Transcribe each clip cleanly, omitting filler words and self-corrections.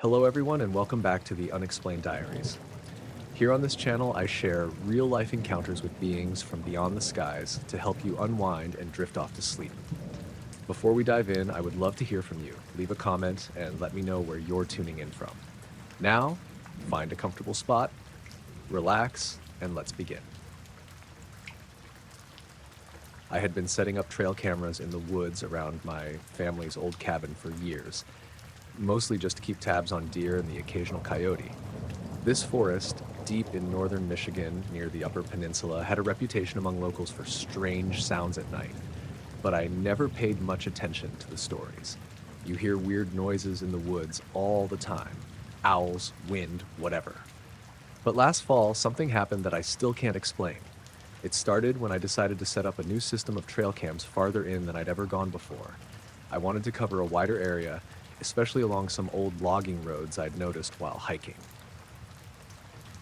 Hello everyone and welcome back to the Unexplained Diaries. Here on this channel I share real-life encounters with beings from beyond the skies to help you unwind and drift off to sleep. Before we dive in, I would love to hear from you. Leave a comment and let me know where you're tuning in from. Now, find a comfortable spot, relax, and let's begin. I had been setting up trail cameras in the woods around my family's old cabin for years, mostly just to keep tabs on deer and the occasional coyote. This forest, deep in northern Michigan near the Upper Peninsula, had a reputation among locals for strange sounds at night, but I never paid much attention to the stories. You hear weird noises in the woods all the time. Owls, wind, whatever. But last fall, something happened that I still can't explain. It started when I decided to set up a new system of trail cams farther in than I'd ever gone before. I wanted to cover a wider area, especially along some old logging roads I'd noticed while hiking.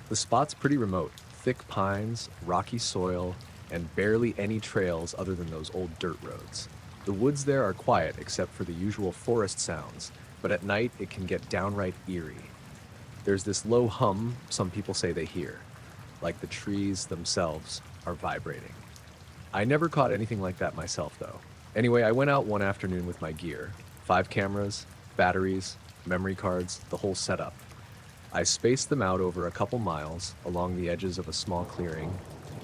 The spot's pretty remote, thick pines, rocky soil, and barely any trails other than those old dirt roads. The woods there are quiet except for the usual forest sounds, but at night it can get downright eerie. There's this low hum some people say they hear, like the trees themselves are vibrating. I never caught anything like that myself though. Anyway, I went out one afternoon with my gear, 5 cameras, batteries, memory cards, the whole setup. I spaced them out over a couple miles along the edges of a small clearing,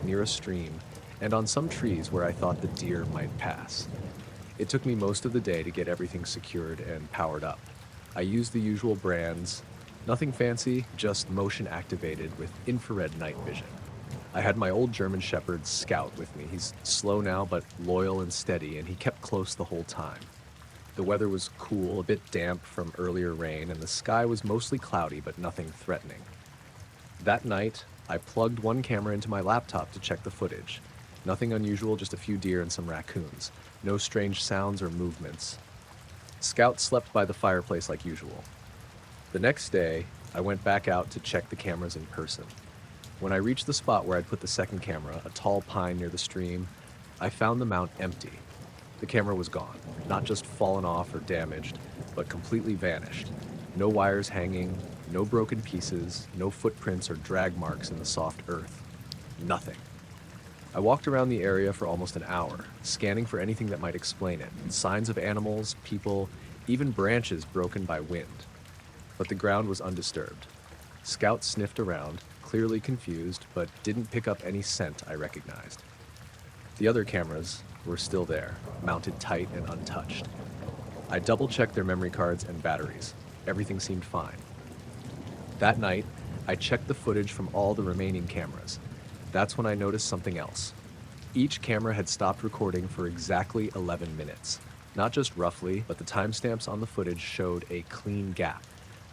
near a stream, and on some trees where I thought the deer might pass. It took me most of the day to get everything secured and powered up. I used the usual brands, nothing fancy, just motion activated with infrared night vision. I had my old German Shepherd Scout with me. He's slow now but loyal and steady, and he kept close the whole time. The weather was cool, a bit damp from earlier rain, and the sky was mostly cloudy but nothing threatening. That night, I plugged one camera into my laptop to check the footage. Nothing unusual, just a few deer and some raccoons. No strange sounds or movements. Scout slept by the fireplace like usual. The next day, I went back out to check the cameras in person. When I reached the spot where I'd put the second camera, a tall pine near the stream, I found the mount empty. The camera was gone, not just fallen off or damaged, but completely vanished. No wires hanging, no broken pieces, no footprints or drag marks in the soft earth. Nothing. I walked around the area for almost an hour, scanning for anything that might explain it. Signs of animals, people, even branches broken by wind. But the ground was undisturbed. Scout sniffed around, clearly confused, but didn't pick up any scent I recognized. The other cameras were still there, mounted tight and untouched. I double-checked their memory cards and batteries. Everything seemed fine. That night, I checked the footage from all the remaining cameras. That's when I noticed something else. Each camera had stopped recording for exactly 11 minutes. Not just roughly, but the timestamps on the footage showed a clean gap,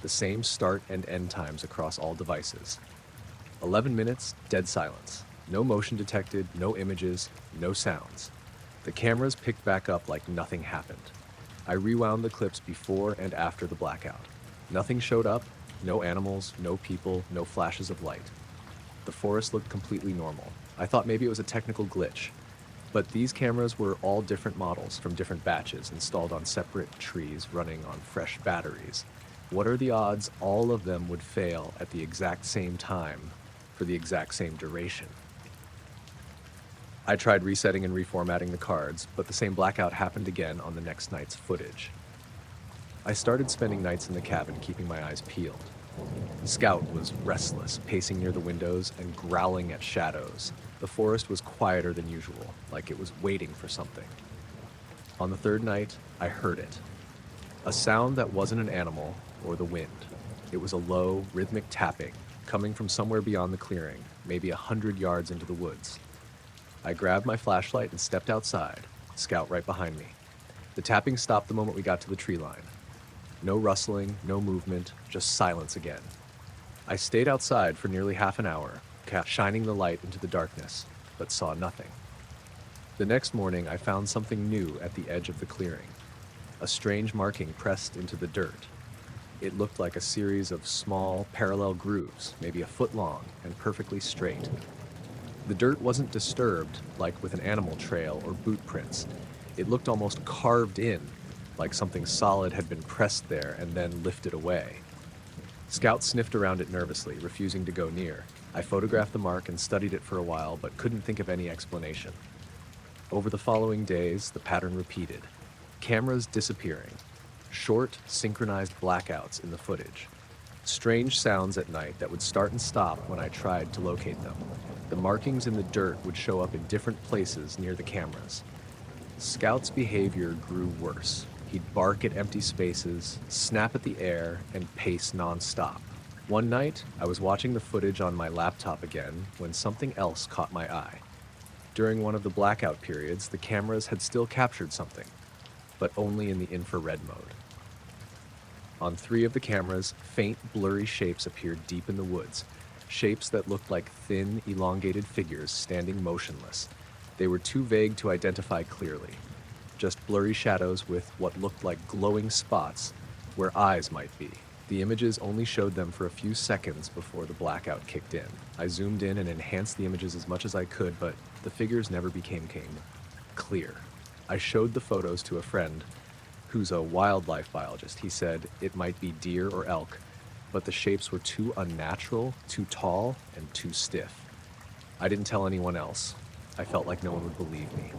the same start and end times across all devices. 11 minutes, dead silence. No motion detected, no images, no sounds. The cameras picked back up like nothing happened. I rewound the clips before and after the blackout. Nothing showed up, no animals, no people, no flashes of light. The forest looked completely normal. I thought maybe it was a technical glitch, but these cameras were all different models from different batches installed on separate trees running on fresh batteries. What are the odds all of them would fail at the exact same time for the exact same duration? I tried resetting and reformatting the cards, but the same blackout happened again on the next night's footage. I started spending nights in the cabin, keeping my eyes peeled. Scout was restless, pacing near the windows and growling at shadows. The forest was quieter than usual, like it was waiting for something. On the third night, I heard it. A sound that wasn't an animal or the wind. It was a low, rhythmic tapping, coming from somewhere beyond the clearing, maybe 100 yards into the woods. I grabbed my flashlight and stepped outside, Scout right behind me. The tapping stopped the moment we got to the tree line. No rustling, no movement, just silence again. I stayed outside for nearly half an hour, shining the light into the darkness, but saw nothing. The next morning, I found something new at the edge of the clearing. A strange marking pressed into the dirt. It looked like a series of small, parallel grooves, maybe a foot long and perfectly straight. The dirt wasn't disturbed like with an animal trail or boot prints. It looked almost carved in, like something solid had been pressed there and then lifted away. Scout sniffed around it nervously, refusing to go near. I photographed the mark and studied it for a while, but couldn't think of any explanation. Over the following days, the pattern repeated. Cameras disappearing. Short, synchronized blackouts in the footage. Strange sounds at night that would start and stop when I tried to locate them. The markings in the dirt would show up in different places near the cameras. Scout's behavior grew worse. He'd bark at empty spaces, snap at the air, and pace nonstop. One night, I was watching the footage on my laptop again when something else caught my eye. During one of the blackout periods, the cameras had still captured something, but only in the infrared mode. On 3 of the cameras, faint, blurry shapes appeared deep in the woods, shapes that looked like thin, elongated figures standing motionless. They were too vague to identify clearly, just blurry shadows with what looked like glowing spots where eyes might be. The images only showed them for a few seconds before the blackout kicked in. I zoomed in and enhanced the images as much as I could, but the figures never became clear. I showed the photos to a friend who's a wildlife biologist. He said it might be deer or elk, but the shapes were too unnatural, too tall, and too stiff. I didn't tell anyone else. I felt like no one would believe me.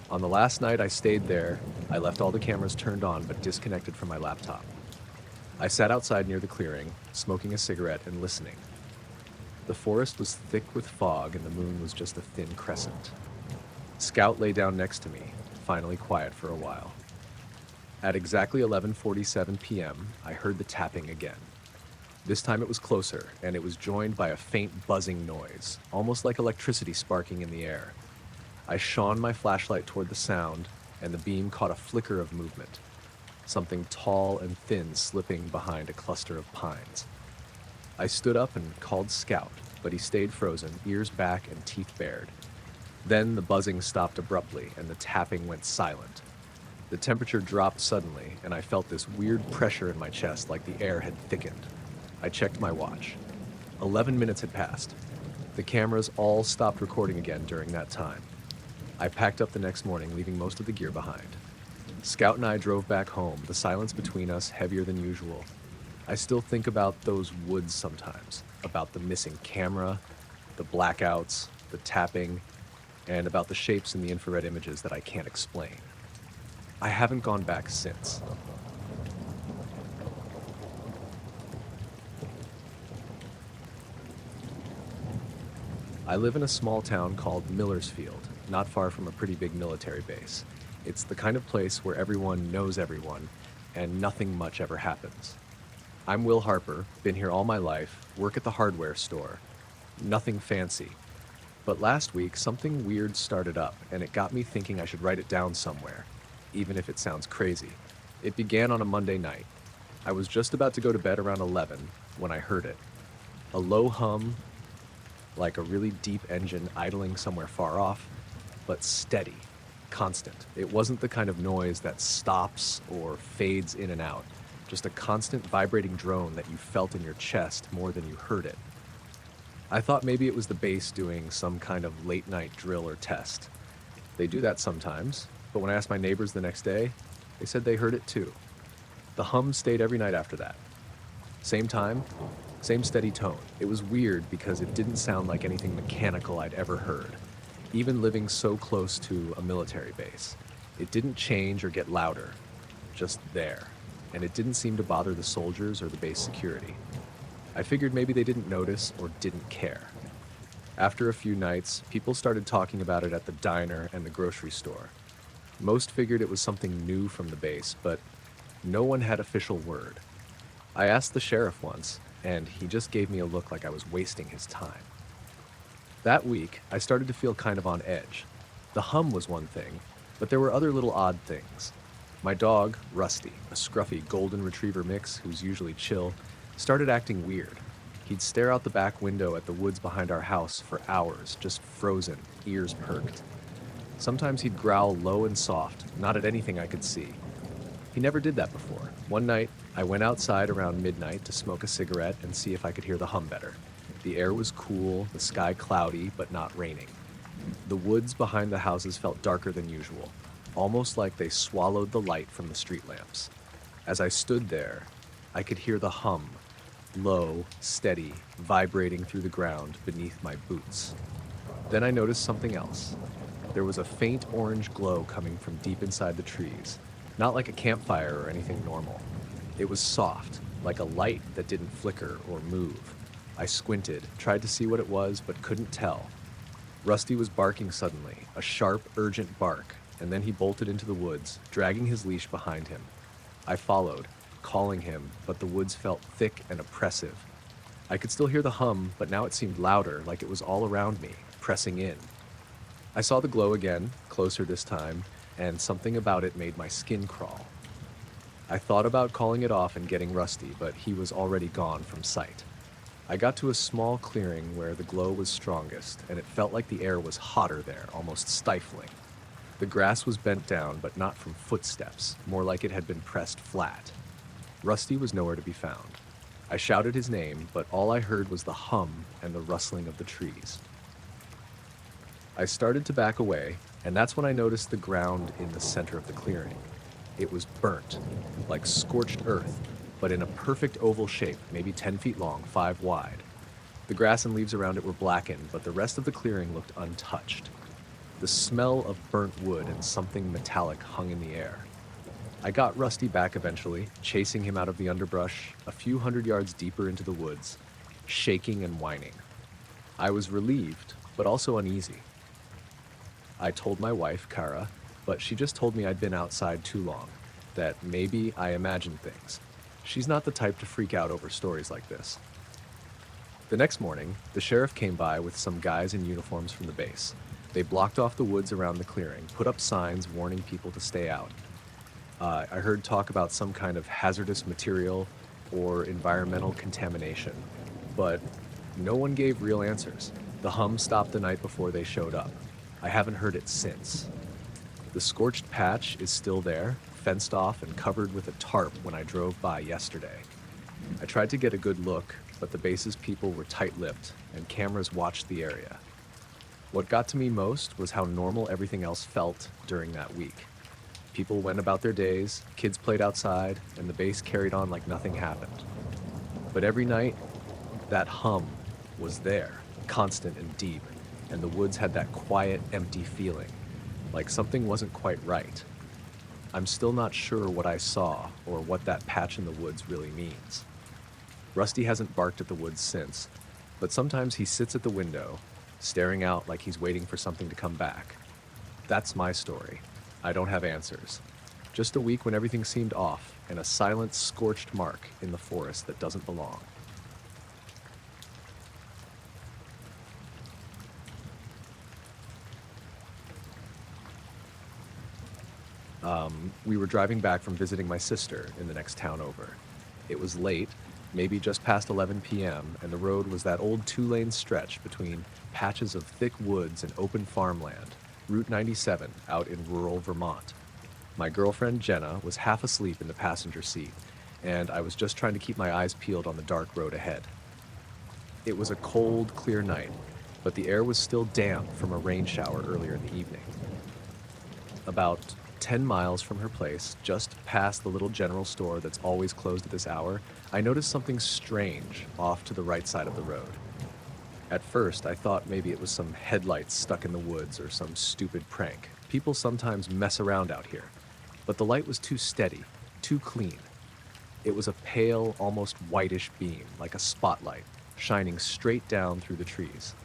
On the last night I stayed there, I left all the cameras turned on but disconnected from my laptop. I sat outside near the clearing, smoking a cigarette and listening. The forest was thick with fog and the moon was just a thin crescent. Scout lay down next to me, finally quiet for a while. At exactly 11:47 p.m., I heard the tapping again. This time it was closer, and it was joined by a faint buzzing noise, almost like electricity sparking in the air. I shone my flashlight toward the sound, and the beam caught a flicker of movement. Something tall and thin slipping behind a cluster of pines. I stood up and called Scout, but he stayed frozen, ears back and teeth bared. Then the buzzing stopped abruptly, and the tapping went silent. The temperature dropped suddenly, and I felt this weird pressure in my chest like the air had thickened. I checked my watch. 11 minutes had passed. The cameras all stopped recording again during that time. I packed up the next morning, leaving most of the gear behind. Scout and I drove back home, the silence between us heavier than usual. I still think about those woods sometimes, about the missing camera, the blackouts, the tapping, and about the shapes in the infrared images that I can't explain. I haven't gone back since. I live in a small town called Millerfield, not far from a pretty big military base. It's the kind of place where everyone knows everyone, and nothing much ever happens. I'm Will Harper, been here all my life, work at the hardware store. Nothing fancy. But last week, something weird started up, and it got me thinking I should write it down somewhere, even if it sounds crazy. It began on a Monday night. I was just about to go to bed around 11 when I heard it. A low hum, like a really deep engine idling somewhere far off, but steady, constant. It wasn't the kind of noise that stops or fades in and out, just a constant vibrating drone that you felt in your chest more than you heard it. I thought maybe it was the base doing some kind of late-night drill or test. They do that sometimes, but when I asked my neighbors the next day, they said they heard it too. The hum stayed every night after that. Same time, same steady tone. It was weird because it didn't sound like anything mechanical I'd ever heard, even living so close to a military base. It didn't change or get louder, just there, and it didn't seem to bother the soldiers or the base security. I figured maybe they didn't notice or didn't care. After a few nights, people started talking about it at the diner and the grocery store. Most figured it was something new from the base, but no one had official word. I asked the sheriff once, and he just gave me a look like I was wasting his time. That week, I started to feel kind of on edge. The hum was one thing, but there were other little odd things. My dog, Rusty, a scruffy golden retriever mix who's usually chill, started acting weird. He'd stare out the back window at the woods behind our house for hours, just frozen, ears perked. Sometimes he'd growl low and soft, not at anything I could see. He never did that before. One night, I went outside around midnight to smoke a cigarette and see if I could hear the hum better. The air was cool, the sky cloudy, but not raining. The woods behind the houses felt darker than usual, almost like they swallowed the light from the street lamps. As I stood there, I could hear the hum, low, steady, vibrating through the ground beneath my boots. Then I noticed something else. There was a faint orange glow coming from deep inside the trees, not like a campfire or anything normal. It was soft, like a light that didn't flicker or move. I squinted, tried to see what it was, but couldn't tell. Rusty was barking suddenly, a sharp, urgent bark, and then he bolted into the woods, dragging his leash behind him. I followed, calling him, but the woods felt thick and oppressive. I could still hear the hum, but now it seemed louder, like it was all around me, pressing in. I saw the glow again, closer this time, and something about it made my skin crawl. I thought about calling it off and getting Rusty, but he was already gone from sight. I got to a small clearing where the glow was strongest, and it felt like the air was hotter there, almost stifling. The grass was bent down, but not from footsteps, more like it had been pressed flat. Rusty was nowhere to be found. I shouted his name, but all I heard was the hum and the rustling of the trees. I started to back away, and that's when I noticed the ground in the center of the clearing. It was burnt, like scorched earth, but in a perfect oval shape, maybe 10 feet long, 5 wide. The grass and leaves around it were blackened, but the rest of the clearing looked untouched. The smell of burnt wood and something metallic hung in the air. I got Rusty back eventually, chasing him out of the underbrush, a few hundred yards deeper into the woods, shaking and whining. I was relieved, but also uneasy. I told my wife, Kara, but she just told me I'd been outside too long, that maybe I imagined things. She's not the type to freak out over stories like this. The next morning, the sheriff came by with some guys in uniforms from the base. They blocked off the woods around the clearing, put up signs warning people to stay out. I heard talk about some kind of hazardous material or environmental contamination, but no one gave real answers. The hum stopped the night before they showed up. I haven't heard it since. The scorched patch is still there, fenced off and covered with a tarp when I drove by yesterday. I tried to get a good look, but the base's people were tight-lipped, and cameras watched the area. What got to me most was how normal everything else felt during that week. People went about their days, kids played outside, and the base carried on like nothing happened. But every night, that hum was there, constant and deep, and the woods had that quiet, empty feeling, like something wasn't quite right. I'm still not sure what I saw or what that patch in the woods really means. Rusty hasn't barked at the woods since, but sometimes he sits at the window, staring out like he's waiting for something to come back. That's my story. I don't have answers. Just a week when everything seemed off, and a silent, scorched mark in the forest that doesn't belong. We were driving back from visiting my sister in the next town over. It was late, maybe just past 11 p.m., and the road was that old 2-lane stretch between patches of thick woods and open farmland, Route 97 out in rural Vermont. My girlfriend Jenna was half asleep in the passenger seat, and I was just trying to keep my eyes peeled on the dark road ahead. It was a cold, clear night, but the air was still damp from a rain shower earlier in the evening. About 10 miles from her place, just past the little general store that's always closed at this hour, I noticed something strange off to the right side of the road. At first, I thought maybe it was some headlights stuck in the woods or some stupid prank. People sometimes mess around out here. But the light was too steady, too clean. It was a pale, almost whitish beam, like a spotlight, shining straight down through the trees.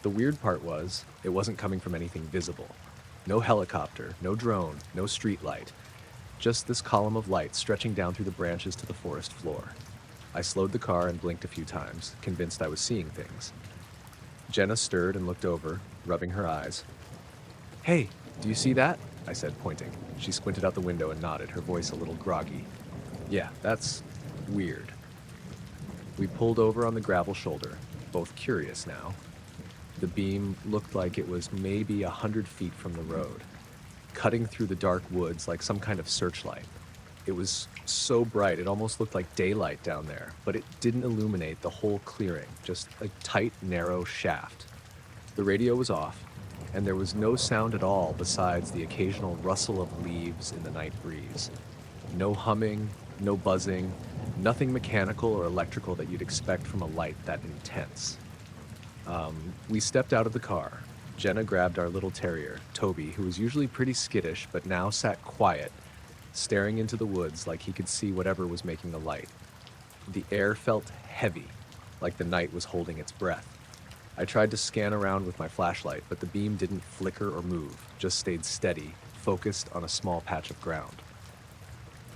The weird part was, it wasn't coming from anything visible. No helicopter, no drone, no street light. Just this column of light stretching down through the branches to the forest floor. I slowed the car and blinked a few times, convinced I was seeing things. Jenna stirred and looked over, rubbing her eyes. "Hey, do you see that?" I said, pointing. She squinted out the window and nodded, her voice a little groggy. "Yeah, that's weird." We pulled over on the gravel shoulder, both curious now. The beam looked like it was maybe 100 feet from the road, cutting through the dark woods like some kind of searchlight. It was so bright, it almost looked like daylight down there, but it didn't illuminate the whole clearing, just a tight, narrow shaft. The radio was off, and there was no sound at all besides the occasional rustle of leaves in the night breeze. No humming, No buzzing, nothing mechanical or electrical that you'd expect from a light that intense. We stepped out of the car. Jenna grabbed our little terrier, Toby, who was usually pretty skittish but now sat quiet, staring into the woods like he could see whatever was making the light. The air felt heavy, like the night was holding its breath. I tried to scan around with my flashlight, but the beam didn't flicker or move, just stayed steady, focused on a small patch of ground.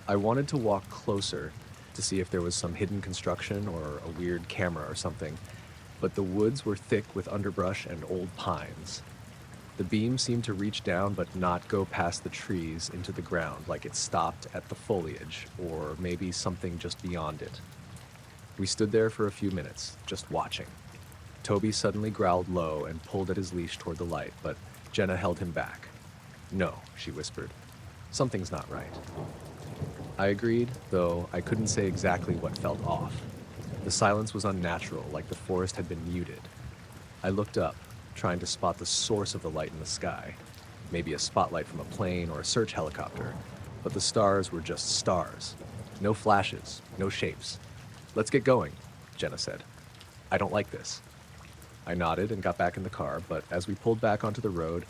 I wanted to walk closer to see if there was some hidden construction or a weird camera or something, but the woods were thick with underbrush and old pines. The beam seemed to reach down but not go past the trees into the ground, like it stopped at the foliage, or maybe something just beyond it. We stood there for a few minutes, just watching. Toby suddenly growled low and pulled at his leash toward the light, but Jenna held him back. "No," she whispered. "Something's not right." I agreed, though I couldn't say exactly what felt off. The silence was unnatural, like the forest had been muted. I looked up, trying to spot the source of the light in the sky. Maybe a spotlight from a plane or a search helicopter. But the stars were just stars. No flashes, no shapes. "Let's get going," Jenna said. "I don't like this." I nodded and got back in the car, but as we pulled back onto the road,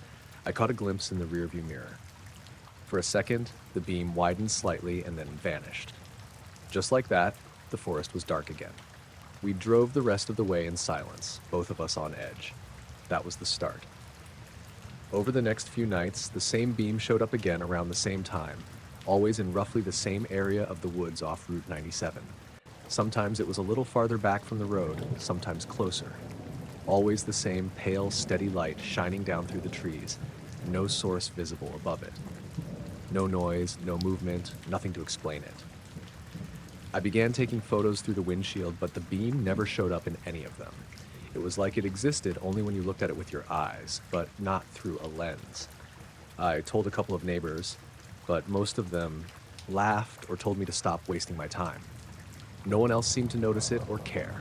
I caught a glimpse in the rearview mirror. For a second, the beam widened slightly and then vanished. Just like that, the forest was dark again. We drove the rest of the way in silence, both of us on edge. That was the start. Over the next few nights, the same beam showed up again around the same time, always in roughly the same area of the woods off Route 97. Sometimes it was a little farther back from the road, sometimes closer. Always the same pale, steady light shining down through the trees, no source visible above it. No noise, no movement, nothing to explain it. I began taking photos through the windshield, but the beam never showed up in any of them. It was like it existed only when you looked at it with your eyes, but not through a lens. I told a couple of neighbors, but most of them laughed or told me to stop wasting my time. No one else seemed to notice it or care.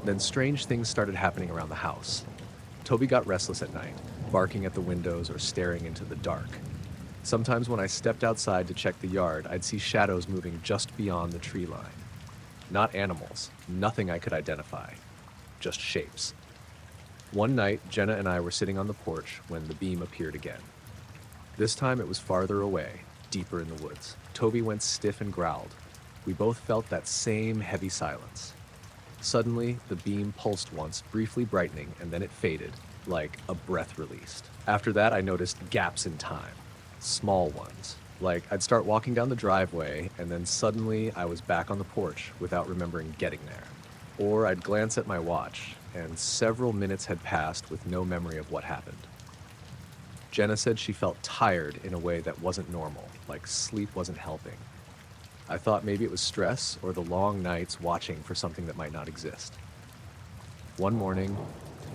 Then strange things started happening around the house. Toby got restless at night, barking at the windows or staring into the dark. Sometimes when I stepped outside to check the yard, I'd see shadows moving just beyond the tree line. Not animals, nothing I could identify, just shapes. One night, Jenna and I were sitting on the porch when the beam appeared again. This time it was farther away, deeper in the woods. Toby went stiff and growled. We both felt that same heavy silence. Suddenly, the beam pulsed once, briefly brightening, and then it faded, like a breath released. After that, I noticed gaps in time. Small ones. Like I'd start walking down the driveway, and then suddenly I was back on the porch without remembering getting there. Or I'd glance at my watch, and several minutes had passed with no memory of what happened. Jenna said she felt tired in a way that wasn't normal, like sleep wasn't helping. I thought maybe it was stress or the long nights watching for something that might not exist. One morning,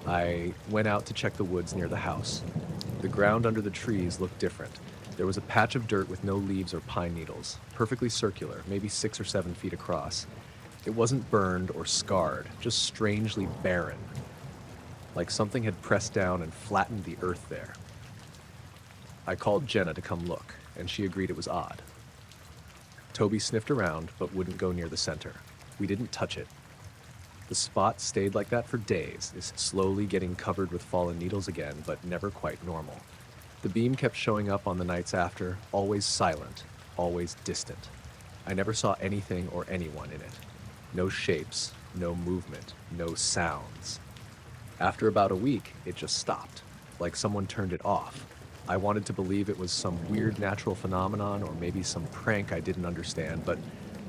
I went out to check the woods near the house. The ground under the trees looked different. There was a patch of dirt with no leaves or pine needles, perfectly circular, maybe 6 or 7 feet across. It wasn't burned or scarred, just strangely barren, like something had pressed down and flattened the earth there. I called Jenna to come look, and she agreed it was odd. Toby sniffed around, but wouldn't go near the center. We didn't touch it. The spot stayed like that for days, is slowly getting covered with fallen needles again, but never quite normal. The beam kept showing up on the nights after, always silent, always distant. I never saw anything or anyone in it. No shapes, no movement, no sounds. After about a week, it just stopped, like someone turned it off. I wanted to believe it was some weird natural phenomenon or maybe some prank I didn't understand, but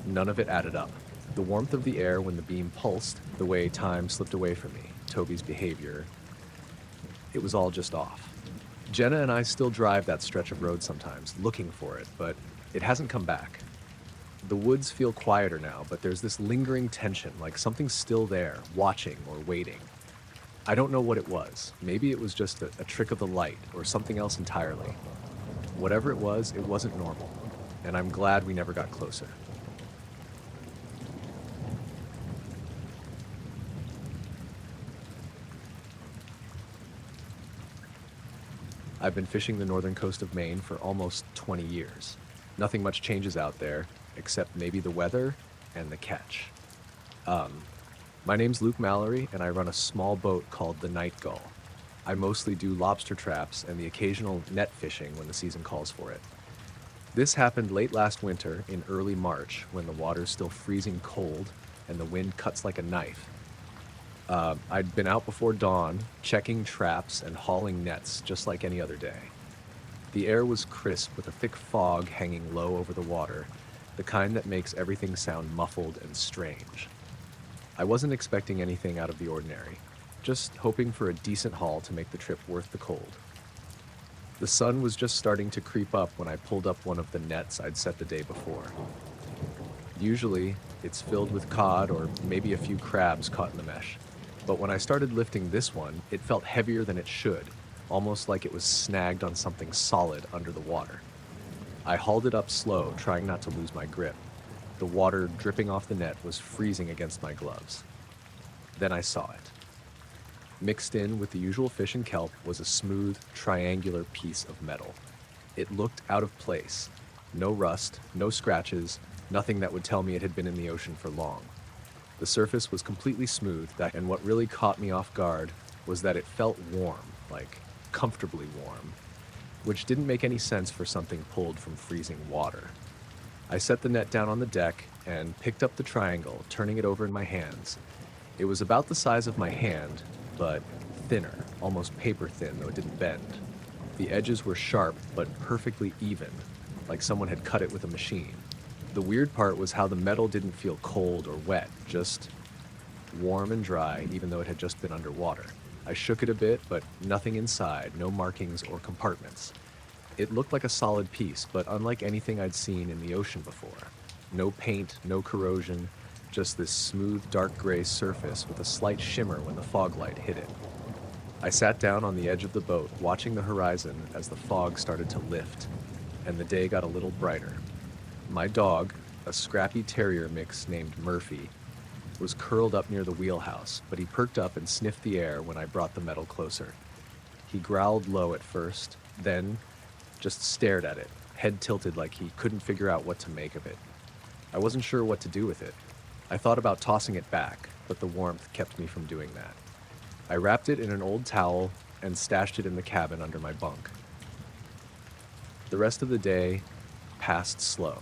none of it added up. The warmth of the air when the beam pulsed, the way time slipped away from me, Toby's behavior, it was all just off. Jenna and I still drive that stretch of road sometimes, looking for it, but it hasn't come back. The woods feel quieter now, but there's this lingering tension, like something's still there, watching or waiting. I don't know what it was. Maybe it was just a trick of the light or something else entirely. Whatever it wasn't normal, and I'm glad we never got closer. I've been fishing the northern coast of Maine for almost 20 years. Nothing much changes out there, except maybe the weather and the catch. My name's Luke Mallory, and I run a small boat called the Night Gull. I mostly do lobster traps and the occasional net fishing when the season calls for it. This happened late last winter in early March when the water's still freezing cold and the wind cuts like a knife. I'd been out before dawn, checking traps and hauling nets just like any other day. The air was crisp with a thick fog hanging low over the water, the kind that makes everything sound muffled and strange. I wasn't expecting anything out of the ordinary, just hoping for a decent haul to make the trip worth the cold. The sun was just starting to creep up when I pulled up one of the nets I'd set the day before. Usually, it's filled with cod or maybe a few crabs caught in the mesh, but when I started lifting this one, it felt heavier than it should, almost like it was snagged on something solid under the water. I hauled it up slow, trying not to lose my grip. The water dripping off the net was freezing against my gloves. Then I saw it. Mixed in with the usual fish and kelp was a smooth, triangular piece of metal. It looked out of place. No rust, no scratches, nothing that would tell me it had been in the ocean for long. The surface was completely smooth, and what really caught me off guard was that it felt warm, like comfortably warm, which didn't make any sense for something pulled from freezing water. I set the net down on the deck and picked up the triangle, turning it over in my hands. It was about the size of my hand, but thinner, almost paper thin, though it didn't bend. The edges were sharp, but perfectly even, like someone had cut it with a machine. The weird part was how the metal didn't feel cold or wet, just warm and dry, even though it had just been underwater. I shook it a bit, but nothing inside, no markings or compartments. It looked like a solid piece, but unlike anything I'd seen in the ocean before. No paint, no corrosion, just this smooth, dark gray surface with a slight shimmer when the fog light hit it. I sat down on the edge of the boat, watching the horizon as the fog started to lift, and the day got a little brighter. My dog, a scrappy terrier mix named Murphy, was curled up near the wheelhouse, but he perked up and sniffed the air when I brought the metal closer. He growled low at first, then just stared at it, head tilted like he couldn't figure out what to make of it. I wasn't sure what to do with it. I thought about tossing it back, but the warmth kept me from doing that. I wrapped it in an old towel and stashed it in the cabin under my bunk. The rest of the day passed slow.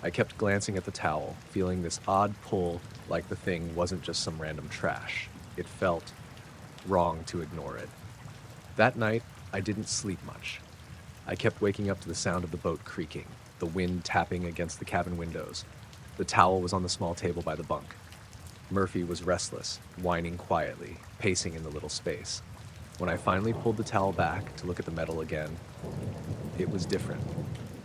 I kept glancing at the towel, feeling this odd pull like the thing wasn't just some random trash. It felt wrong to ignore it. That night, I didn't sleep much. I kept waking up to the sound of the boat creaking, the wind tapping against the cabin windows. The towel was on the small table by the bunk. Murphy was restless, whining quietly, pacing in the little space. When I finally pulled the towel back to look at the metal again, it was different.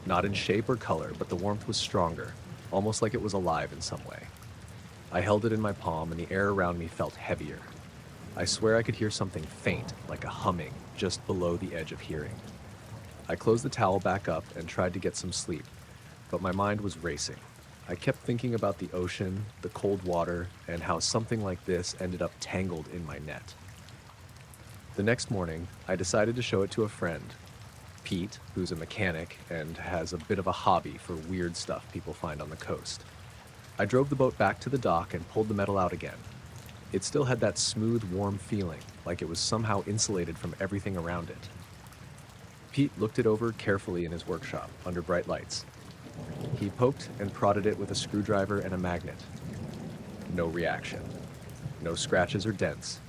Not in shape or color, but the warmth was stronger, almost like it was alive in some way. I held it in my palm, and the air around me felt heavier. I swear I could hear something faint, like a humming, just below the edge of hearing. I closed the towel back up and tried to get some sleep, but my mind was racing. I kept thinking about the ocean, the cold water, and how something like this ended up tangled in my net. The next morning, I decided to show it to a friend, Pete, who's a mechanic and has a bit of a hobby for weird stuff people find on the coast. I drove the boat back to the dock and pulled the metal out again. It still had that smooth, warm feeling, like it was somehow insulated from everything around it. Pete looked it over carefully in his workshop, under bright lights. He poked and prodded it with a screwdriver and a magnet. No reaction. No scratches or dents.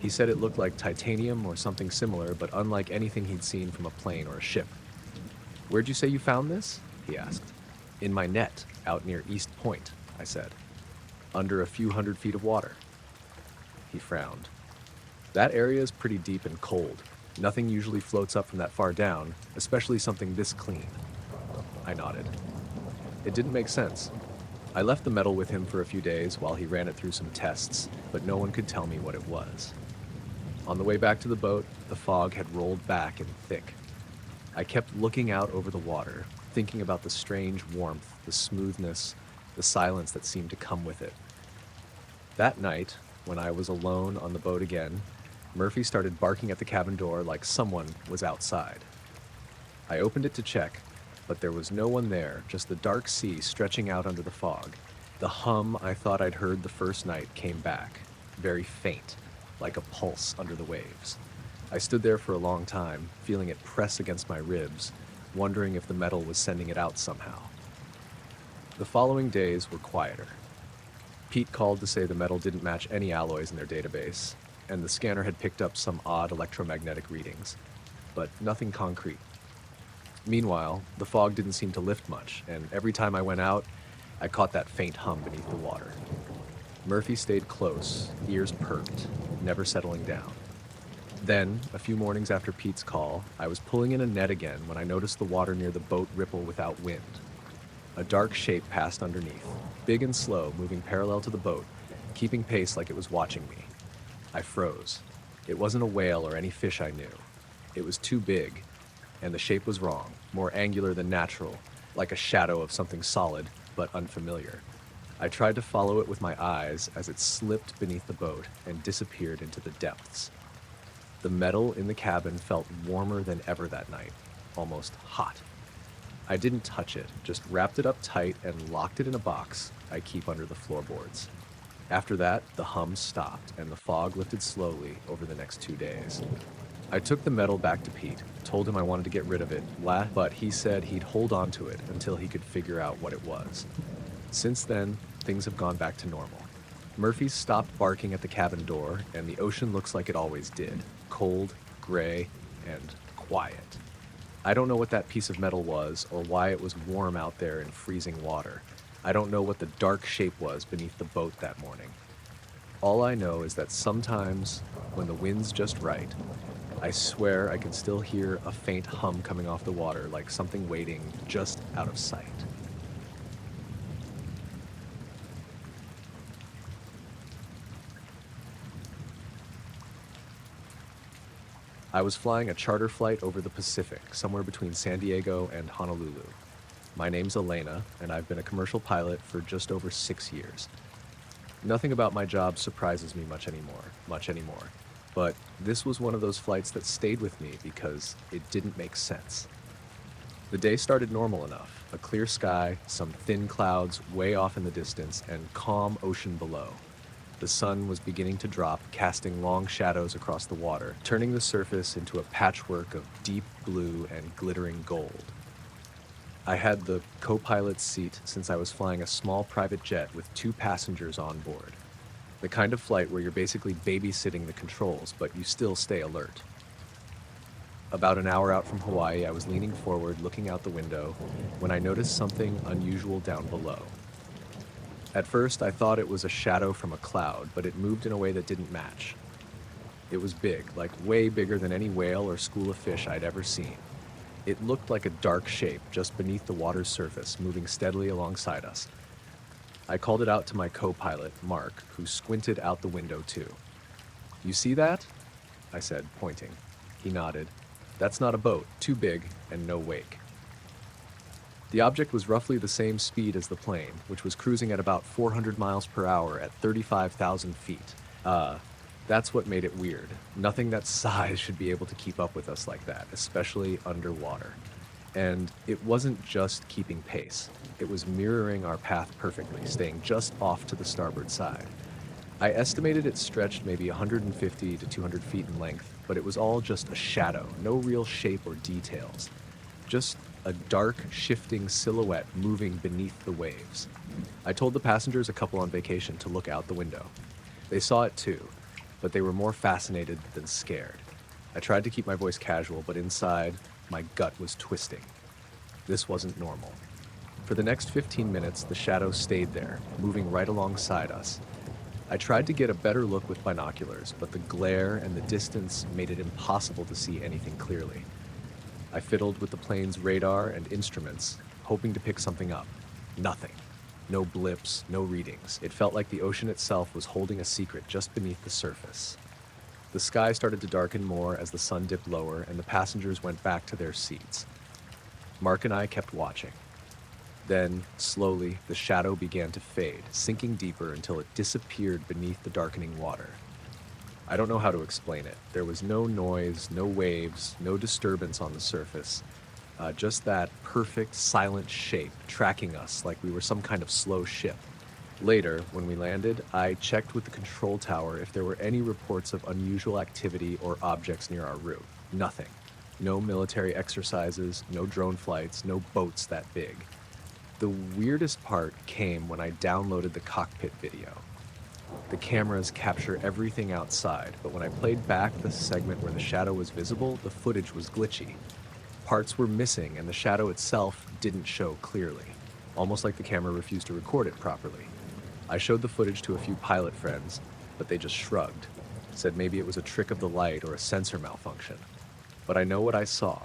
He said it looked like titanium or something similar, but unlike anything he'd seen from a plane or a ship. "Where'd you say you found this?" he asked. "In my net, out near East Point," I said. "Under a few 100 feet of water." He frowned. "That area is pretty deep and cold. Nothing usually floats up from that far down, especially something this clean." I nodded. It didn't make sense. I left the metal with him for a few days while he ran it through some tests, but no one could tell me what it was. On the way back to the boat, the fog had rolled back and thick. I kept looking out over the water, thinking about the strange warmth, the smoothness, the silence that seemed to come with it. That night, when I was alone on the boat again, Murphy started barking at the cabin door like someone was outside. I opened it to check, but there was no one there, just the dark sea stretching out under the fog. The hum I thought I'd heard the first night came back, very faint, like a pulse under the waves. I stood there for a long time, feeling it press against my ribs, wondering if the metal was sending it out somehow. The following days were quieter. Pete called to say the metal didn't match any alloys in their database, and the scanner had picked up some odd electromagnetic readings, but nothing concrete. Meanwhile, the fog didn't seem to lift much, and every time I went out, I caught that faint hum beneath the water. Murphy stayed close, ears perked, never settling down. Then, a few mornings after Pete's call, I was pulling in a net again when I noticed the water near the boat ripple without wind. A dark shape passed underneath, big and slow, moving parallel to the boat, keeping pace like it was watching me. I froze. It wasn't a whale or any fish I knew. It was too big, and the shape was wrong, more angular than natural, like a shadow of something solid, but unfamiliar. I tried to follow it with my eyes as it slipped beneath the boat and disappeared into the depths. The metal in the cabin felt warmer than ever that night, almost hot. I didn't touch it, just wrapped it up tight and locked it in a box I keep under the floorboards. After that, the hum stopped and the fog lifted slowly over the next 2 days. I took the metal back to Pete, told him I wanted to get rid of it, but he said he'd hold on to it until he could figure out what it was. Since then, things have gone back to normal. Murphy's stopped barking at the cabin door, and the ocean looks like it always did, cold, gray, and quiet. I don't know what that piece of metal was or why it was warm out there in freezing water. I don't know what the dark shape was beneath the boat that morning. All I know is that sometimes, when the wind's just right, I swear I can still hear a faint hum coming off the water like something waiting just out of sight. I was flying a charter flight over the Pacific, somewhere between San Diego and Honolulu. My name's Elena, and I've been a commercial pilot for just over 6 years. Nothing about my job surprises me much anymore. But this was one of those flights that stayed with me because it didn't make sense. The day started normal enough, a clear sky, some thin clouds way off in the distance, and calm ocean below. The sun was beginning to drop, casting long shadows across the water, turning the surface into a patchwork of deep blue and glittering gold. I had the co-pilot's seat since I was flying a small private jet with 2 passengers on board. The kind of flight where you're basically babysitting the controls, but you still stay alert. About an hour out from Hawaii, I was leaning forward, looking out the window, when I noticed something unusual down below. At first, I thought it was a shadow from a cloud, but it moved in a way that didn't match. It was big, like way bigger than any whale or school of fish I'd ever seen. It looked like a dark shape just beneath the water's surface, moving steadily alongside us. I called it out to my co-pilot, Mark, who squinted out the window too. "You see that?" I said, pointing. He nodded. "That's not a boat, too big, and no wake." The object was roughly the same speed as the plane, which was cruising at about 400 miles per hour at 35,000 feet. That's what made it weird. Nothing that size should be able to keep up with us like that, especially underwater. And it wasn't just keeping pace. It was mirroring our path perfectly, staying just off to the starboard side. I estimated it stretched maybe 150 to 200 feet in length, but it was all just a shadow, no real shape or details. Just a dark, shifting silhouette moving beneath the waves. I told the passengers, a couple on vacation, to look out the window. They saw it too, but they were more fascinated than scared. I tried to keep my voice casual, but inside, my gut was twisting. This wasn't normal. For the next 15 minutes, the shadow stayed there, moving right alongside us. I tried to get a better look with binoculars, but the glare and the distance made it impossible to see anything clearly. I fiddled with the plane's radar and instruments, hoping to pick something up. Nothing. No blips, no readings. It felt like the ocean itself was holding a secret just beneath the surface. The sky started to darken more as the sun dipped lower and the passengers went back to their seats. Mark and I kept watching. Then, slowly, the shadow began to fade, sinking deeper until it disappeared beneath the darkening water. I don't know how to explain it. There was no noise, no waves, no disturbance on the surface. Just that perfect, silent shape tracking us like we were some kind of slow ship. Later, when we landed, I checked with the control tower if there were any reports of unusual activity or objects near our route. Nothing. No military exercises, no drone flights, no boats that big. The weirdest part came when I downloaded the cockpit video. The cameras capture everything outside, but when I played back the segment where the shadow was visible, the footage was glitchy. Parts were missing and the shadow itself didn't show clearly, almost like the camera refused to record it properly. I showed the footage to a few pilot friends, but they just shrugged, said maybe it was a trick of the light or a sensor malfunction. But I know what I saw.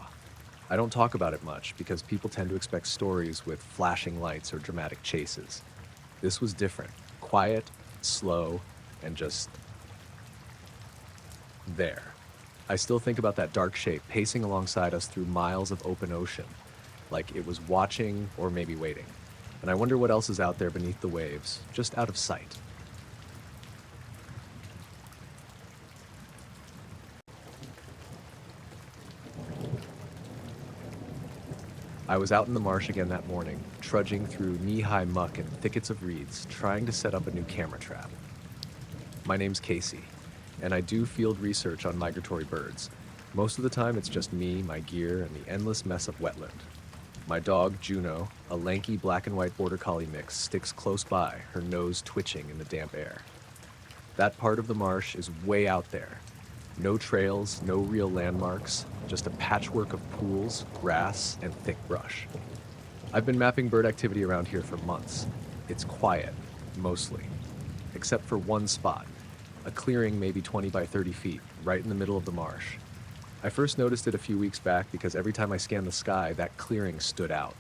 I don't talk about it much because people tend to expect stories with flashing lights or dramatic chases. This was different, quiet, slow, and just there. I still think about that dark shape pacing alongside us through miles of open ocean, like it was watching or maybe waiting. And I wonder what else is out there beneath the waves, just out of sight. I was out in the marsh again that morning, trudging through knee-high muck and thickets of reeds, trying to set up a new camera trap. My name's Casey, and I do field research on migratory birds. Most of the time it's just me, my gear, and the endless mess of wetland. My dog, Juno, a lanky black and white border collie mix, sticks close by, her nose twitching in the damp air. That part of the marsh is way out there. No trails, no real landmarks, just a patchwork of pools, grass, and thick brush. I've been mapping bird activity around here for months. It's quiet, mostly, except for one spot, a clearing maybe 20 by 30 feet, right in the middle of the marsh. I first noticed it a few weeks back because every time I scanned the sky, that clearing stood out.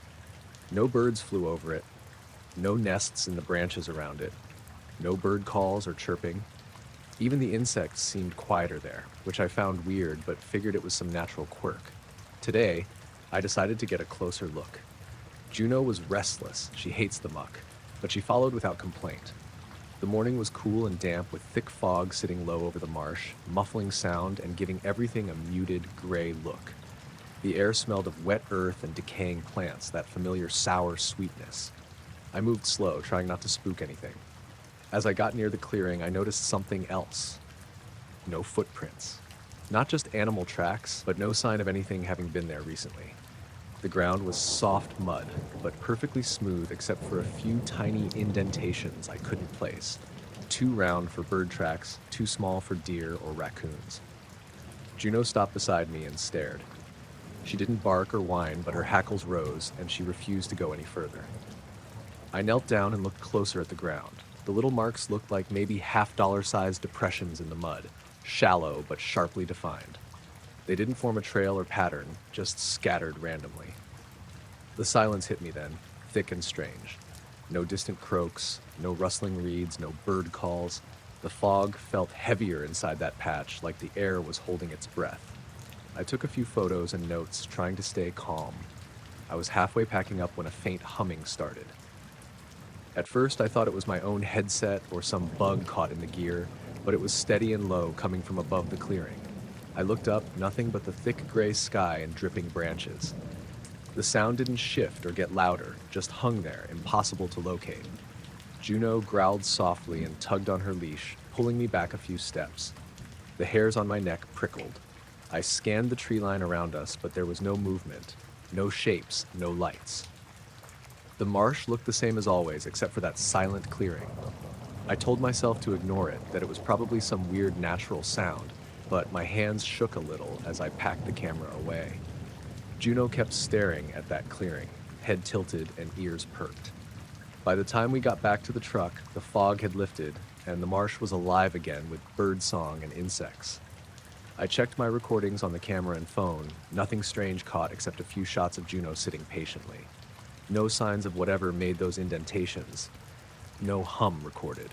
No birds flew over it, no nests in the branches around it, no bird calls or chirping. Even the insects seemed quieter there, which I found weird but figured it was some natural quirk. Today, I decided to get a closer look. Juno was restless, she hates the muck, but she followed without complaint. The morning was cool and damp with thick fog sitting low over the marsh, muffling sound and giving everything a muted, gray look. The air smelled of wet earth and decaying plants, that familiar sour sweetness. I moved slow, trying not to spook anything. As I got near the clearing, I noticed something else. No footprints. Not just animal tracks, but no sign of anything having been there recently. The ground was soft mud, but perfectly smooth except for a few tiny indentations I couldn't place. Too round for bird tracks, too small for deer or raccoons. Juno stopped beside me and stared. She didn't bark or whine, but her hackles rose, and she refused to go any further. I knelt down and looked closer at the ground. The little marks looked like maybe half-dollar-sized depressions in the mud, shallow but sharply defined. They didn't form a trail or pattern, just scattered randomly. The silence hit me then, thick and strange. No distant croaks, no rustling reeds, no bird calls. The fog felt heavier inside that patch, like the air was holding its breath. I took a few photos and notes, trying to stay calm. I was halfway packing up when a faint humming started. At first, I thought it was my own headset or some bug caught in the gear, but it was steady and low coming from above the clearing. I looked up, nothing but the thick gray sky and dripping branches. The sound didn't shift or get louder, just hung there, impossible to locate. Juno growled softly and tugged on her leash, pulling me back a few steps. The hairs on my neck prickled. I scanned the tree line around us, but there was no movement, no shapes, no lights. The marsh looked the same as always, except for that silent clearing. I told myself to ignore it, that it was probably some weird natural sound, but my hands shook a little as I packed the camera away. Juno kept staring at that clearing, head tilted and ears perked. By the time we got back to the truck, the fog had lifted, and the marsh was alive again with bird song and insects. I checked my recordings on the camera and phone, nothing strange caught except a few shots of Juno sitting patiently. No signs of whatever made those indentations. No hum recorded.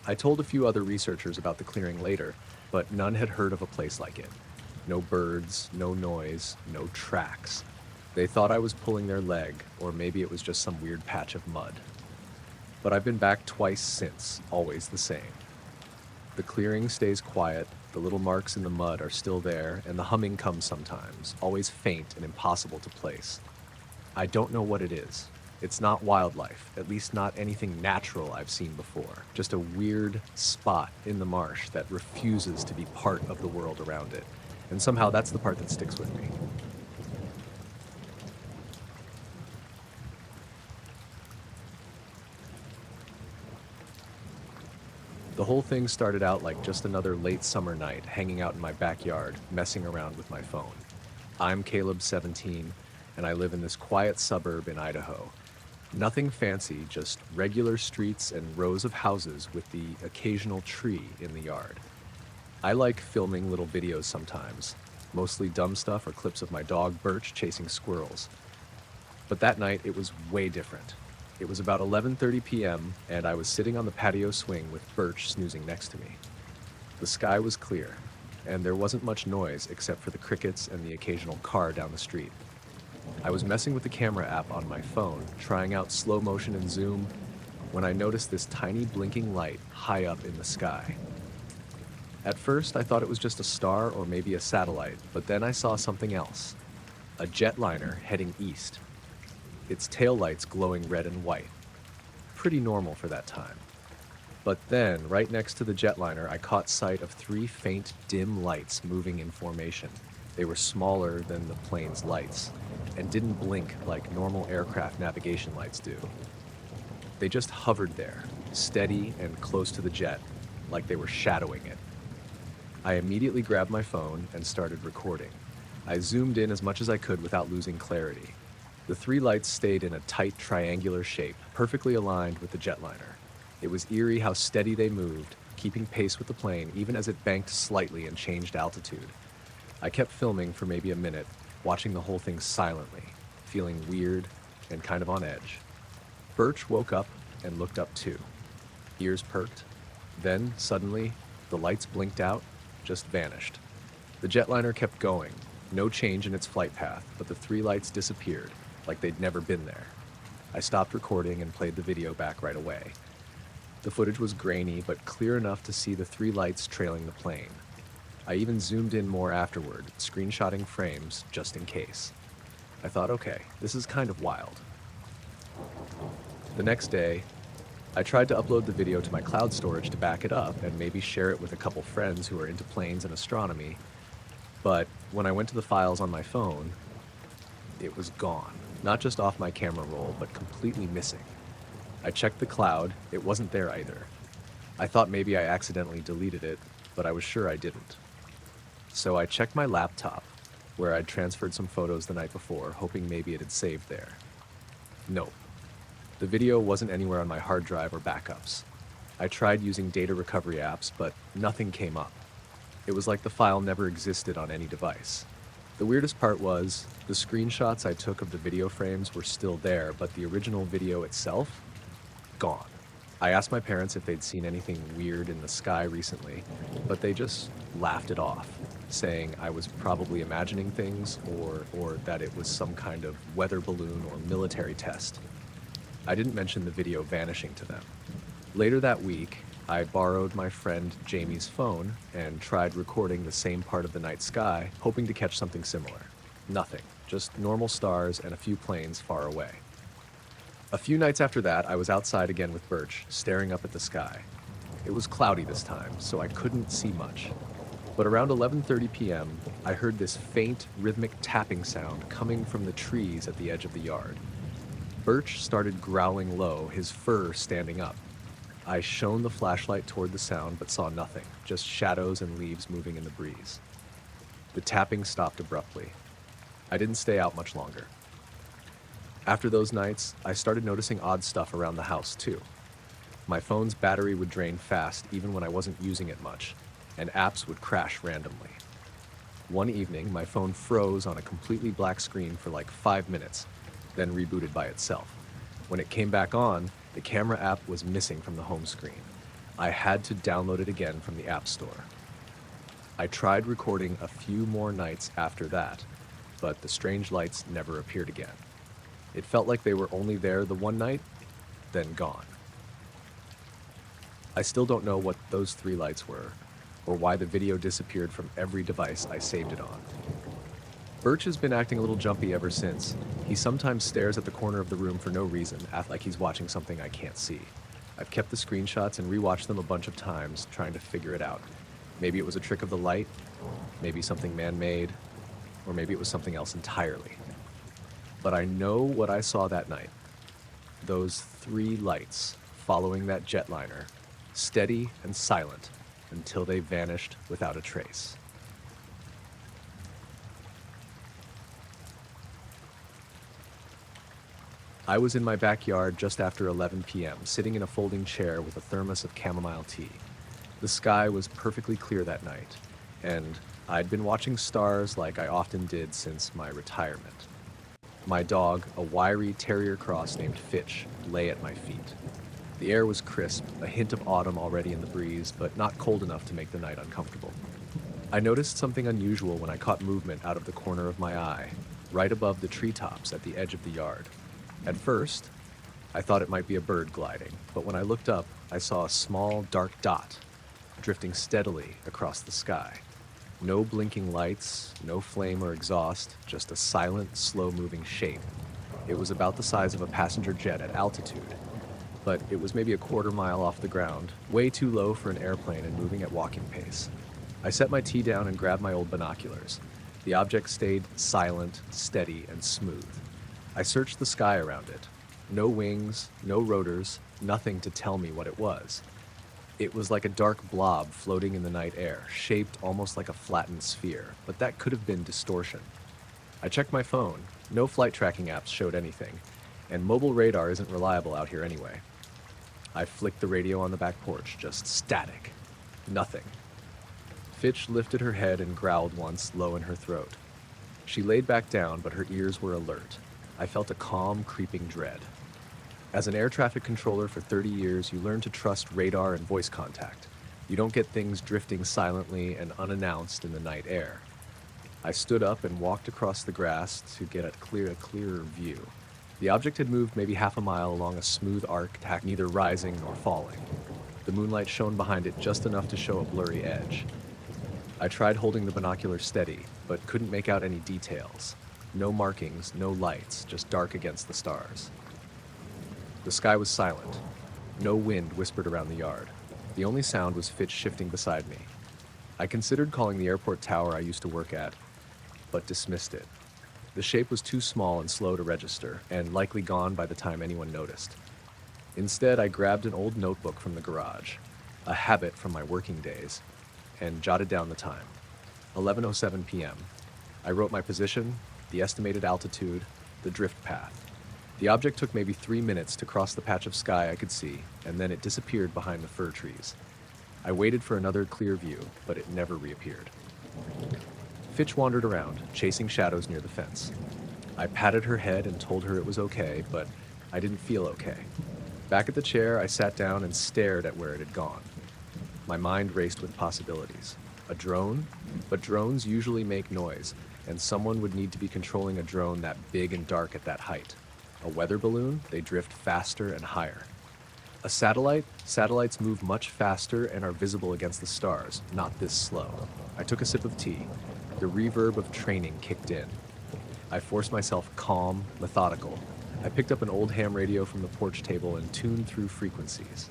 I told a few other researchers about the clearing later, but none had heard of a place like it. No birds, no noise, no tracks. They thought I was pulling their leg, or maybe it was just some weird patch of mud. But I've been back twice since, always the same. The clearing stays quiet, The little marks in the mud are still there, and the humming comes sometimes, always faint and impossible to place. I don't know what it is. It's not wildlife, at least not anything natural I've seen before. Just a weird spot in the marsh that refuses to be part of the world around it. And somehow that's the part that sticks with me. The whole thing started out like just another late summer night, hanging out in my backyard, messing around with my phone. I'm Caleb, 17, and I live in this quiet suburb in Idaho. Nothing fancy, just regular streets and rows of houses with the occasional tree in the yard. I like filming little videos sometimes, mostly dumb stuff or clips of my dog Birch chasing squirrels. But that night it was way different. It was about 11:30 p.m. and I was sitting on the patio swing with Birch snoozing next to me. The sky was clear, and there wasn't much noise except for the crickets and the occasional car down the street. I was messing with the camera app on my phone, trying out slow motion and zoom, when I noticed this tiny blinking light high up in the sky. At first, I thought it was just a star or maybe a satellite, but then I saw something else. A jetliner heading east. Its taillights glowing red and white. Pretty normal for that time. But then, right next to the jetliner, I caught sight of 3 faint, dim lights moving in formation. They were smaller than the plane's lights, and didn't blink like normal aircraft navigation lights do. They just hovered there, steady and close to the jet, like they were shadowing it. I immediately grabbed my phone and started recording. I zoomed in as much as I could without losing clarity. The 3 lights stayed in a tight triangular shape, perfectly aligned with the jetliner. It was eerie how steady they moved, keeping pace with the plane even as it banked slightly and changed altitude. I kept filming for maybe a minute, watching the whole thing silently, feeling weird and kind of on edge. Birch woke up and looked up too. Ears perked. Then, suddenly, the lights blinked out, just vanished. The jetliner kept going, no change in its flight path, but the 3 lights disappeared, like they'd never been there. I stopped recording and played the video back right away. The footage was grainy, but clear enough to see the 3 lights trailing the plane. I even zoomed in more afterward, screenshotting frames just in case. I thought, okay, this is kind of wild. The next day, I tried to upload the video to my cloud storage to back it up and maybe share it with a couple friends who are into planes and astronomy, but when I went to the files on my phone, it was gone. Not just off my camera roll, but completely missing. I checked the cloud, it wasn't there either. I thought maybe I accidentally deleted it, but I was sure I didn't. So I checked my laptop, where I'd transferred some photos the night before, hoping maybe it had saved there. Nope. The video wasn't anywhere on my hard drive or backups. I tried using data recovery apps, but nothing came up. It was like the file never existed on any device. The weirdest part was, the screenshots I took of the video frames were still there, but the original video itself? Gone. I asked my parents if they'd seen anything weird in the sky recently, but they just laughed it off, saying I was probably imagining things or that it was some kind of weather balloon or military test. I didn't mention the video vanishing to them. Later that week, I borrowed my friend Jamie's phone and tried recording the same part of the night sky, hoping to catch something similar. Nothing, just normal stars and a few planes far away. A few nights after that, I was outside again with Birch, staring up at the sky. It was cloudy this time, so I couldn't see much. But around 11:30 p.m., I heard this faint, rhythmic tapping sound coming from the trees at the edge of the yard. Birch started growling low, his fur standing up. I shone the flashlight toward the sound but saw nothing, just shadows and leaves moving in the breeze. The tapping stopped abruptly. I didn't stay out much longer. After those nights, I started noticing odd stuff around the house too. My phone's battery would drain fast even when I wasn't using it much, and apps would crash randomly. One evening, my phone froze on a completely black screen for like 5 minutes, then rebooted by itself. When it came back on, the camera app was missing from the home screen. I had to download it again from the App Store. I tried recording a few more nights after that, but the strange lights never appeared again. It felt like they were only there the one night, then gone. I still don't know what those 3 lights were, or why the video disappeared from every device I saved it on. Birch has been acting a little jumpy ever since. He sometimes stares at the corner of the room for no reason, act like he's watching something I can't see. I've kept the screenshots and rewatched them a bunch of times, trying to figure it out. Maybe it was a trick of the light, maybe something man-made, or maybe it was something else entirely. But I know what I saw that night. Those 3 lights following that jetliner, steady and silent until they vanished without a trace. I was in my backyard just after 11 p.m., sitting in a folding chair with a thermos of chamomile tea. The sky was perfectly clear that night, and I'd been watching stars like I often did since my retirement. My dog, a wiry terrier cross named Fitch, lay at my feet. The air was crisp, a hint of autumn already in the breeze, but not cold enough to make the night uncomfortable. I noticed something unusual when I caught movement out of the corner of my eye, right above the treetops at the edge of the yard. At first, I thought it might be a bird gliding, but when I looked up, I saw a small, dark dot drifting steadily across the sky. No blinking lights, no flame or exhaust, just a silent, slow-moving shape. It was about the size of a passenger jet at altitude, but it was maybe a quarter mile off the ground, way too low for an airplane and moving at walking pace. I set my tea down and grabbed my old binoculars. The object stayed silent, steady, and smooth. I searched the sky around it. No wings, no rotors, nothing to tell me what it was. It was like a dark blob floating in the night air, shaped almost like a flattened sphere, but that could have been distortion. I checked my phone. No flight tracking apps showed anything, and mobile radar isn't reliable out here anyway. I flicked the radio on the back porch, just static. Nothing. Fitch lifted her head and growled once, low in her throat. She laid back down, but her ears were alert. I felt a calm, creeping dread. As an air traffic controller for 30 years, you learn to trust radar and voice contact. You don't get things drifting silently and unannounced in the night air. I stood up and walked across the grass to get a clearer view. The object had moved maybe half a mile along a smooth arc, neither rising nor falling. The moonlight shone behind it just enough to show a blurry edge. I tried holding the binocular steady, but couldn't make out any details. No markings, no lights, just dark against the stars. The sky was silent. No wind whispered around the yard. The only sound was Fitch shifting beside me. I considered calling the airport tower I used to work at, but dismissed it. The shape was too small and slow to register, and likely gone by the time anyone noticed. Instead, I grabbed an old notebook from the garage, a habit from my working days, and jotted down the time. 11:07 p.m. I wrote my position, the estimated altitude, the drift path. The object took maybe 3 minutes to cross the patch of sky I could see, and then it disappeared behind the fir trees. I waited for another clear view, but it never reappeared. Fitch wandered around, chasing shadows near the fence. I patted her head and told her it was okay, but I didn't feel okay. Back at the chair, I sat down and stared at where it had gone. My mind raced with possibilities. A drone? But drones usually make noise, and someone would need to be controlling a drone that big and dark at that height. A weather balloon? They drift faster and higher. A satellite? Satellites move much faster and are visible against the stars, not this slow. I took a sip of tea. The reverb of training kicked in. I forced myself calm, methodical. I picked up an old ham radio from the porch table and tuned through frequencies.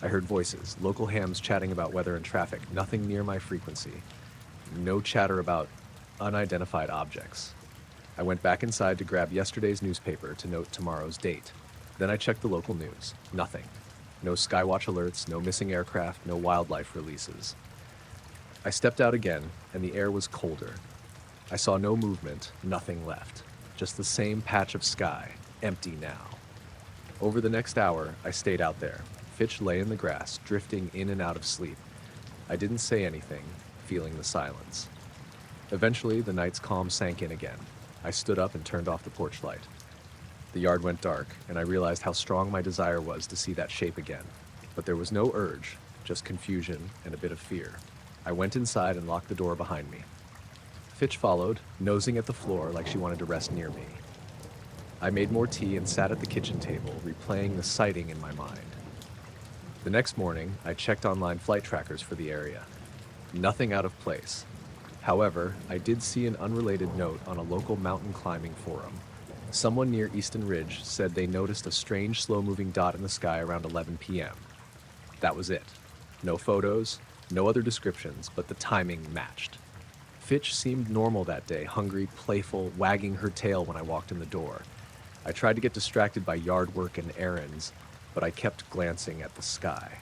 I heard voices, local hams chatting about weather and traffic, nothing near my frequency. No chatter about unidentified objects. I went back inside to grab yesterday's newspaper to note tomorrow's date. Then I checked the local news. Nothing. No Skywatch alerts, no missing aircraft, no wildlife releases. I stepped out again, and the air was colder. I saw no movement, nothing left. Just the same patch of sky, empty now. Over the next hour, I stayed out there. Fitch lay in the grass, drifting in and out of sleep. I didn't say anything, feeling the silence. Eventually, the night's calm sank in again. I stood up and turned off the porch light. The yard went dark, and I realized how strong my desire was to see that shape again. But there was no urge, just confusion and a bit of fear. I went inside and locked the door behind me. Fitch followed, nosing at the floor like she wanted to rest near me. I made more tea and sat at the kitchen table, replaying the sighting in my mind. The next morning, I checked online flight trackers for the area. Nothing out of place. However, I did see an unrelated note on a local mountain climbing forum. Someone near Easton Ridge said they noticed a strange slow-moving dot in the sky around 11 p.m. That was it. No photos, no other descriptions, but the timing matched. Fitch seemed normal that day, hungry, playful, wagging her tail when I walked in the door. I tried to get distracted by yard work and errands, but I kept glancing at the sky.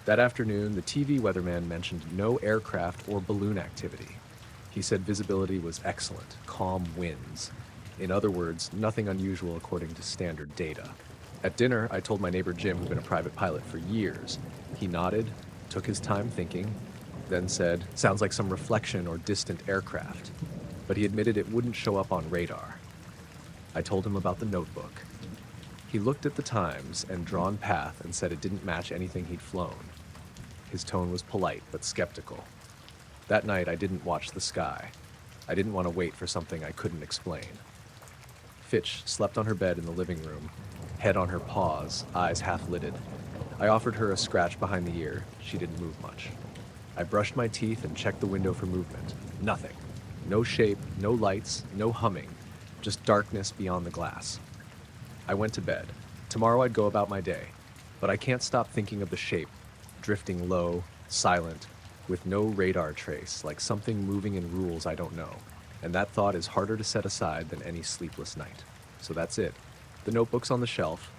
That afternoon, the TV weatherman mentioned no aircraft or balloon activity. He said visibility was excellent, calm winds. In other words, nothing unusual according to standard data. At dinner, I told my neighbor Jim, who'd been a private pilot for years. He nodded, took his time thinking, then said, "Sounds like some reflection or distant aircraft." But he admitted it wouldn't show up on radar. I told him about the notebook. He looked at the times and drawn path and said it didn't match anything he'd flown. His tone was polite but skeptical. That night, I didn't watch the sky. I didn't want to wait for something I couldn't explain. Fitch slept on her bed in the living room, head on her paws, eyes half-lidded. I offered her a scratch behind the ear. She didn't move much. I brushed my teeth and checked the window for movement. Nothing. No shape, no lights, no humming, just darkness beyond the glass. I went to bed. Tomorrow I'd go about my day, but I can't stop thinking of the shape, drifting low, silent, with no radar trace, like something moving in rules I don't know. And that thought is harder to set aside than any sleepless night. So that's it. The notebook's on the shelf.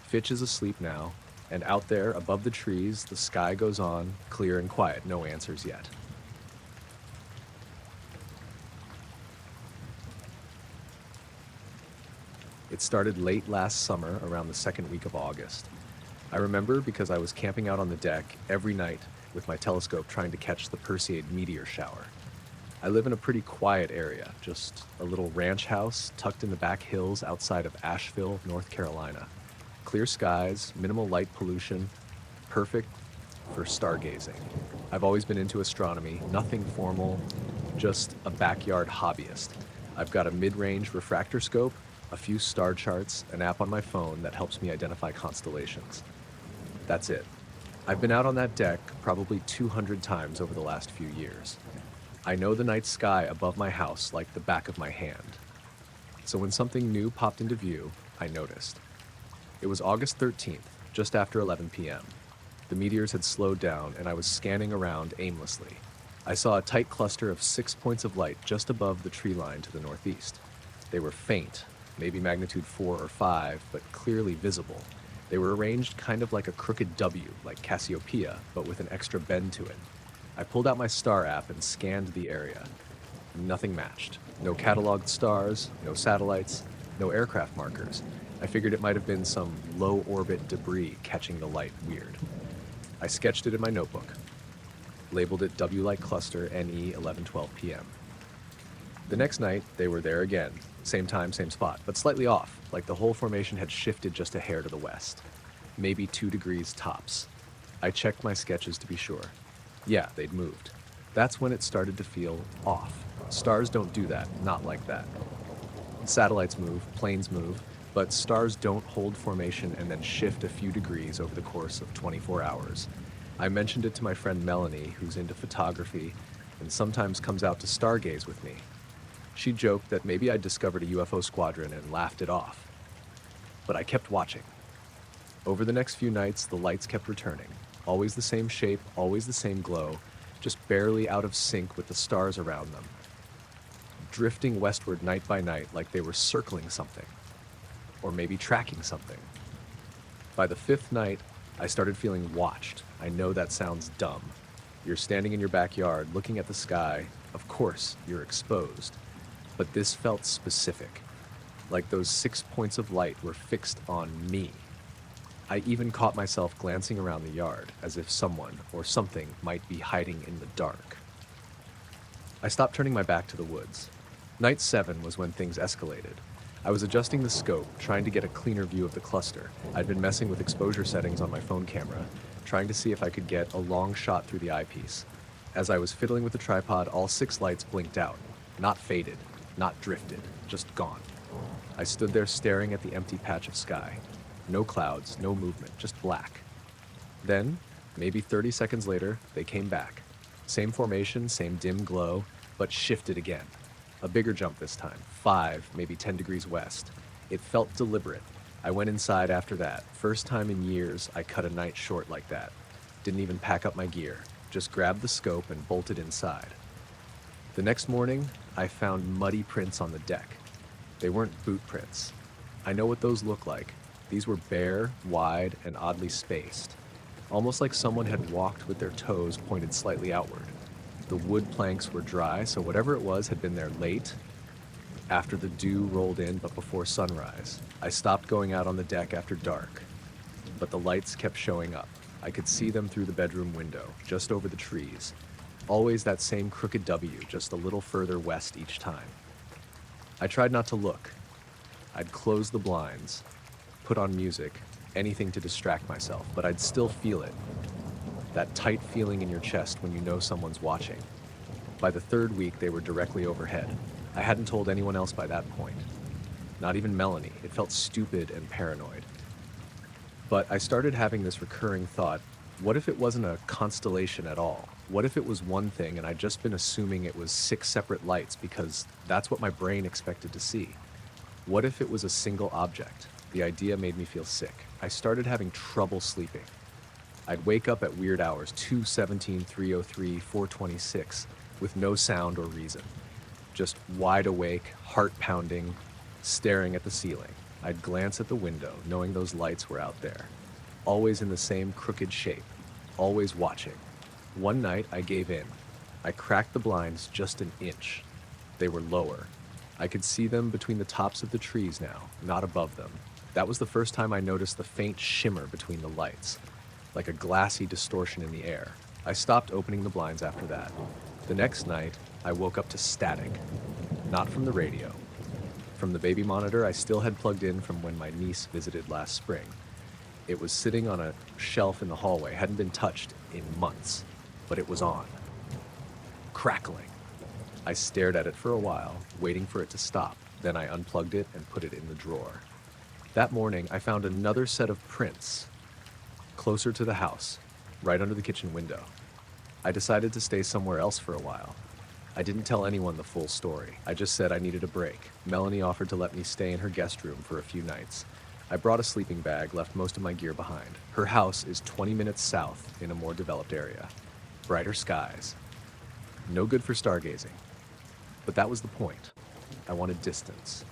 Fitch is asleep now, and out there, above the trees, the sky goes on, clear and quiet, no answers yet. It started late last summer, around the second week of August. I remember because I was camping out on the deck every night with my telescope trying to catch the Perseid meteor shower. I live in a pretty quiet area, just a little ranch house tucked in the back hills outside of Asheville, North Carolina. Clear skies, minimal light pollution, perfect for stargazing. I've always been into astronomy, nothing formal, just a backyard hobbyist. I've got a mid-range refractor scope, a few star charts, an app on my phone that helps me identify constellations. That's it. I've been out on that deck probably 200 times over the last few years. I know the night sky above my house like the back of my hand. So when something new popped into view, I noticed. It was August 13th, just after 11 p.m. The meteors had slowed down and I was scanning around aimlessly. I saw a tight cluster of 6 points of light just above the tree line to the northeast. They were faint, maybe magnitude 4 or 5, but clearly visible. They were arranged kind of like a crooked W, like Cassiopeia, but with an extra bend to it. I pulled out my star app and scanned the area. Nothing matched. No cataloged stars, no satellites, no aircraft markers. I figured it might have been some low-orbit debris catching the light weird. I sketched it in my notebook, labeled it W-Light Cluster NE 11:12 p.m. The next night, they were there again. Same time, same spot, but slightly off, like the whole formation had shifted just a hair to the west. Maybe 2 degrees tops. I checked my sketches to be sure. Yeah, they'd moved. That's when it started to feel off. Stars don't do that, not like that. Satellites move, planes move, but stars don't hold formation and then shift a few degrees over the course of 24 hours. I mentioned it to my friend Melanie, who's into photography and sometimes comes out to stargaze with me. She joked that maybe I'd discovered a UFO squadron and laughed it off. But I kept watching. Over the next few nights, the lights kept returning. Always the same shape, always the same glow, just barely out of sync with the stars around them. Drifting westward night by night like they were circling something. Or maybe tracking something. By the 5th night, I started feeling watched. I know that sounds dumb. You're standing in your backyard, looking at the sky. Of course, you're exposed. But this felt specific. Like those 6 points of light were fixed on me. I even caught myself glancing around the yard, as if someone or something might be hiding in the dark. I stopped turning my back to the woods. Night 7 was when things escalated. I was adjusting the scope, trying to get a cleaner view of the cluster. I'd been messing with exposure settings on my phone camera, trying to see if I could get a long shot through the eyepiece. As I was fiddling with the tripod, all 6 lights blinked out. Not faded, not drifted, just gone. I stood there staring at the empty patch of sky. No clouds, no movement, just black. Then, maybe 30 seconds later, they came back. Same formation, same dim glow, but shifted again. A bigger jump this time, 5, maybe 10 degrees west. It felt deliberate. I went inside after that. First time in years I cut a night short like that. Didn't even pack up my gear. Just grabbed the scope and bolted inside. The next morning, I found muddy prints on the deck. They weren't boot prints. I know what those look like. These were bare, wide, and oddly spaced. Almost like someone had walked with their toes pointed slightly outward. The wood planks were dry, so whatever it was had been there late, after the dew rolled in but before sunrise. I stopped going out on the deck after dark, but the lights kept showing up. I could see them through the bedroom window, just over the trees. Always that same crooked W, just a little further west each time. I tried not to look. I'd close the blinds, put on music, anything to distract myself, but I'd still feel it. That tight feeling in your chest when you know someone's watching. By the third week, they were directly overhead. I hadn't told anyone else by that point. Not even Melanie. It felt stupid and paranoid. But I started having this recurring thought, what if it wasn't a constellation at all? What if it was one thing and I'd just been assuming it was 6 separate lights because that's what my brain expected to see? What if it was a single object? The idea made me feel sick. I started having trouble sleeping. I'd wake up at weird hours, 2:17, 3:03, 4:26, with no sound or reason. Just wide awake, heart pounding, staring at the ceiling. I'd glance at the window, knowing those lights were out there. Always in the same crooked shape, always watching. One night, I gave in. I cracked the blinds just an inch. They were lower. I could see them between the tops of the trees now, not above them. That was the first time I noticed the faint shimmer between the lights, like a glassy distortion in the air. I stopped opening the blinds after that. The next night, I woke up to static. Not from the radio. From the baby monitor I still had plugged in from when my niece visited last spring. It was sitting on a shelf in the hallway, hadn't been touched in months, but it was on. Crackling. I stared at it for a while, waiting for it to stop. Then I unplugged it and put it in the drawer. That morning, I found another set of prints, closer to the house, right under the kitchen window. I decided to stay somewhere else for a while. I didn't tell anyone the full story. I just said I needed a break. Melanie offered to let me stay in her guest room for a few nights. I brought a sleeping bag, left most of my gear behind. Her house is 20 minutes south in a more developed area. Brighter skies. No good for stargazing. But that was the point. I wanted distance.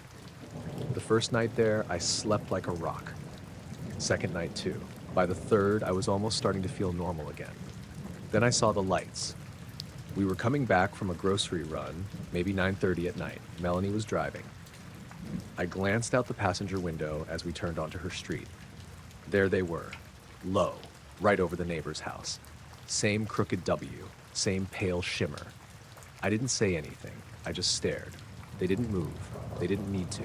The first night there, I slept like a rock. Second night too. By the third, I was almost starting to feel normal again. Then I saw the lights. We were coming back from a grocery run, maybe 9:30 at night. Melanie was driving. I glanced out the passenger window as we turned onto her street. There they were, low, right over the neighbor's house. Same crooked W, same pale shimmer. I didn't say anything. I just stared. They didn't move. They didn't need to.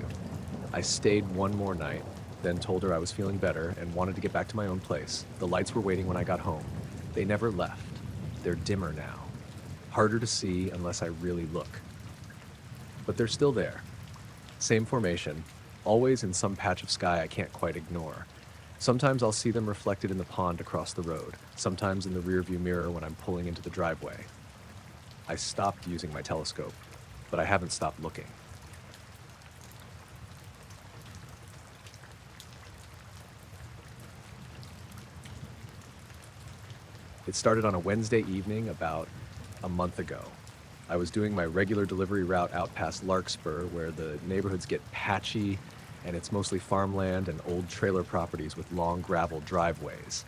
I stayed one more night, then told her I was feeling better and wanted to get back to my own place. The lights were waiting when I got home. They never left. They're dimmer now. Harder to see unless I really look. But they're still there. Same formation, always in some patch of sky I can't quite ignore. Sometimes I'll see them reflected in the pond across the road, sometimes in the rearview mirror when I'm pulling into the driveway. I stopped using my telescope, but I haven't stopped looking. It started on a Wednesday evening about a month ago. I was doing my regular delivery route out past Larkspur, where the neighborhoods get patchy and it's mostly farmland and old trailer properties with long gravel driveways.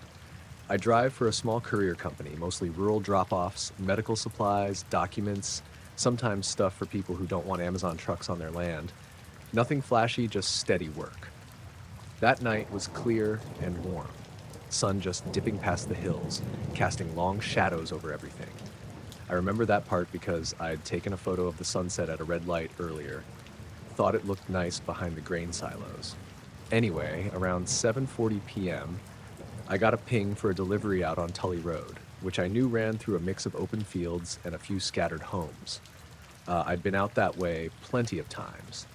I drive for a small courier company, mostly rural drop-offs, medical supplies, documents, sometimes stuff for people who don't want Amazon trucks on their land. Nothing flashy, just steady work. That night was clear and warm. Sun just dipping past the hills, casting long shadows over everything. I remember that part because I'd taken a photo of the sunset at a red light earlier. Thought it looked nice behind the grain silos. Anyway, around 7:40 p.m., I got a ping for a delivery out on Tully Road, which I knew ran through a mix of open fields and a few scattered homes. I'd been out that way plenty of times.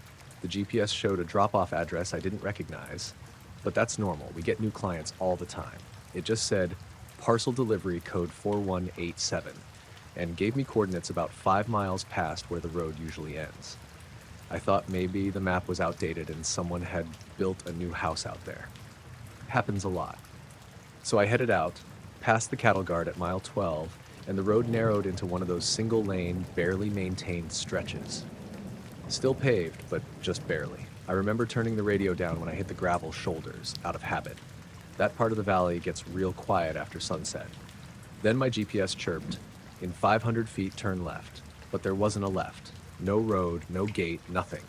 The GPS showed a drop-off address I didn't recognize, but that's normal. We get new clients all the time. It just said, parcel delivery code 4187. and gave me coordinates about 5 miles past where the road usually ends. I thought maybe the map was outdated and someone had built a new house out there. Happens a lot. So I headed out, past the cattle guard at mile 12, and the road narrowed into one of those single-lane, barely maintained stretches. Still paved, but just barely. I remember turning the radio down when I hit the gravel shoulders, out of habit. That part of the valley gets real quiet after sunset. Then my GPS chirped, "In 500 feet, turn left." But there wasn't a left. No road, no gate, nothing.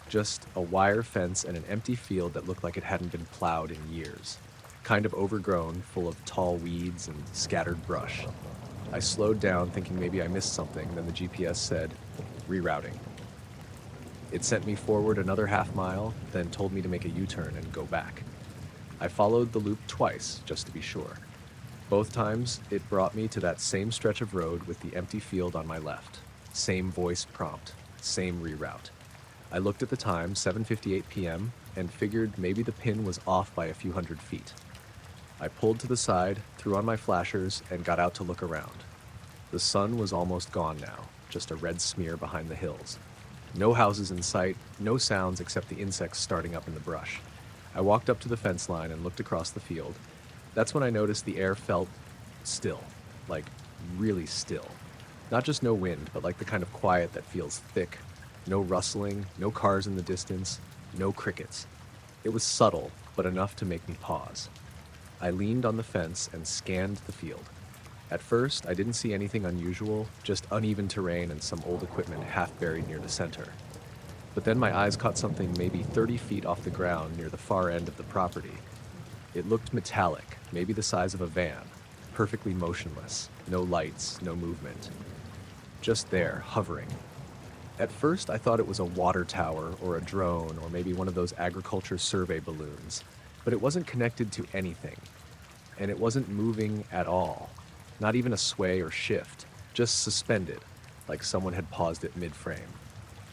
Just a wire fence and an empty field that looked like it hadn't been plowed in years. Kind of overgrown, full of tall weeds and scattered brush. I slowed down, thinking maybe I missed something, then the GPS said, "Rerouting." It sent me forward another half mile, then told me to make a U-turn and go back. I followed the loop twice, just to be sure. Both times, it brought me to that same stretch of road with the empty field on my left. Same voice prompt, same reroute. I looked at the time, 7:58 p.m., and figured maybe the pin was off by a few hundred feet. I pulled to the side, threw on my flashers, and got out to look around. The sun was almost gone now, just a red smear behind the hills. No houses in sight, no sounds except the insects starting up in the brush. I walked up to the fence line and looked across the field. That's when I noticed the air felt still, like really still. Not just no wind, but like the kind of quiet that feels thick. No rustling, no cars in the distance, no crickets. It was subtle, but enough to make me pause. I leaned on the fence and scanned the field. At first, I didn't see anything unusual, just uneven terrain and some old equipment half buried near the center. But then my eyes caught something maybe 30 feet off the ground near the far end of the property. It looked metallic, maybe the size of a van, perfectly motionless, no lights, no movement. Just there, hovering. At first, I thought it was a water tower or a drone or maybe one of those agriculture survey balloons, but it wasn't connected to anything, and it wasn't moving at all. Not even a sway or shift, just suspended, like someone had paused it mid-frame.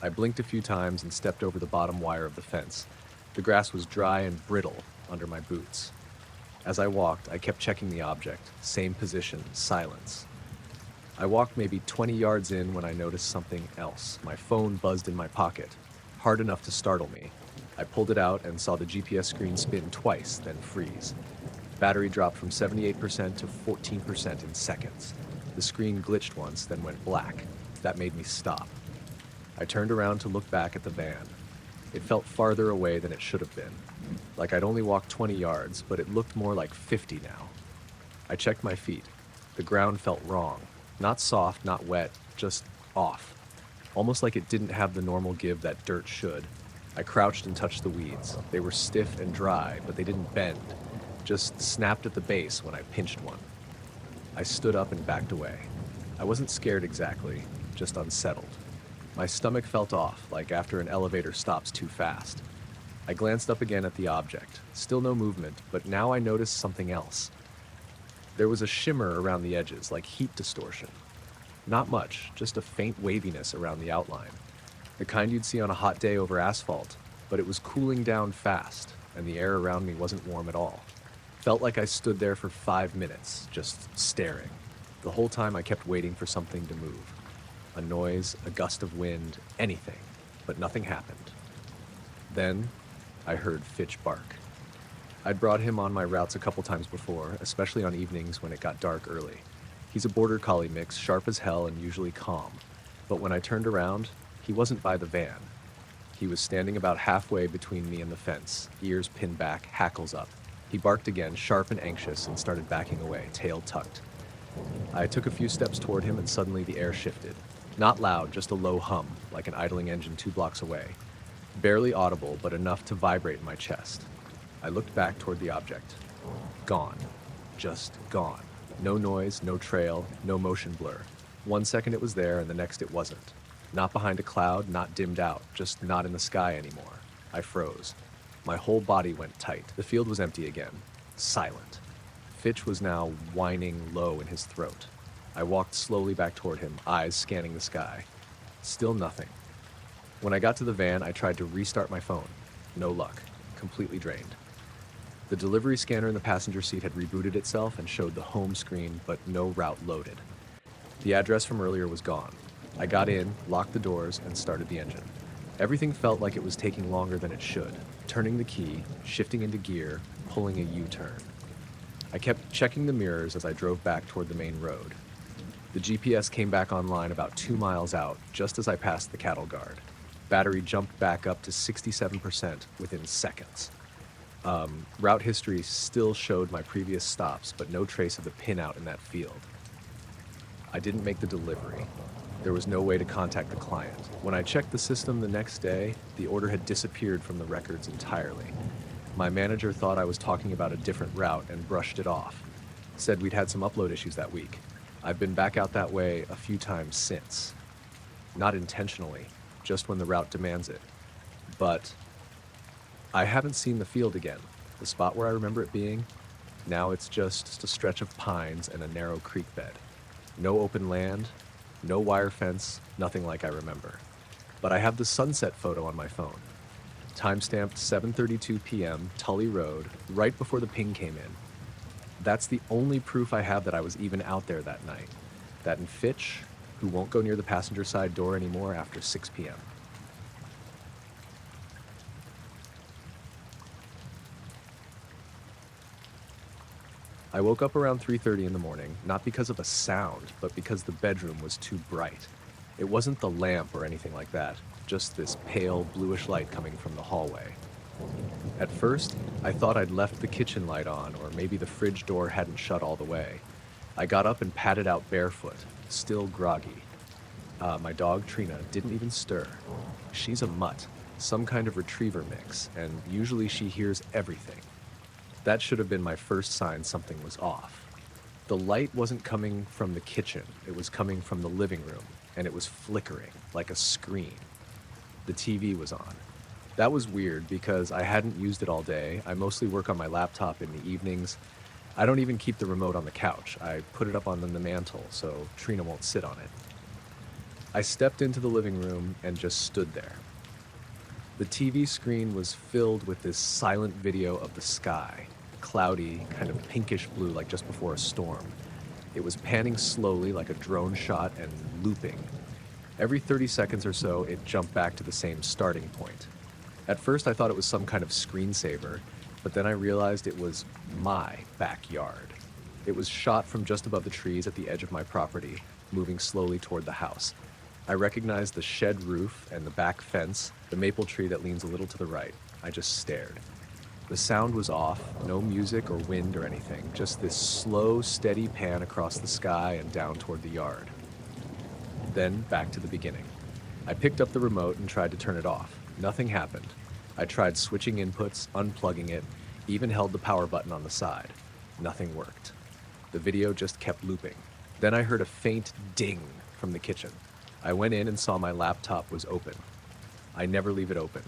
I blinked a few times and stepped over the bottom wire of the fence. The grass was dry and brittle under my boots. As I walked, I kept checking the object, same position, silence. I walked maybe 20 yards in when I noticed something else. My phone buzzed in my pocket, hard enough to startle me. I pulled it out and saw the GPS screen spin twice, then freeze. Battery dropped from 78% to 14% in seconds. The screen glitched once, then went black. That made me stop. I turned around to look back at the van. It felt farther away than it should have been. Like I'd only walked 20 yards, but it looked more like 50 now. I checked my feet. The ground felt wrong. Not soft, not wet, just off. Almost like it didn't have the normal give that dirt should. I crouched and touched the weeds. They were stiff and dry, but they didn't bend. Just snapped at the base when I pinched one. I stood up and backed away. I wasn't scared exactly, just unsettled. My stomach felt off, like after an elevator stops too fast. I glanced up again at the object. Still no movement, but now I noticed something else. There was a shimmer around the edges, like heat distortion. Not much, just a faint waviness around the outline. The kind you'd see on a hot day over asphalt, but it was cooling down fast, and the air around me wasn't warm at all. Felt like I stood there for 5 minutes, just staring. The whole time I kept waiting for something to move. A noise, a gust of wind, anything, but nothing happened. Then, I heard Fitch bark. I'd brought him on my routes a couple times before, especially on evenings when it got dark early. He's a border collie mix, sharp as hell and usually calm. But when I turned around, he wasn't by the van. He was standing about halfway between me and the fence, ears pinned back, hackles up. He barked again, sharp and anxious, and started backing away, tail tucked. I took a few steps toward him and suddenly the air shifted. Not loud, just a low hum, like an idling engine 2 blocks away. Barely audible, but enough to vibrate in my chest. I looked back toward the object. Gone. Just gone. No noise, no trail, no motion blur. 1 second it was there, and the next it wasn't. Not behind a cloud, not dimmed out, just not in the sky anymore. I froze. My whole body went tight. The field was empty again. Silent. Fitch was now whining low in his throat. I walked slowly back toward him, eyes scanning the sky. Still nothing. When I got to the van, I tried to restart my phone. No luck. Completely drained. The delivery scanner in the passenger seat had rebooted itself and showed the home screen, but no route loaded. The address from earlier was gone. I got in, locked the doors, and started the engine. Everything felt like it was taking longer than it should. Turning the key, shifting into gear, pulling a U-turn. I kept checking the mirrors as I drove back toward the main road. The GPS came back online about 2 miles out, just as I passed the cattle guard. Battery jumped back up to 67% within seconds. Route history still showed my previous stops, but no trace of the pinout in that field. I didn't make the delivery. There was no way to contact the client. When I checked the system the next day, the order had disappeared from the records entirely. My manager thought I was talking about a different route and brushed it off. Said we'd had some upload issues that week. I've been back out that way a few times since. Not intentionally, just when the route demands it. But I haven't seen the field again. The spot where I remember it being, now it's just a stretch of pines and a narrow creek bed. No open land, no wire fence, nothing like I remember. But I have the sunset photo on my phone. Timestamped 7:32 p.m., Tully Road, right before the ping came in. That's the only proof I have that I was even out there that night. That and Fitch, who won't go near the passenger side door anymore after 6 p.m. I woke up around 3:30 in the morning, not because of a sound, but because the bedroom was too bright. It wasn't the lamp or anything like that, just this pale bluish light coming from the hallway. At first, I thought I'd left the kitchen light on, or maybe the fridge door hadn't shut all the way. I got up and padded out barefoot, still groggy. My dog, Trina, didn't even stir. She's a mutt, some kind of retriever mix, and usually she hears everything. That should have been my first sign something was off. The light wasn't coming from the kitchen, it was coming from the living room, and it was flickering, like a screen. The TV was on. That was weird because I hadn't used it all day. I mostly work on my laptop in the evenings. I don't even keep the remote on the couch. I put it up on the mantle so Trina won't sit on it. I stepped into the living room and just stood there. The TV screen was filled with this silent video of the sky, cloudy, kind of pinkish blue like just before a storm. It was panning slowly like a drone shot and looping. Every 30 seconds or so, it jumped back to the same starting point. At first, I thought it was some kind of screensaver, but then I realized it was my backyard. It was shot from just above the trees at the edge of my property, moving slowly toward the house. I recognized the shed roof and the back fence, the maple tree that leans a little to the right. I just stared. The sound was off, no music or wind or anything, just this slow, steady pan across the sky and down toward the yard. Then back to the beginning. I picked up the remote and tried to turn it off. Nothing happened. I tried switching inputs, unplugging it, even held the power button on the side. Nothing worked. The video just kept looping. Then I heard a faint ding from the kitchen. I went in and saw my laptop was open. I never leave it open.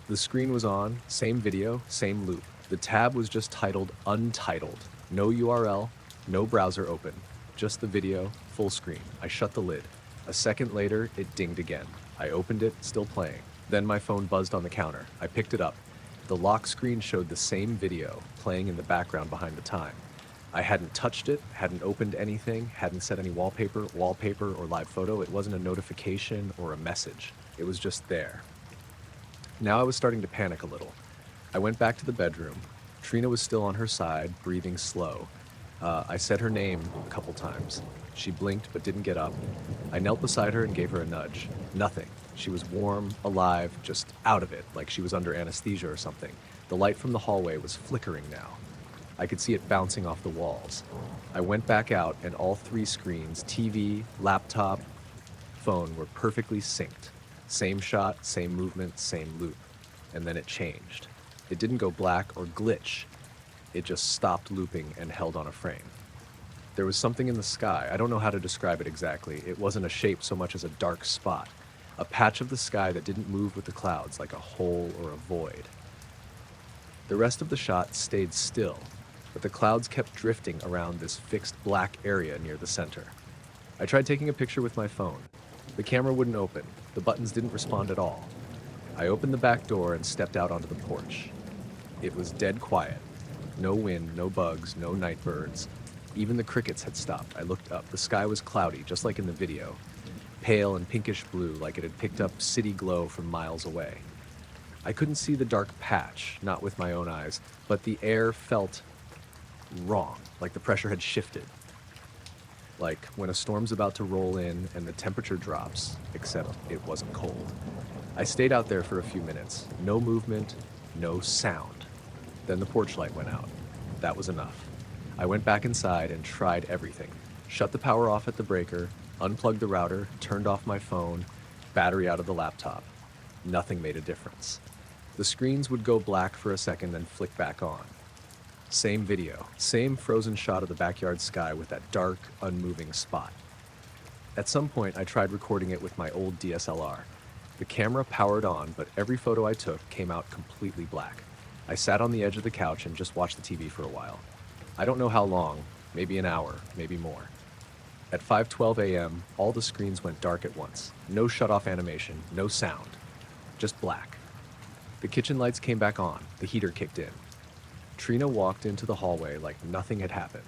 The screen was on, same video, same loop. The tab was just titled Untitled. No URL, no browser open. Just the video, full screen. I shut the lid. A second later, it dinged again. I opened it, still playing. Then my phone buzzed on the counter. I picked it up. The lock screen showed the same video, playing in the background behind the time. I hadn't touched it, hadn't opened anything, hadn't set any wallpaper, or live photo. It wasn't a notification or a message. It was just there. Now I was starting to panic a little. I went back to the bedroom. Trina was still on her side, breathing slow. I said her name a couple times. She blinked but didn't get up. I knelt beside her and gave her a nudge. Nothing. She was warm, alive, just out of it, like she was under anesthesia or something. The light from the hallway was flickering now. I could see it bouncing off the walls. I went back out and all three screens, TV, laptop, phone, were perfectly synced. Same shot, same movement, same loop. And then it changed. It didn't go black or glitch. It just stopped looping and held on a frame. There was something in the sky. I don't know how to describe it exactly. It wasn't a shape so much as a dark spot. A patch of the sky that didn't move with the clouds, like a hole or a void. The rest of the shot stayed still, but the clouds kept drifting around this fixed black area near the center. I tried taking a picture with my phone. The camera wouldn't open. The buttons didn't respond at all. I opened the back door and stepped out onto the porch. It was dead quiet. No wind, no bugs, no night birds. Even the crickets had stopped. I looked up. The sky was cloudy, just like in the video. Pale and pinkish blue, like it had picked up city glow from miles away. I couldn't see the dark patch, not with my own eyes, but the air felt wrong, like the pressure had shifted. Like when a storm's about to roll in and the temperature drops, except it wasn't cold. I stayed out there for a few minutes. No movement, no sound. Then the porch light went out. That was enough. I went back inside and tried everything. Shut the power off at the breaker, unplugged the router, turned off my phone, battery out of the laptop. Nothing made a difference. The screens would go black for a second, then flick back on. Same video, same frozen shot of the backyard sky with that dark, unmoving spot. At some point, I tried recording it with my old DSLR. The camera powered on, but every photo I took came out completely black. I sat on the edge of the couch and just watched the TV for a while. I don't know how long, maybe an hour, maybe more. At 5:12 a.m., all the screens went dark at once. No shut-off animation, no sound, just black. The kitchen lights came back on, the heater kicked in. Trina walked into the hallway like nothing had happened.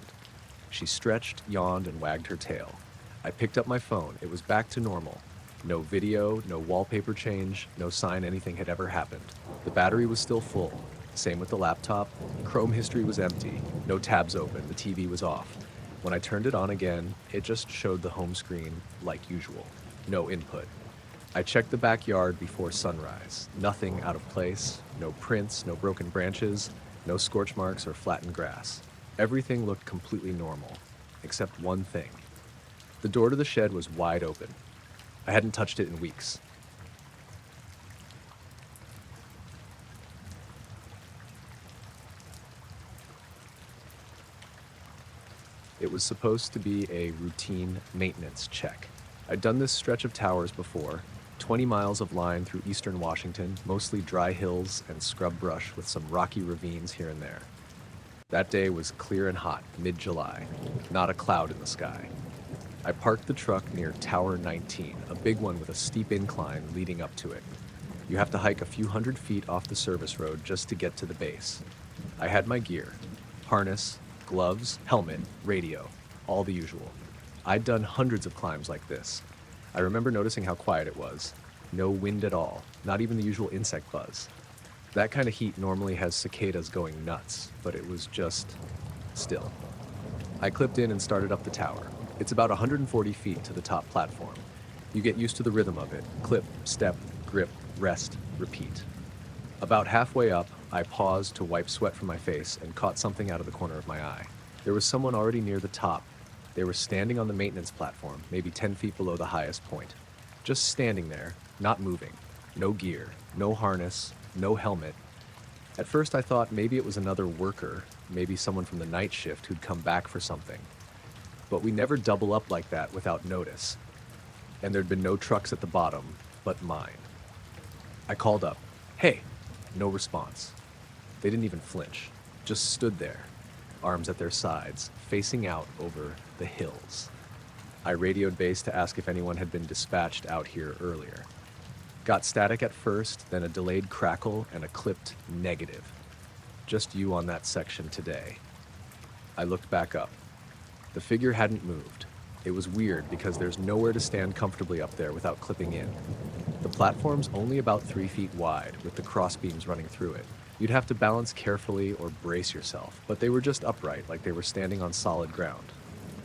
She stretched, yawned, and wagged her tail. I picked up my phone. It was back to normal. No video, no wallpaper change, no sign anything had ever happened. The battery was still full. Same with the laptop. Chrome history was empty. No tabs open. The TV was off. When I turned it on again, it just showed the home screen like usual. No input. I checked the backyard before sunrise. Nothing out of place. No prints, no broken branches, no scorch marks or flattened grass. Everything looked completely normal, except one thing. The door to the shed was wide open. I hadn't touched it in weeks. It was supposed to be a routine maintenance check. I'd done this stretch of towers before, 20 miles of line through eastern Washington, mostly dry hills and scrub brush with some rocky ravines here and there. That day was clear and hot, mid-July, not a cloud in the sky. I parked the truck near Tower 19, a big one with a steep incline leading up to it. You have to hike a few hundred feet off the service road just to get to the base. I had my gear, harness, gloves, helmet, radio, all the usual. I'd done hundreds of climbs like this. I remember noticing how quiet it was. No wind at all, not even the usual insect buzz. That kind of heat normally has cicadas going nuts, but it was just still. I clipped in and started up the tower. It's about 140 feet to the top platform. You get used to the rhythm of it. Clip, step, grip, rest, repeat. About halfway up, I paused to wipe sweat from my face and caught something out of the corner of my eye. There was someone already near the top. They were standing on the maintenance platform, maybe 10 feet below the highest point. Just standing there, not moving. No gear, no harness, no helmet. At first I thought maybe it was another worker, maybe someone from the night shift who'd come back for something. But we never double up like that without notice. And there'd been no trucks at the bottom, but mine. I called up, "Hey!" No response. They didn't even flinch, just stood there, arms at their sides, facing out over the hills. I radioed base to ask if anyone had been dispatched out here earlier. Got static at first, then a delayed crackle and a clipped negative. Just you on that section today. I looked back up. The figure hadn't moved. It was weird because there's nowhere to stand comfortably up there without clipping in. The platform's only about 3 feet wide, with the crossbeams running through it. You'd have to balance carefully or brace yourself, but they were just upright, like they were standing on solid ground.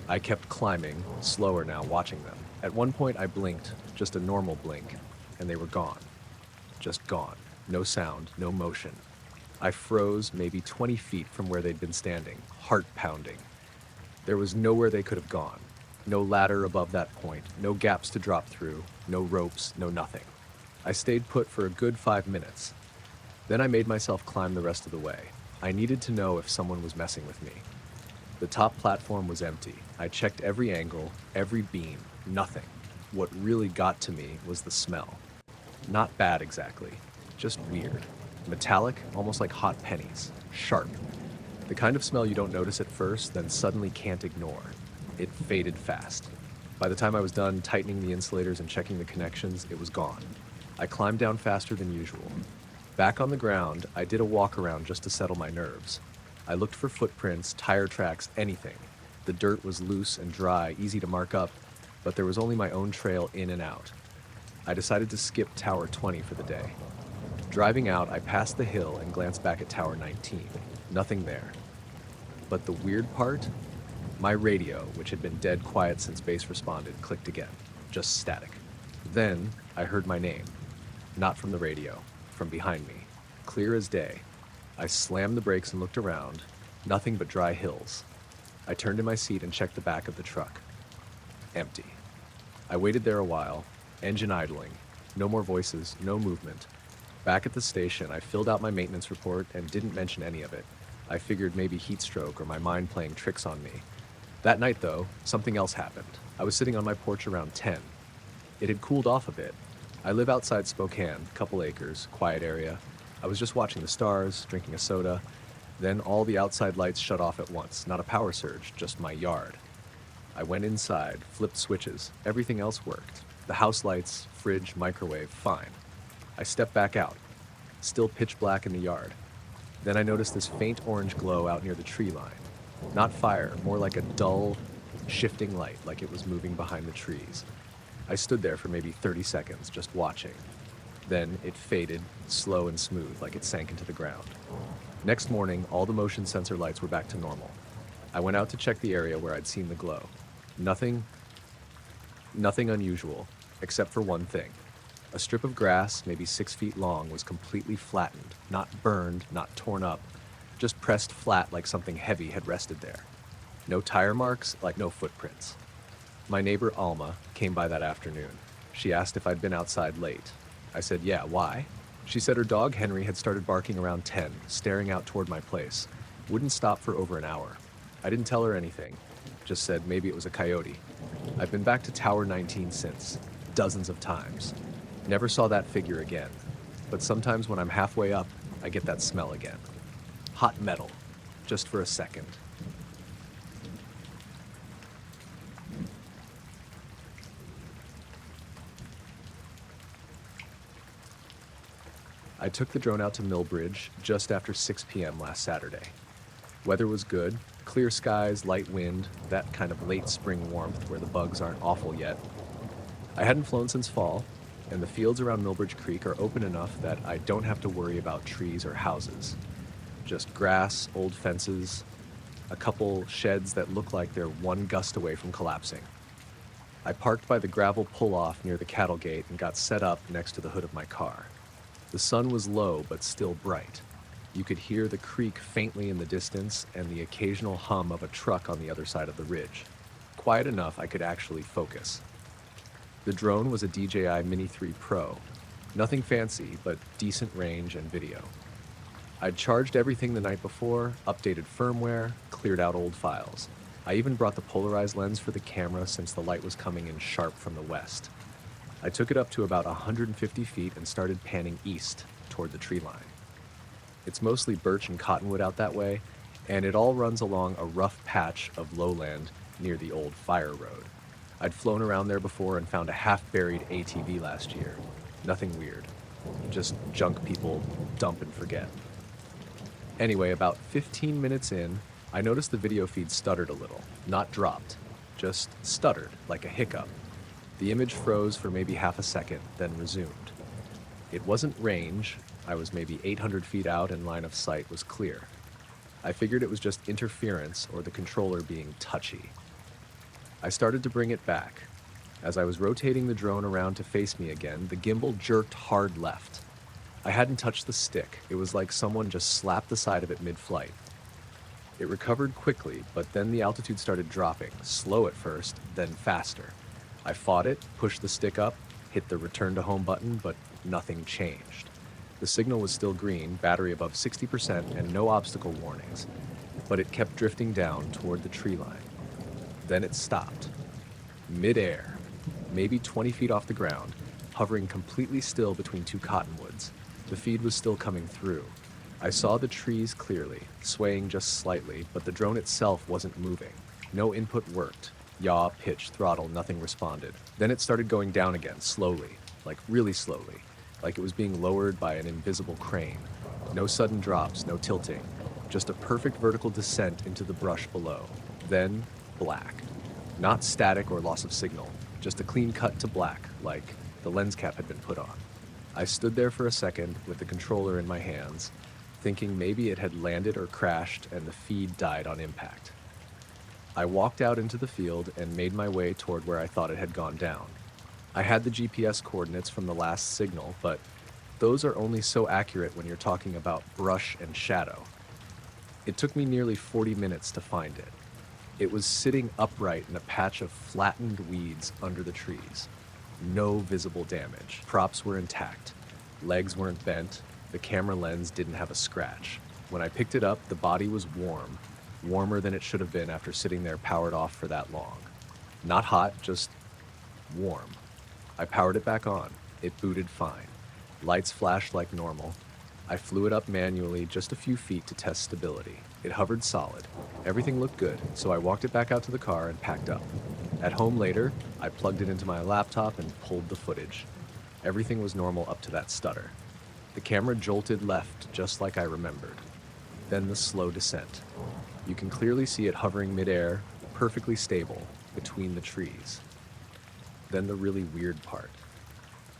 I kept climbing, slower now, watching them. At one point I blinked, just a normal blink, and they were gone. Just gone. No sound, no motion. I froze maybe 20 feet from where they'd been standing, heart pounding. There was nowhere they could have gone. No ladder above that point, no gaps to drop through, no ropes, no nothing. I stayed put for a good 5 minutes. Then I made myself climb the rest of the way. I needed to know if someone was messing with me. The top platform was empty. I checked every angle, every beam, nothing. What really got to me was the smell. Not bad exactly, just weird. Metallic, almost like hot pennies. Sharp. The kind of smell you don't notice at first, then suddenly can't ignore. It faded fast. By the time I was done tightening the insulators and checking the connections, it was gone. I climbed down faster than usual. Back on the ground, I did a walk around just to settle my nerves. I looked for footprints, tire tracks, anything. The dirt was loose and dry, easy to mark up, but there was only my own trail in and out. I decided to skip Tower 20 for the day. Driving out, I passed the hill and glanced back at Tower 19. Nothing there. But the weird part? My radio, which had been dead quiet since base responded, clicked again. Just static. Then, I heard my name. Not from the radio, from behind me. Clear as day. I slammed the brakes and looked around. Nothing but dry hills. I turned in my seat and checked the back of the truck. Empty. I waited there a while, engine idling. No more voices, no movement. Back at the station, I filled out my maintenance report and didn't mention any of it. I figured maybe heat stroke or my mind playing tricks on me. That night, though, something else happened. I was sitting on my porch around 10. It had cooled off a bit. I live outside Spokane, couple acres, quiet area. I was just watching the stars, drinking a soda. Then all the outside lights shut off at once. Not a power surge, just my yard. I went inside, flipped switches. Everything else worked. The house lights, fridge, microwave, fine. I stepped back out. Still pitch black in the yard. Then I noticed this faint orange glow out near the tree line. Not fire, more like a dull, shifting light, like it was moving behind the trees. I stood there for maybe 30 seconds, just watching. Then it faded, slow and smooth, like it sank into the ground. Next morning, all the motion sensor lights were back to normal. I went out to check the area where I'd seen the glow. Nothing unusual, except for one thing. A strip of grass, maybe 6 feet long, was completely flattened, not burned, not torn up, just pressed flat like something heavy had rested there. No tire marks, like no footprints. My neighbor Alma came by that afternoon. She asked if I'd been outside late. I said, yeah, why? She said her dog Henry had started barking around 10, staring out toward my place. Wouldn't stop for over an hour. I didn't tell her anything, just said maybe it was a coyote. I've been back to Tower 19 since, dozens of times. Never saw that figure again, but sometimes when I'm halfway up, I get that smell again. Hot metal, just for a second. I took the drone out to Millbridge just after 6 p.m. last Saturday. Weather was good, clear skies, light wind, that kind of late spring warmth where the bugs aren't awful yet. I hadn't flown since fall, and the fields around Millbridge Creek are open enough that I don't have to worry about trees or houses. Just grass, old fences, a couple sheds that look like they're one gust away from collapsing. I parked by the gravel pull-off near the cattle gate and got set up next to the hood of my car. The sun was low but still bright. You could hear the creek faintly in the distance and the occasional hum of a truck on the other side of the ridge. Quiet enough I could actually focus. The drone was a DJI Mini 3 Pro. Nothing fancy, but decent range and video. I'd charged everything the night before, updated firmware, cleared out old files. I even brought the polarized lens for the camera since the light was coming in sharp from the west. I took it up to about 150 feet and started panning east toward the tree line. It's mostly birch and cottonwood out that way, and it all runs along a rough patch of lowland near the old fire road. I'd flown around there before and found a half-buried ATV last year. Nothing weird. Just junk people dump and forget. Anyway, about 15 minutes in, I noticed the video feed stuttered a little. Not dropped, just stuttered, like a hiccup. The image froze for maybe half a second, then resumed. It wasn't range. I was maybe 800 feet out and line of sight was clear. I figured it was just interference or the controller being touchy. I started to bring it back. As I was rotating the drone around to face me again, the gimbal jerked hard left. I hadn't touched the stick. It was like someone just slapped the side of it mid-flight. It recovered quickly, but then the altitude started dropping, slow at first, then faster. I fought it, pushed the stick up, hit the return to home button, but nothing changed. The signal was still green, battery above 60%, and no obstacle warnings, but it kept drifting down toward the tree line. Then it stopped. Mid-air, maybe 20 feet off the ground, hovering completely still between two cottonwoods. The feed was still coming through. I saw the trees clearly, swaying just slightly, but the drone itself wasn't moving. No input worked. Yaw, pitch, throttle, nothing responded. Then it started going down again, slowly, like really slowly, like it was being lowered by an invisible crane. No sudden drops, no tilting, just a perfect vertical descent into the brush below. Then, black. Not static or loss of signal, just a clean cut to black, like the lens cap had been put on. I stood there for a second with the controller in my hands, thinking maybe it had landed or crashed and the feed died on impact. I walked out into the field and made my way toward where I thought it had gone down. I had the GPS coordinates from the last signal, but those are only so accurate when you're talking about brush and shadow. It took me nearly 40 minutes to find it. It was sitting upright in a patch of flattened weeds under the trees. No visible damage. Props were intact. Legs weren't bent. The camera lens didn't have a scratch. When I picked it up, the body was warm, warmer than it should have been after sitting there powered off for that long. Not hot, just warm. I powered it back on. It booted fine. Lights flashed like normal. I flew it up manually just a few feet to test stability. It hovered solid. Everything looked good, so I walked it back out to the car and packed up. At home later, I plugged it into my laptop and pulled the footage. Everything was normal up to that stutter. The camera jolted left just like I remembered. Then the slow descent. You can clearly see it hovering midair, perfectly stable, between the trees. Then the really weird part.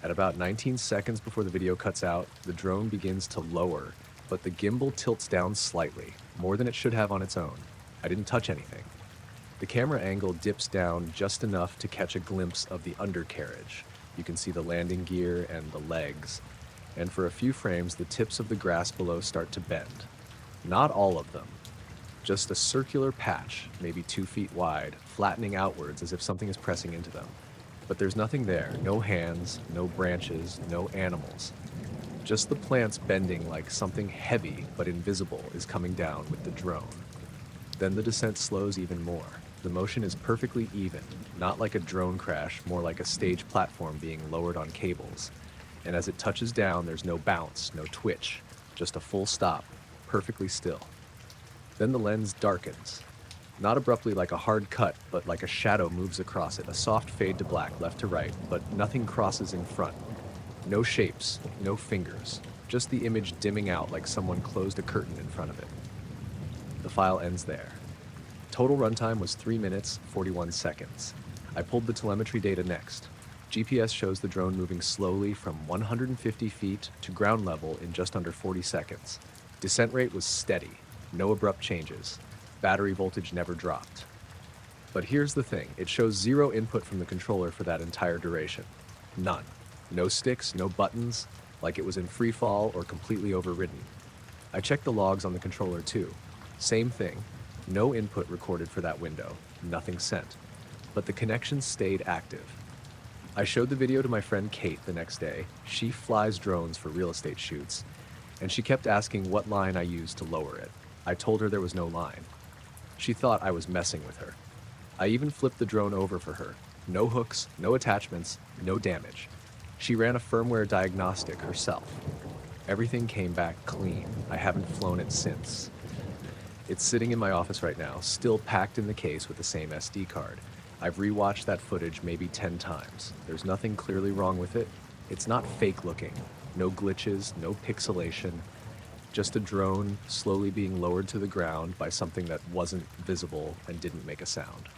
At about 19 seconds before the video cuts out, the drone begins to lower, but the gimbal tilts down slightly, more than it should have on its own. I didn't touch anything. The camera angle dips down just enough to catch a glimpse of the undercarriage. You can see the landing gear and the legs, and for a few frames, the tips of the grass below start to bend. Not all of them. Just a circular patch, maybe 2 feet wide, flattening outwards as if something is pressing into them. But there's nothing there, no hands, no branches, no animals. Just the plants bending like something heavy but invisible is coming down with the drone. Then the descent slows even more. The motion is perfectly even, not like a drone crash, more like a stage platform being lowered on cables. And as it touches down, there's no bounce, no twitch, just a full stop, perfectly still. Then the lens darkens. Not abruptly like a hard cut, but like a shadow moves across it, a soft fade to black left to right, but nothing crosses in front. No shapes, no fingers, just the image dimming out like someone closed a curtain in front of it. The file ends there. Total runtime was 3 minutes, 41 seconds. I pulled the telemetry data next. GPS shows the drone moving slowly from 150 feet to ground level in just under 40 seconds. Descent rate was steady, no abrupt changes. Battery voltage never dropped. But here's the thing, it shows zero input from the controller for that entire duration. None. No sticks, no buttons, like it was in free fall or completely overridden. I checked the logs on the controller too. Same thing. No input recorded for that window. Nothing sent. But the connection stayed active. I showed the video to my friend Kate the next day. She flies drones for real estate shoots, and she kept asking what line I used to lower it. I told her there was no line. She thought I was messing with her. I even flipped the drone over for her. No hooks, no attachments, no damage. She ran a firmware diagnostic herself. Everything came back clean. I haven't flown it since. It's sitting in my office right now, still packed in the case with the same SD card. I've rewatched that footage maybe 10 times. There's nothing clearly wrong with it. It's not fake looking. No glitches, no pixelation. Just a drone slowly being lowered to the ground by something that wasn't visible and didn't make a sound.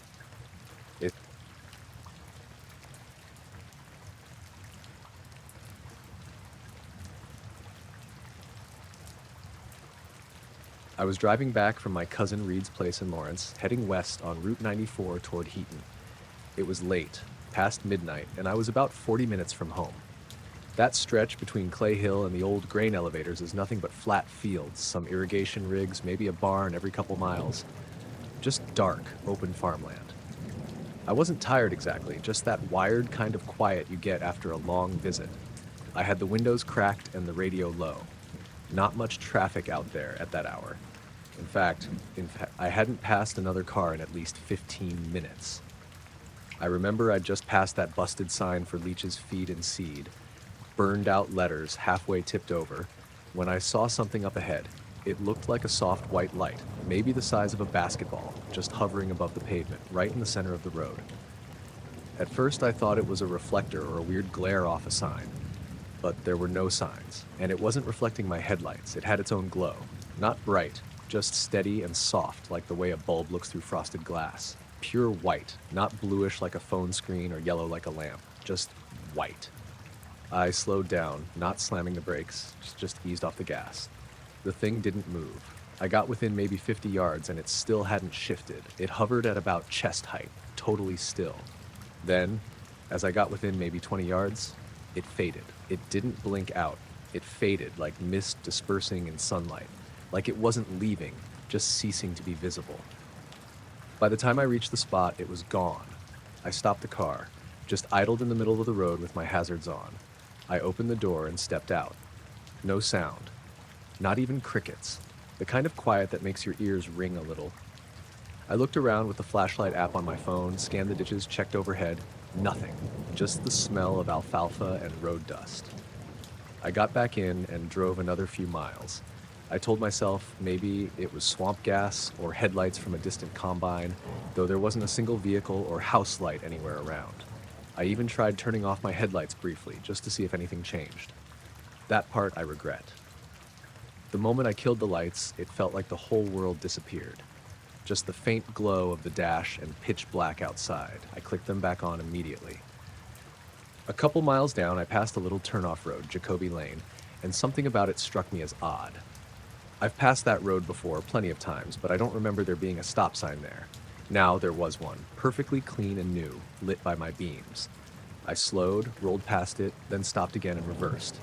I was driving back from my cousin Reed's place in Lawrence, heading west on Route 94 toward Heaton. It was late, past midnight, and I was about 40 minutes from home. That stretch between Clay Hill and the old grain elevators is nothing but flat fields, some irrigation rigs, maybe a barn every couple miles. Just dark, open farmland. I wasn't tired exactly, just that wired kind of quiet you get after a long visit. I had the windows cracked and the radio low. Not much traffic out there at that hour. In fact, I hadn't passed another car in at least 15 minutes. I remember I'd just passed that busted sign for Leach's Feed and Seed, burned out letters halfway tipped over, when I saw something up ahead. It looked like a soft white light, maybe the size of a basketball, just hovering above the pavement, right in the center of the road. At first I thought it was a reflector or a weird glare off a sign, but there were no signs, and it wasn't reflecting my headlights. It had its own glow. Not bright, just steady and soft, like the way a bulb looks through frosted glass. pure white, not bluish like a phone screen or yellow like a lamp, just white. I slowed down, not slamming the brakes, just eased off the gas. The thing didn't move. I got within maybe 50 yards and it still hadn't shifted. It hovered at about chest height, totally still. Then, as I got within maybe 20 yards, it faded. It didn't blink out. It faded like mist dispersing in sunlight, like it wasn't leaving, just ceasing to be visible. By the time I reached the spot, it was gone. I stopped the car, just idled in the middle of the road with my hazards on. I opened the door and stepped out. No sound. Not even crickets. The kind of quiet that makes your ears ring a little. I looked around with the flashlight app on my phone, scanned the ditches, checked overhead. Nothing. Just the smell of alfalfa and road dust. I got back in and drove another few miles. I told myself maybe it was swamp gas or headlights from a distant combine, though there wasn't a single vehicle or house light anywhere around. I even tried turning off my headlights briefly, just to see if anything changed. That part I regret. The moment I killed the lights, it felt like the whole world disappeared. Just the faint glow of the dash and pitch black outside. I clicked them back on immediately. A couple miles down, I passed a little turnoff road, Jacoby Lane, and something about it struck me as odd. I've passed that road before plenty of times, but I don't remember there being a stop sign there. Now there was one, perfectly clean and new, lit by my beams. I slowed, rolled past it, then stopped again and reversed.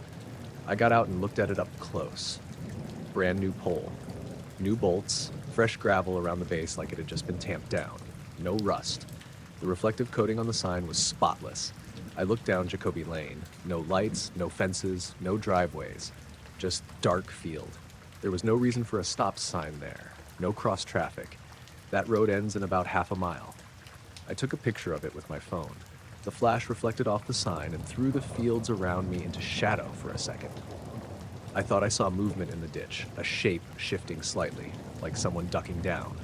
I got out and looked at it up close. Brand new pole. New bolts, fresh gravel around the base like it had just been tamped down. No rust. The reflective coating on the sign was spotless. I looked down Jacoby Lane. No lights, no fences, no driveways. Just dark field. There was no reason for a stop sign there. No cross traffic. That road ends in about half a mile. I took a picture of it with my phone. The flash reflected off the sign and threw the fields around me into shadow for a second. I thought I saw movement in the ditch, a shape shifting slightly, like someone ducking down.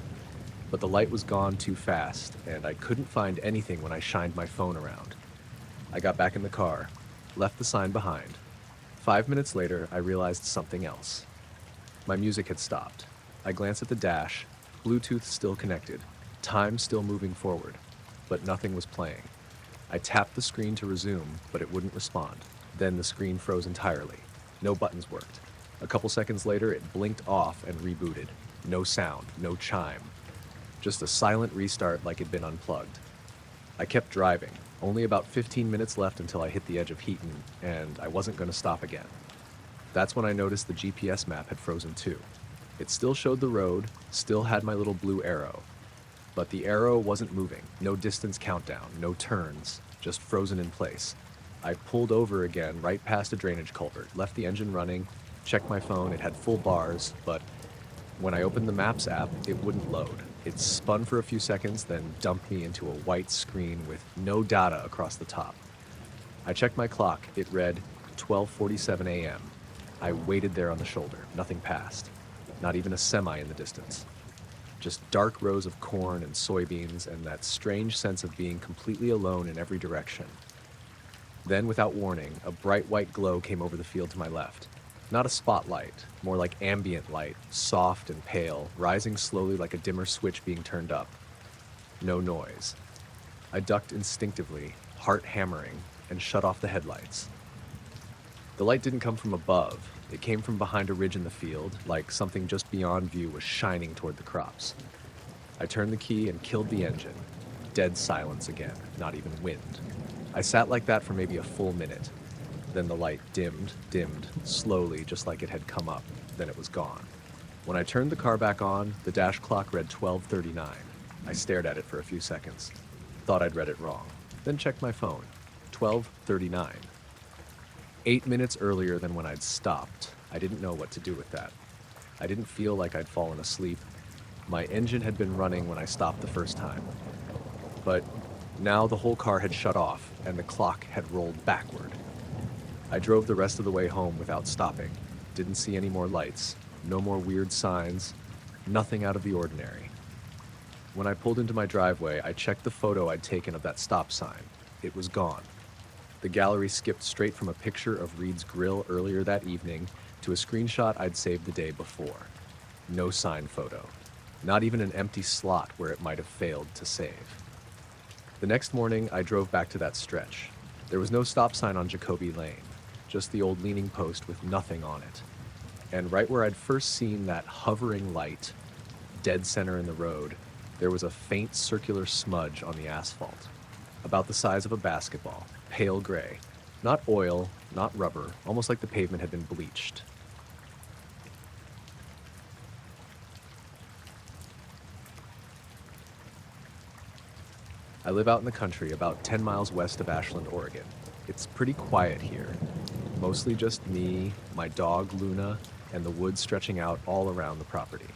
But the light was gone too fast, and I couldn't find anything when I shined my phone around. I got back in the car, left the sign behind. 5 minutes later, I realized something else. My music had stopped. I glanced at the dash, Bluetooth still connected, time still moving forward, but nothing was playing. I tapped the screen to resume, but it wouldn't respond. Then the screen froze entirely. No buttons worked. A couple seconds later, it blinked off and rebooted. No sound, no chime. Just a silent restart like it'd been unplugged. I kept driving. Only about 15 minutes left until I hit the edge of Heaton, and I wasn't going to stop again. That's when I noticed the GPS map had frozen too. It still showed the road, still had my little blue arrow. But the arrow wasn't moving. No distance countdown, no turns, just frozen in place. I pulled over again right past a drainage culvert, left the engine running, checked my phone, it had full bars, but when I opened the Maps app, it wouldn't load. It spun for a few seconds, then dumped me into a white screen with no data across the top. I checked my clock, it read 12:47 a.m. I waited there on the shoulder, nothing passed, not even a semi in the distance. Just dark rows of corn and soybeans and that strange sense of being completely alone in every direction. Then, without warning, a bright white glow came over the field to my left. Not a spotlight, more like ambient light, soft and pale, rising slowly like a dimmer switch being turned up. No noise. I ducked instinctively, heart hammering, and shut off the headlights. The light didn't come from above. It came from behind a ridge in the field, like something just beyond view was shining toward the crops. I turned the key and killed the engine. Dead silence again, not even wind. I sat like that for maybe a full minute. Then the light dimmed, slowly, just like it had come up. Then it was gone. When I turned the car back on, the dash clock read 12:39. I stared at it for a few seconds. Thought I'd read it wrong. Then checked my phone. 12:39. 8 minutes earlier than when I'd stopped. I didn't know what to do with that. I didn't feel like I'd fallen asleep. My engine had been running when I stopped the first time. But now the whole car had shut off, and the clock had rolled backward. I drove the rest of the way home without stopping. Didn't see any more lights, no more weird signs, nothing out of the ordinary. When I pulled into my driveway, I checked the photo I'd taken of that stop sign. It was gone. The gallery skipped straight from a picture of Reed's grill earlier that evening to a screenshot I'd saved the day before. No sign photo. Not even an empty slot where it might have failed to save. The next morning, I drove back to that stretch. There was no stop sign on Jacoby Lane, just the old leaning post with nothing on it. And right where I'd first seen that hovering light, dead center in the road, there was a faint circular smudge on the asphalt, about the size of a basketball, pale gray. Not oil, not rubber, almost like the pavement had been bleached. I live out in the country about 10 miles west of Ashland, Oregon. It's pretty quiet here. Mostly just me, my dog Luna, and the woods stretching out all around the property.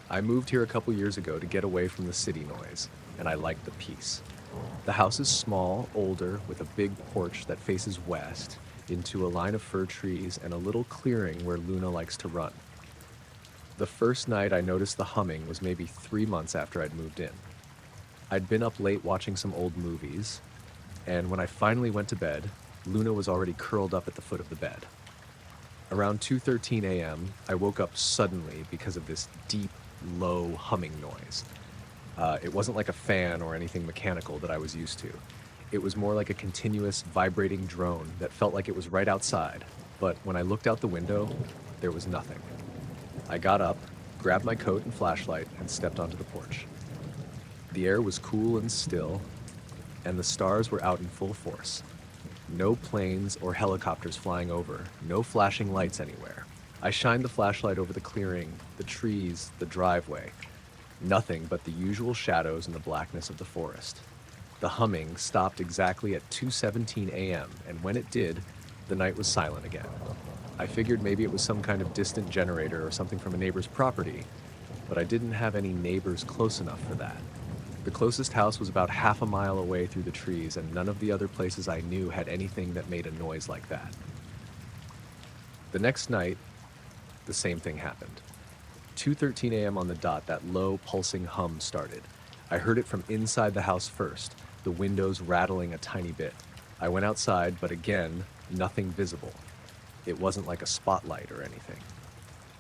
I moved here a couple years ago to get away from the city noise, and I like the peace. The house is small, older, with a big porch that faces west into a line of fir trees and a little clearing where Luna likes to run. The first night I noticed the humming was maybe 3 months after I'd moved in. I'd been up late watching some old movies, and when I finally went to bed, Luna was already curled up at the foot of the bed. Around 2:13 a.m., I woke up suddenly because of this deep, low humming noise. It wasn't like a fan or anything mechanical that I was used to. It was more like a continuous vibrating drone that felt like it was right outside, but when I looked out the window, there was nothing. I got up, grabbed my coat and flashlight, and stepped onto the porch. The air was cool and still, and the stars were out in full force. No planes or helicopters flying over, no flashing lights anywhere. I shined the flashlight over the clearing, the trees, the driveway. Nothing but the usual shadows and the blackness of the forest. The humming stopped exactly at 2:17 a.m., and when it did, the night was silent again. I figured maybe it was some kind of distant generator or something from a neighbor's property, but I didn't have any neighbors close enough for that. The closest house was about half a mile away through the trees, and none of the other places I knew had anything that made a noise like that. The next night, the same thing happened. 2:13 a.m. on the dot, that low, pulsing hum started. I heard it from inside the house first, the windows rattling a tiny bit. I went outside, but again, nothing visible. It wasn't like a spotlight or anything.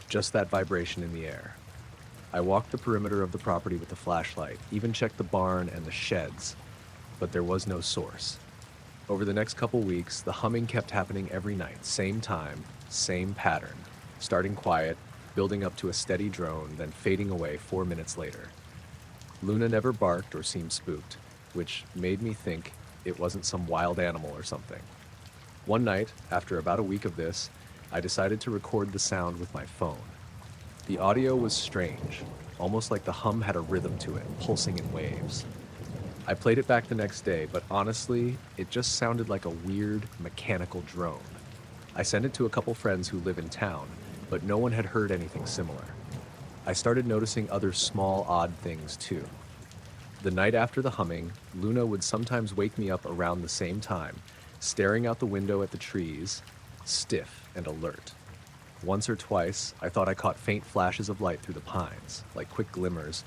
Just that vibration in the air. I walked the perimeter of the property with the flashlight, even checked the barn and the sheds, but there was no source. Over the next couple weeks, the humming kept happening every night, same time, same pattern, starting quiet, building up to a steady drone, then fading away 4 minutes later. Luna never barked or seemed spooked, which made me think it wasn't some wild animal or something. One night, after about a week of this, I decided to record the sound with my phone. The audio was strange, almost like the hum had a rhythm to it, pulsing in waves. I played it back the next day, but honestly, it just sounded like a weird, mechanical drone. I sent it to a couple friends who live in town, but no one had heard anything similar. I started noticing other small, odd things too. The night after the humming, Luna would sometimes wake me up around the same time, staring out the window at the trees, stiff and alert. Once or twice, I thought I caught faint flashes of light through the pines, like quick glimmers,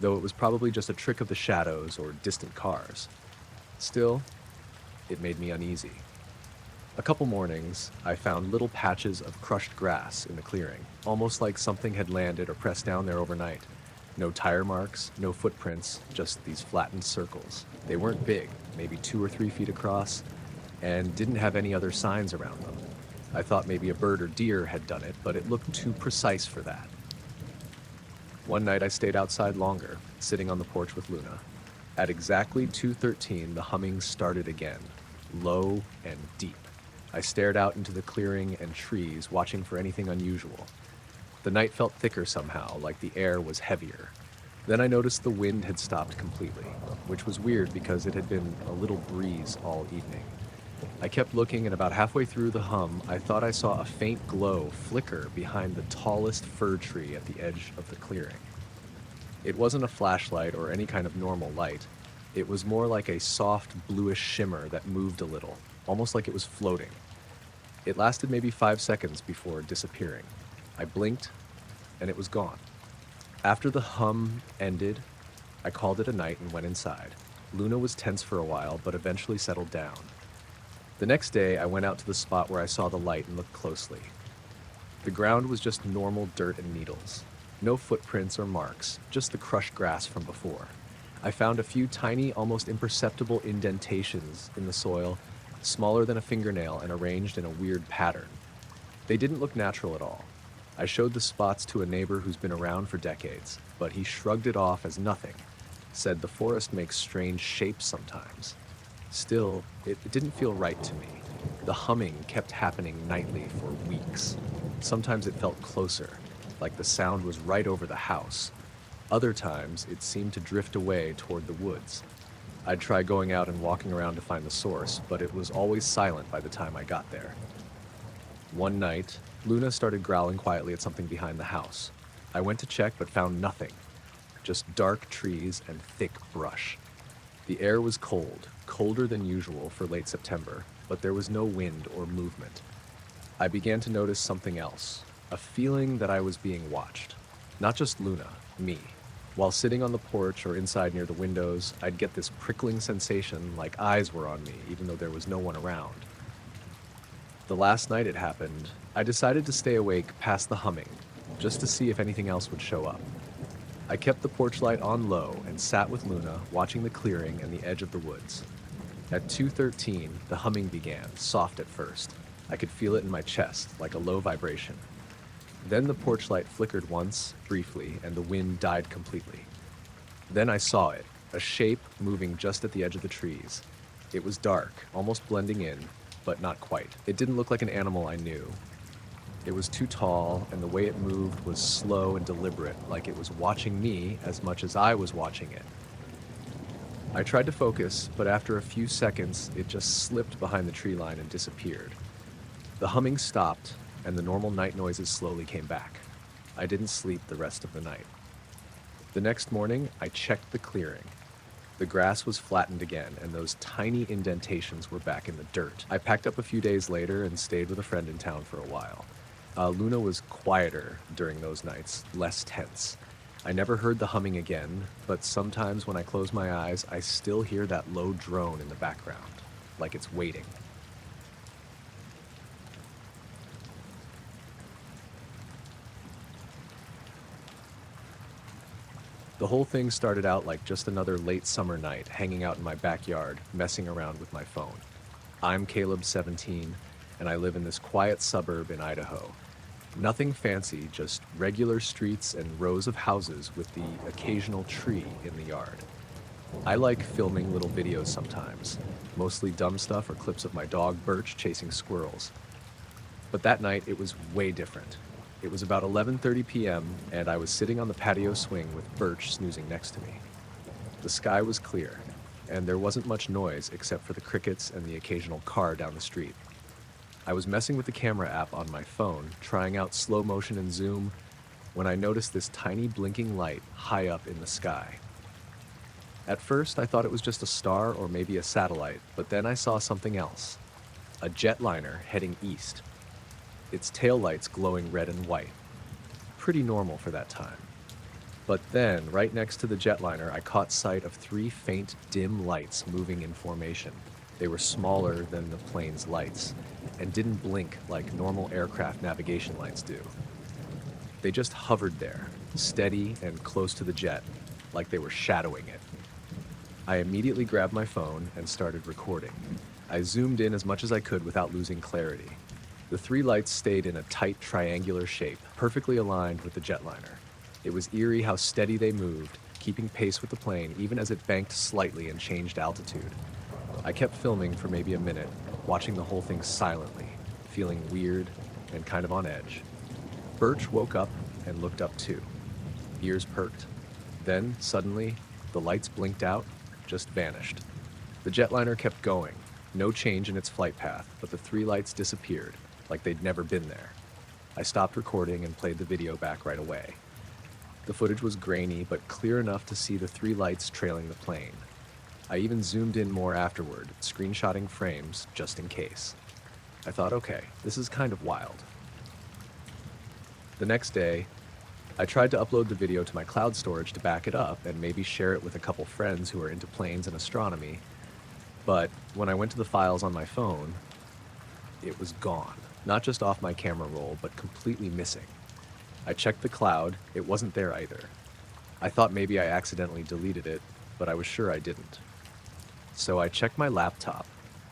though it was probably just a trick of the shadows or distant cars. Still, it made me uneasy. A couple mornings, I found little patches of crushed grass in the clearing, almost like something had landed or pressed down there overnight. No tire marks, no footprints, just these flattened circles. They weren't big, maybe 2 or 3 feet across, and didn't have any other signs around them. I thought maybe a bird or deer had done it, but it looked too precise for that. One night I stayed outside longer, sitting on the porch with Luna. At exactly 2:13, the humming started again, low and deep. I stared out into the clearing and trees, watching for anything unusual. The night felt thicker somehow, like the air was heavier. Then I noticed the wind had stopped completely, which was weird because it had been a little breeze all evening. I kept looking, and about halfway through the hum, I thought I saw a faint glow flicker behind the tallest fir tree at the edge of the clearing. It wasn't a flashlight or any kind of normal light. It was more like a soft bluish shimmer that moved a little, almost like it was floating. It lasted maybe 5 seconds before disappearing. I blinked, and it was gone. After the hum ended, I called it a night and went inside. Luna was tense for a while, but eventually settled down. The next day, I went out to the spot where I saw the light and looked closely. The ground was just normal dirt and needles. No footprints or marks, just the crushed grass from before. I found a few tiny, almost imperceptible indentations in the soil, smaller than a fingernail and arranged in a weird pattern. They didn't look natural at all. I showed the spots to a neighbor who's been around for decades, but he shrugged it off as nothing, said the forest makes strange shapes sometimes. Still, it didn't feel right to me. The humming kept happening nightly for weeks. Sometimes it felt closer, like the sound was right over the house. Other times, it seemed to drift away toward the woods. I'd try going out and walking around to find the source, but it was always silent by the time I got there. One night, Luna started growling quietly at something behind the house. I went to check but found nothing, just dark trees and thick brush. The air was cold, colder than usual for late September, but there was no wind or movement. I began to notice something else, a feeling that I was being watched. Not just Luna, me. While sitting on the porch or inside near the windows, I'd get this prickling sensation like eyes were on me, even though there was no one around. The last night it happened, I decided to stay awake past the humming, just to see if anything else would show up. I kept the porch light on low and sat with Luna, watching the clearing and the edge of the woods. At 2:13, the humming began, soft at first. I could feel it in my chest, like a low vibration. Then the porch light flickered once, briefly, and the wind died completely. Then I saw it, a shape moving just at the edge of the trees. It was dark, almost blending in, but not quite. It didn't look like an animal I knew. It was too tall, and the way it moved was slow and deliberate, like it was watching me as much as I was watching it. I tried to focus, but after a few seconds, it just slipped behind the tree line and disappeared. The humming stopped, and the normal night noises slowly came back. I didn't sleep the rest of the night. The next morning, I checked the clearing. The grass was flattened again, and those tiny indentations were back in the dirt. I packed up a few days later and stayed with a friend in town for a while. Luna was quieter during those nights, less tense. I never heard the humming again, but sometimes when I close my eyes, I still hear that low drone in the background, like it's waiting. The whole thing started out like just another late summer night, hanging out in my backyard, messing around with my phone. I'm Caleb, 17, and I live in this quiet suburb in Idaho. Nothing fancy, just regular streets and rows of houses with the occasional tree in the yard. I like filming little videos sometimes, mostly dumb stuff or clips of my dog Birch chasing squirrels. But that night it was way different. It was about 11:30 p.m. and I was sitting on the patio swing with Birch snoozing next to me. The sky was clear, and there wasn't much noise except for the crickets and the occasional car down the street. I was messing with the camera app on my phone, trying out slow motion and zoom, when I noticed this tiny blinking light high up in the sky. At first, I thought it was just a star or maybe a satellite, but then I saw something else. A jetliner heading east. Its taillights glowing red and white. Pretty normal for that time. But then, right next to the jetliner, I caught sight of 3 faint, dim lights moving in formation. They were smaller than the plane's lights, and didn't blink like normal aircraft navigation lights do. They just hovered there, steady and close to the jet, like they were shadowing it. I immediately grabbed my phone and started recording. I zoomed in as much as I could without losing clarity. The 3 lights stayed in a tight triangular shape, perfectly aligned with the jetliner. It was eerie how steady they moved, keeping pace with the plane even as it banked slightly and changed altitude. I kept filming for maybe a minute, watching the whole thing silently, feeling weird and kind of on edge. Birch woke up and looked up too, ears perked. Then, suddenly, the lights blinked out, just vanished. The jetliner kept going, no change in its flight path, but the 3 lights disappeared, like they'd never been there. I stopped recording and played the video back right away. The footage was grainy, but clear enough to see the 3 lights trailing the plane. I even zoomed in more afterward, screenshotting frames just in case. I thought, okay, this is kind of wild. The next day, I tried to upload the video to my cloud storage to back it up and maybe share it with a couple friends who are into planes and astronomy, but when I went to the files on my phone, it was gone. Not just off my camera roll, but completely missing. I checked the cloud, it wasn't there either. I thought maybe I accidentally deleted it, but I was sure I didn't. So I checked my laptop,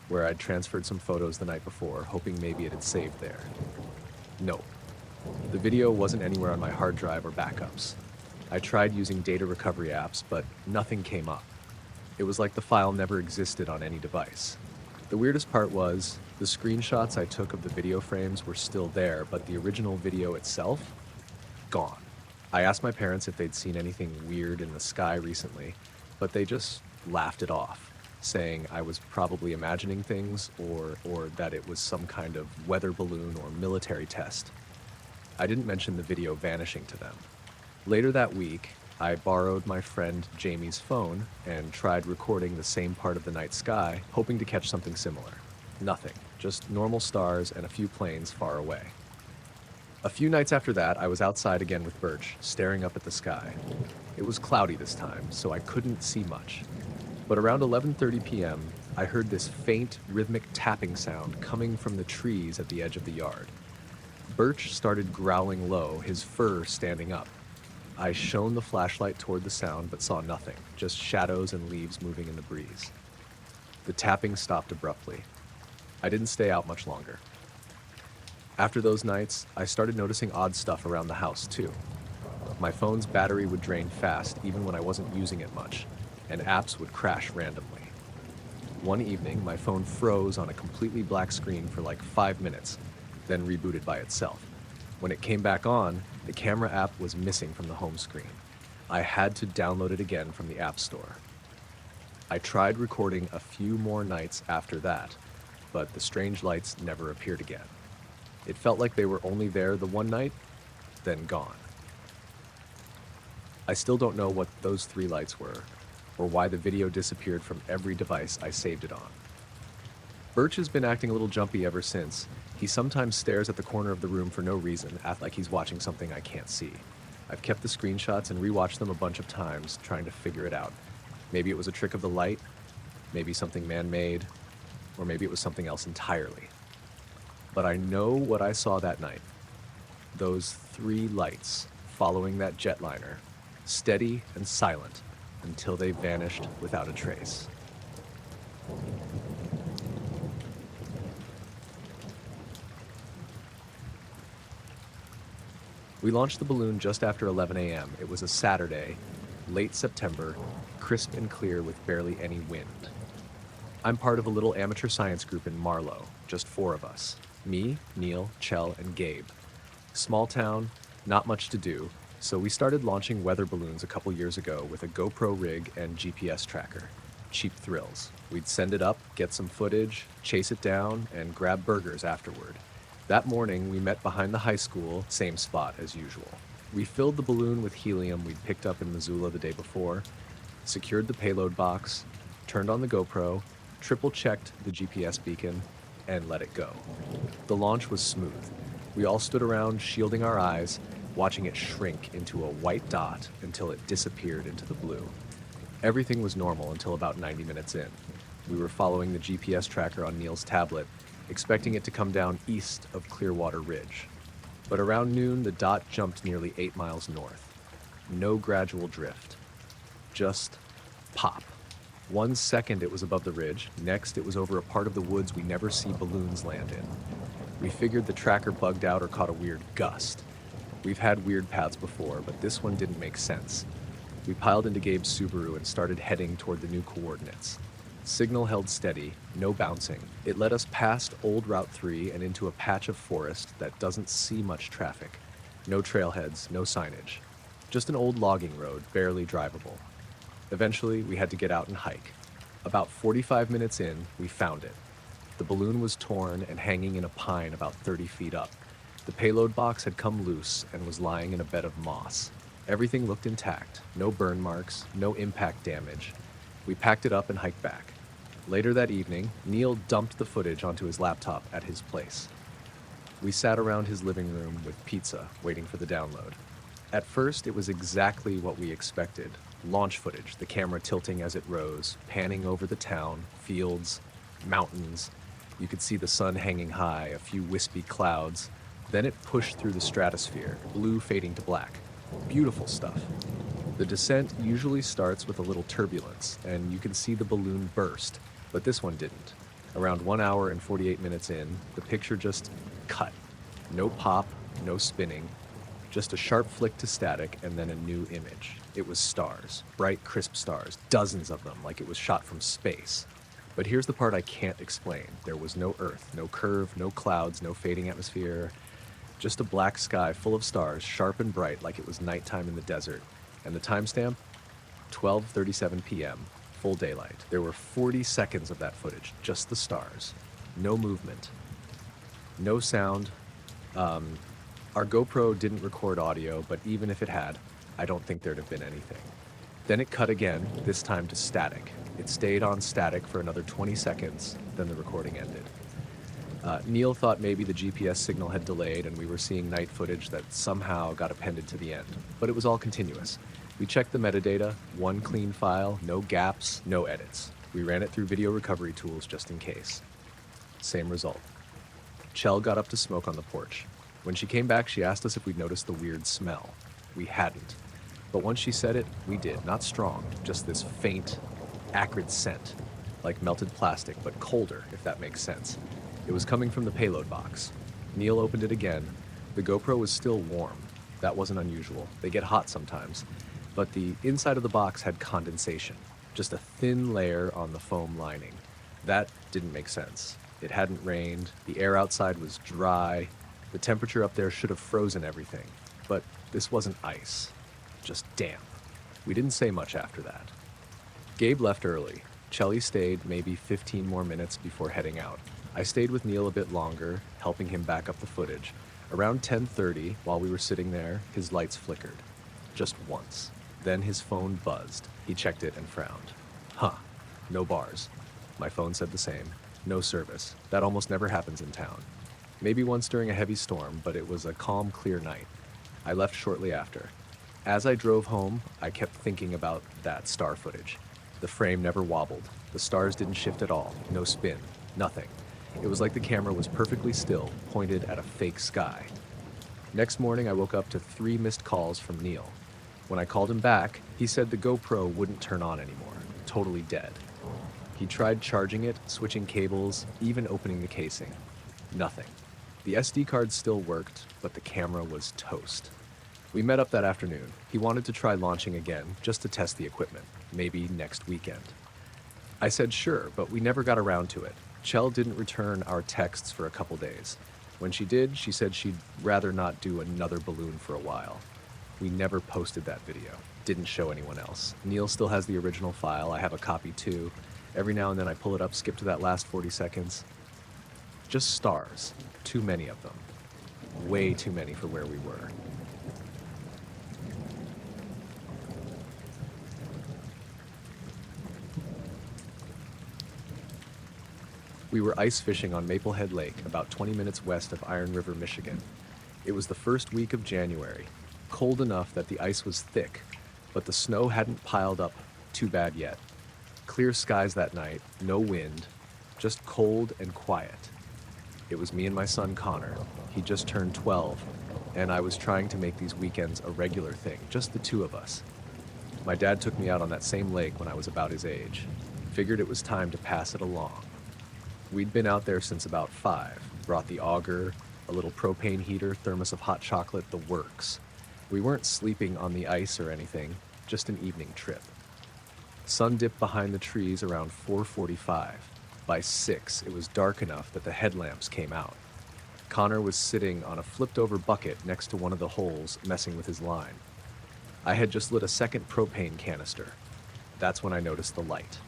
where I'd transferred some photos the night before, hoping maybe it had saved there. Nope. The video wasn't anywhere on my hard drive or backups. I tried using data recovery apps, but nothing came up. It was like the file never existed on any device. The weirdest part was, the screenshots I took of the video frames were still there, but the original video itself, gone. I asked my parents if they'd seen anything weird in the sky recently, but they just laughed it off, saying I was probably imagining things or that it was some kind of weather balloon or military test. I didn't mention the video vanishing to them. Later that week, I borrowed my friend Jamie's phone and tried recording the same part of the night sky, hoping to catch something similar. Nothing, just normal stars and a few planes far away. A few nights after that, I was outside again with Birch, staring up at the sky. It was cloudy this time, so I couldn't see much. But around 11:30 p.m., I heard this faint, rhythmic tapping sound coming from the trees at the edge of the yard. Birch started growling low, his fur standing up. I shone the flashlight toward the sound but saw nothing, just shadows and leaves moving in the breeze. The tapping stopped abruptly. I didn't stay out much longer. After those nights, I started noticing odd stuff around the house too. My phone's battery would drain fast even when I wasn't using it much, and apps would crash randomly. One evening, my phone froze on a completely black screen for like 5 minutes, then rebooted by itself. When it came back on, the camera app was missing from the home screen. I had to download it again from the App Store. I tried recording a few more nights after that, but the strange lights never appeared again. It felt like they were only there the one night, then gone. I still don't know what those 3 lights were, or why the video disappeared from every device I saved it on. Birch has been acting a little jumpy ever since. He sometimes stares at the corner of the room for no reason, act like he's watching something I can't see. I've kept the screenshots and rewatched them a bunch of times, trying to figure it out. Maybe it was a trick of the light, maybe something man-made, or maybe it was something else entirely. But I know what I saw that night. Those 3 lights following that jetliner, steady and silent until they vanished without a trace. We launched the balloon just after 11 a.m. It was a Saturday, late September, crisp and clear with barely any wind. I'm part of a little amateur science group in Marlow, just 4 of us. Me, Neil, Chell, and Gabe. Small town, not much to do, so we started launching weather balloons a couple years ago with a GoPro rig and GPS tracker. Cheap thrills. We'd send it up, get some footage, chase it down, and grab burgers afterward. That morning, we met behind the high school, same spot as usual. We filled the balloon with helium we'd picked up in Missoula the day before, secured the payload box, turned on the GoPro, triple-checked the GPS beacon, and let it go. The launch was smooth. We all stood around, shielding our eyes, watching it shrink into a white dot until it disappeared into the blue. Everything was normal until about 90 minutes in. We were following the GPS tracker on Neil's tablet, expecting it to come down east of Clearwater Ridge. But around noon, the dot jumped nearly 8 miles north. No gradual drift. Just pop. 1 second it was above the ridge, next it was over a part of the woods we never see balloons land in. We figured the tracker bugged out or caught a weird gust. We've had weird paths before, but this one didn't make sense. We piled into Gabe's Subaru and started heading toward the new coordinates. Signal held steady, no bouncing. It led us past Old Route 3 and into a patch of forest that doesn't see much traffic. No trailheads, no signage. Just an old logging road, barely drivable. Eventually, we had to get out and hike. About 45 minutes in, we found it. The balloon was torn and hanging in a pine about 30 feet up. The payload box had come loose and was lying in a bed of moss. Everything looked intact, no burn marks, no impact damage. We packed it up and hiked back. Later that evening, Neil dumped the footage onto his laptop at his place. We sat around his living room with pizza, waiting for the download. At first, it was exactly what we expected. Launch footage, the camera tilting as it rose, panning over the town, fields, mountains. You could see the sun hanging high, a few wispy clouds, Then it pushed through the stratosphere, blue fading to black. Beautiful stuff. The descent usually starts with a little turbulence, and you can see the balloon burst, but this one didn't. Around 1 hour and 48 minutes in, the picture just cut. No pop, no spinning, just a sharp flick to static and then a new image. It was stars, bright, crisp stars, dozens of them, like it was shot from space. But here's the part I can't explain. There was no Earth, no curve, no clouds, no fading atmosphere, just a black sky full of stars, sharp and bright like it was nighttime in the desert. And the timestamp? 12:37 p.m., full daylight. There were 40 seconds of that footage, just the stars. No movement. No sound. Our GoPro didn't record audio, but even if it had, I don't think there'd have been anything. Then it cut again, this time to static. It stayed on static for another 20 seconds, then the recording ended. Neil thought maybe the GPS signal had delayed and we were seeing night footage that somehow got appended to the end, but it was all continuous. We checked the metadata, one clean file, no gaps, no edits. We ran it through video recovery tools just in case. Same result. Chell got up to smoke on the porch. When she came back, she asked us if we'd noticed the weird smell. We hadn't. But once she said it, we did. Not strong, just this faint, acrid scent, like melted plastic, but colder, if that makes sense. It was coming from the payload box. Neil opened it again. The GoPro was still warm. That wasn't unusual. They get hot sometimes. But the inside of the box had condensation, just a thin layer on the foam lining. That didn't make sense. It hadn't rained. The air outside was dry. The temperature up there should have frozen everything. But this wasn't ice, just damp. We didn't say much after that. Gabe left early. Chelly stayed maybe 15 more minutes before heading out. I stayed with Neil a bit longer, helping him back up the footage. Around 10:30, while we were sitting there, his lights flickered. Just once. Then his phone buzzed. He checked it and frowned. Huh. No bars. My phone said the same. No service. That almost never happens in town. Maybe once during a heavy storm, but it was a calm, clear night. I left shortly after. As I drove home, I kept thinking about that star footage. The frame never wobbled. The stars didn't shift at all. No spin. Nothing. It was like the camera was perfectly still, pointed at a fake sky. Next morning, I woke up to 3 missed calls from Neil. When I called him back, he said the GoPro wouldn't turn on anymore. Totally dead. He tried charging it, switching cables, even opening the casing. Nothing. The SD card still worked, but the camera was toast. We met up that afternoon. He wanted to try launching again, just to test the equipment, maybe next weekend. I said sure, but we never got around to it. Chell didn't return our texts for a couple days. When she did, she said she'd rather not do another balloon for a while. We never posted that video. Didn't show anyone else. Neil still has the original file. I have a copy too. Every now and then I pull it up, skip to that last 40 seconds. Just stars. Too many of them. Way too many for where we were. We were ice fishing on Maplehead Lake, about 20 minutes west of Iron River, Michigan. It was the first week of January, cold enough that the ice was thick, but the snow hadn't piled up too bad yet. Clear skies that night, no wind, just cold and quiet. It was me and my son Connor. He just turned 12, and I was trying to make these weekends a regular thing, just the two of us. My dad took me out on that same lake when I was about his age. Figured it was time to pass it along. We'd been out there since about 5, brought the auger, a little propane heater, thermos of hot chocolate, the works. We weren't sleeping on the ice or anything, just an evening trip. Sun dipped behind the trees around 4:45. By 6, it was dark enough that the headlamps came out. Connor was sitting on a flipped-over bucket next to one of the holes, messing with his line. I had just lit a second propane canister. That's when I noticed the light.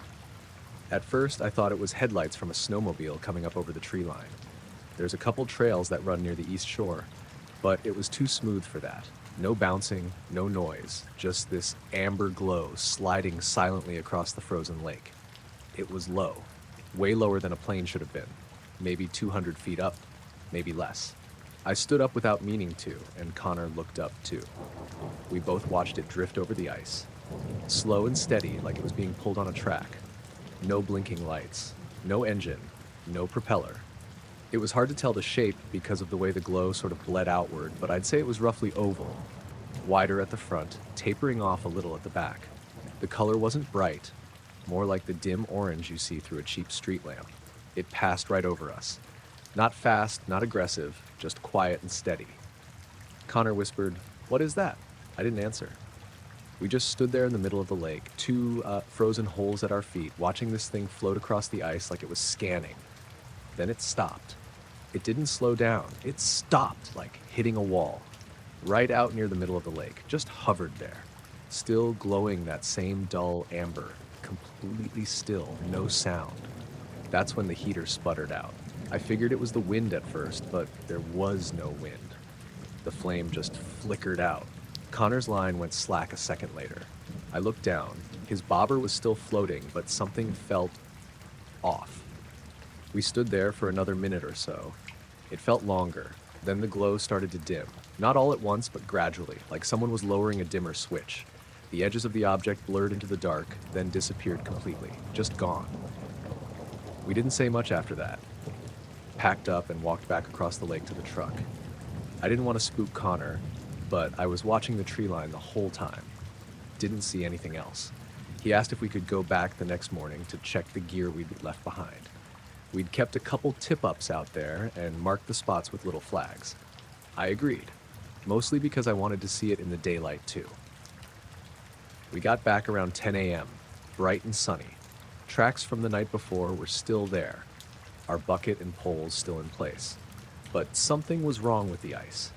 At first, I thought it was headlights from a snowmobile coming up over the tree line. There's a couple trails that run near the east shore, but it was too smooth for that. No bouncing, no noise, just this amber glow sliding silently across the frozen lake. It was low, way lower than a plane should have been, maybe 200 feet up, maybe less. I stood up without meaning to, and Connor looked up too. We both watched it drift over the ice, slow and steady like it was being pulled on a track. No blinking lights, no engine, no propeller. It was hard to tell the shape because of the way the glow sort of bled outward, but I'd say it was roughly oval, wider at the front, tapering off a little at the back. The color wasn't bright, more like the dim orange you see through a cheap street lamp. It passed right over us. Not fast, not aggressive, just quiet and steady. Connor whispered, "What is that?" I didn't answer. We just stood there in the middle of the lake, two frozen holes at our feet, watching this thing float across the ice like it was scanning. Then it stopped. It didn't slow down. It stopped, like hitting a wall, right out near the middle of the lake, just hovered there, still glowing that same dull amber, completely still, no sound. That's when the heater sputtered out. I figured it was the wind at first, but there was no wind. The flame just flickered out. Connor's line went slack a second later. I looked down. His bobber was still floating, but something felt off. We stood there for another minute or so. It felt longer. Then the glow started to dim. Not all at once, but gradually, like someone was lowering a dimmer switch. The edges of the object blurred into the dark, then disappeared completely. Just gone. We didn't say much after that. Packed up and walked back across the lake to the truck. I didn't want to spook Connor, but I was watching the tree line the whole time. Didn't see anything else. He asked if we could go back the next morning to check the gear we'd left behind. We'd kept a couple tip-ups out there and marked the spots with little flags. I agreed, mostly because I wanted to see it in the daylight too. We got back around 10 a.m., bright and sunny. Tracks from the night before were still there, our bucket and poles still in place. But something was wrong with the ice.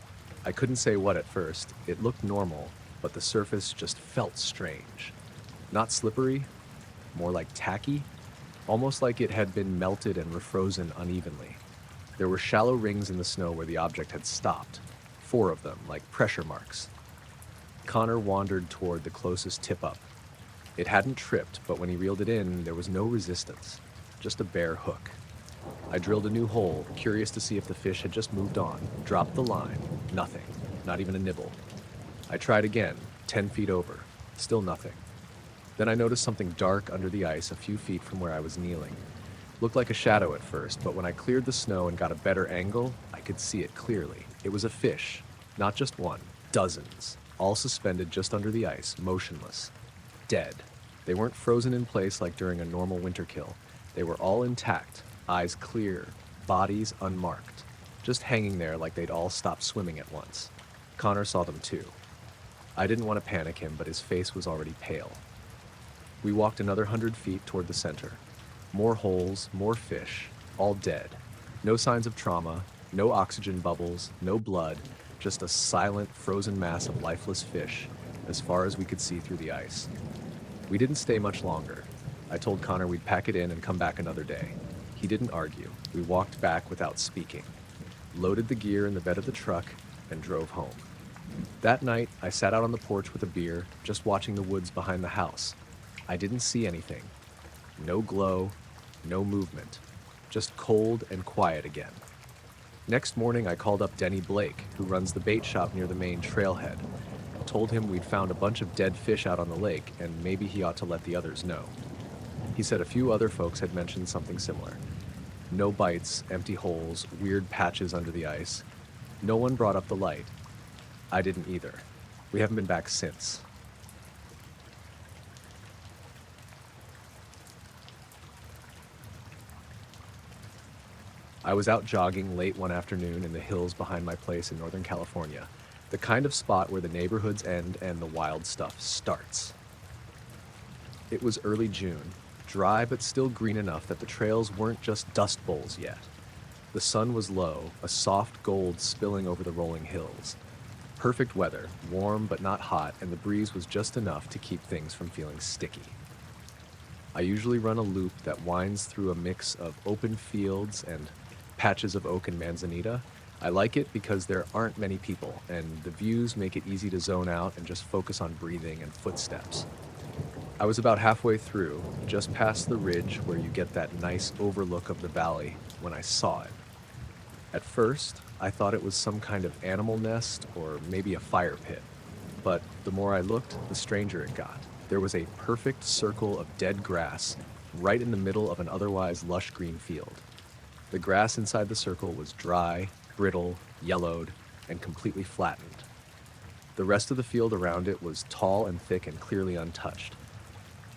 I couldn't say what at first. It looked normal, but the surface just felt strange. Not slippery, more like tacky, almost like it had been melted and refrozen unevenly. There were shallow rings in the snow where the object had stopped, 4 of them, like pressure marks. Connor wandered toward the closest tip-up. It hadn't tripped, but when he reeled it in, there was no resistance, just a bare hook. I drilled a new hole, curious to see if the fish had just moved on, dropped the line, nothing, not even a nibble. I tried again, 10 feet over, still nothing. Then I noticed something dark under the ice a few feet from where I was kneeling. Looked like a shadow at first, but when I cleared the snow and got a better angle, I could see it clearly. It was a fish, not just one, dozens, all suspended just under the ice, motionless, dead. They weren't frozen in place like during a normal winter kill. They were all intact, eyes clear, bodies unmarked, just hanging there like they'd all stopped swimming at once. Connor saw them too. I didn't want to panic him, but his face was already pale. We walked another 100 feet toward the center. More holes, more fish, all dead. No signs of trauma, no oxygen bubbles, no blood, just a silent, frozen mass of lifeless fish, as far as we could see through the ice. We didn't stay much longer. I told Connor we'd pack it in and come back another day. He didn't argue. We walked back without speaking, loaded the gear in the bed of the truck, and drove home. That night, I sat out on the porch with a beer, just watching the woods behind the house. I didn't see anything. No glow, no movement. Just cold and quiet again. Next morning, I called up Denny Blake, who runs the bait shop near the main trailhead. Told him we'd found a bunch of dead fish out on the lake, and maybe he ought to let the others know. He said a few other folks had mentioned something similar. No bites, empty holes, weird patches under the ice. No one brought up the light. I didn't either. We haven't been back since. I was out jogging late one afternoon in the hills behind my place in Northern California, the kind of spot where the neighborhoods end and the wild stuff starts. It was early June, dry but still green enough that the trails weren't just dust bowls yet. The sun was low, a soft gold spilling over the rolling hills. Perfect weather, warm but not hot, and the breeze was just enough to keep things from feeling sticky. I usually run a loop that winds through a mix of open fields and patches of oak and manzanita. I like it because there aren't many people, and the views make it easy to zone out and just focus on breathing and footsteps. I was about halfway through, just past the ridge where you get that nice overlook of the valley, when I saw it. At first, I thought it was some kind of animal nest or maybe a fire pit, but the more I looked, the stranger it got. There was a perfect circle of dead grass right in the middle of an otherwise lush green field. The grass inside the circle was dry, brittle, yellowed, and completely flattened. The rest of the field around it was tall and thick and clearly untouched.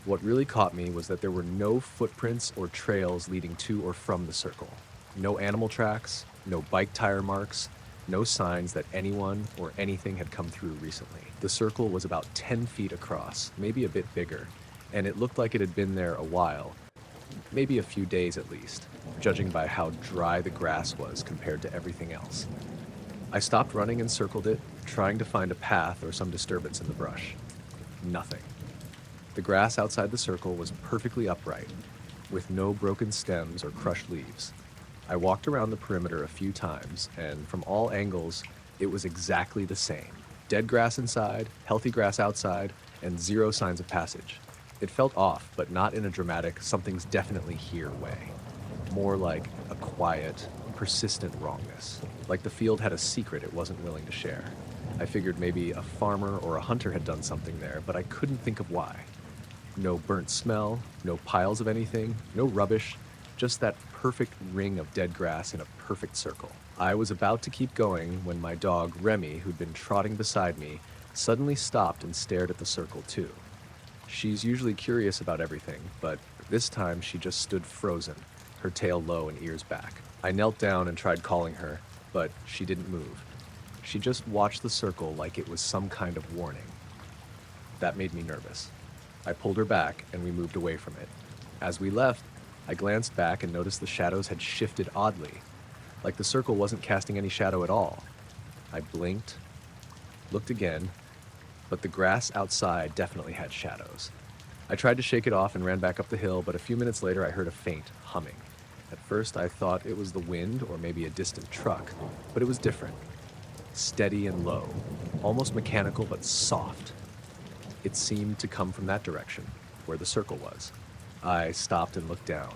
What really caught me was that there were no footprints or trails leading to or from the circle. No animal tracks, no bike tire marks, no signs that anyone or anything had come through recently. The circle was about 10 feet across, maybe a bit bigger, and it looked like it had been there a while, maybe a few days at least, judging by how dry the grass was compared to everything else. I stopped running and circled it, trying to find a path or some disturbance in the brush. Nothing. The grass outside the circle was perfectly upright, with no broken stems or crushed leaves. I walked around the perimeter a few times, and from all angles, it was exactly the same. Dead grass inside, healthy grass outside, and zero signs of passage. It felt off, but not in a dramatic, something's definitely here way. More like a quiet, persistent wrongness. Like the field had a secret it wasn't willing to share. I figured maybe a farmer or a hunter had done something there, but I couldn't think of why. No burnt smell, no piles of anything, no rubbish, just that perfect ring of dead grass in a perfect circle. I was about to keep going when my dog, Remy, who'd been trotting beside me, suddenly stopped and stared at the circle too. She's usually curious about everything, but this time she just stood frozen, her tail low and ears back. I knelt down and tried calling her, but she didn't move. She just watched the circle like it was some kind of warning. That made me nervous. I pulled her back and we moved away from it. As we left, I glanced back and noticed the shadows had shifted oddly, like the circle wasn't casting any shadow at all. I blinked, looked again, but the grass outside definitely had shadows. I tried to shake it off and ran back up the hill, but a few minutes later I heard a faint humming. At first I thought it was the wind or maybe a distant truck, but it was different. Steady and low, almost mechanical but soft. It seemed to come from that direction, where the circle was. I stopped and looked down.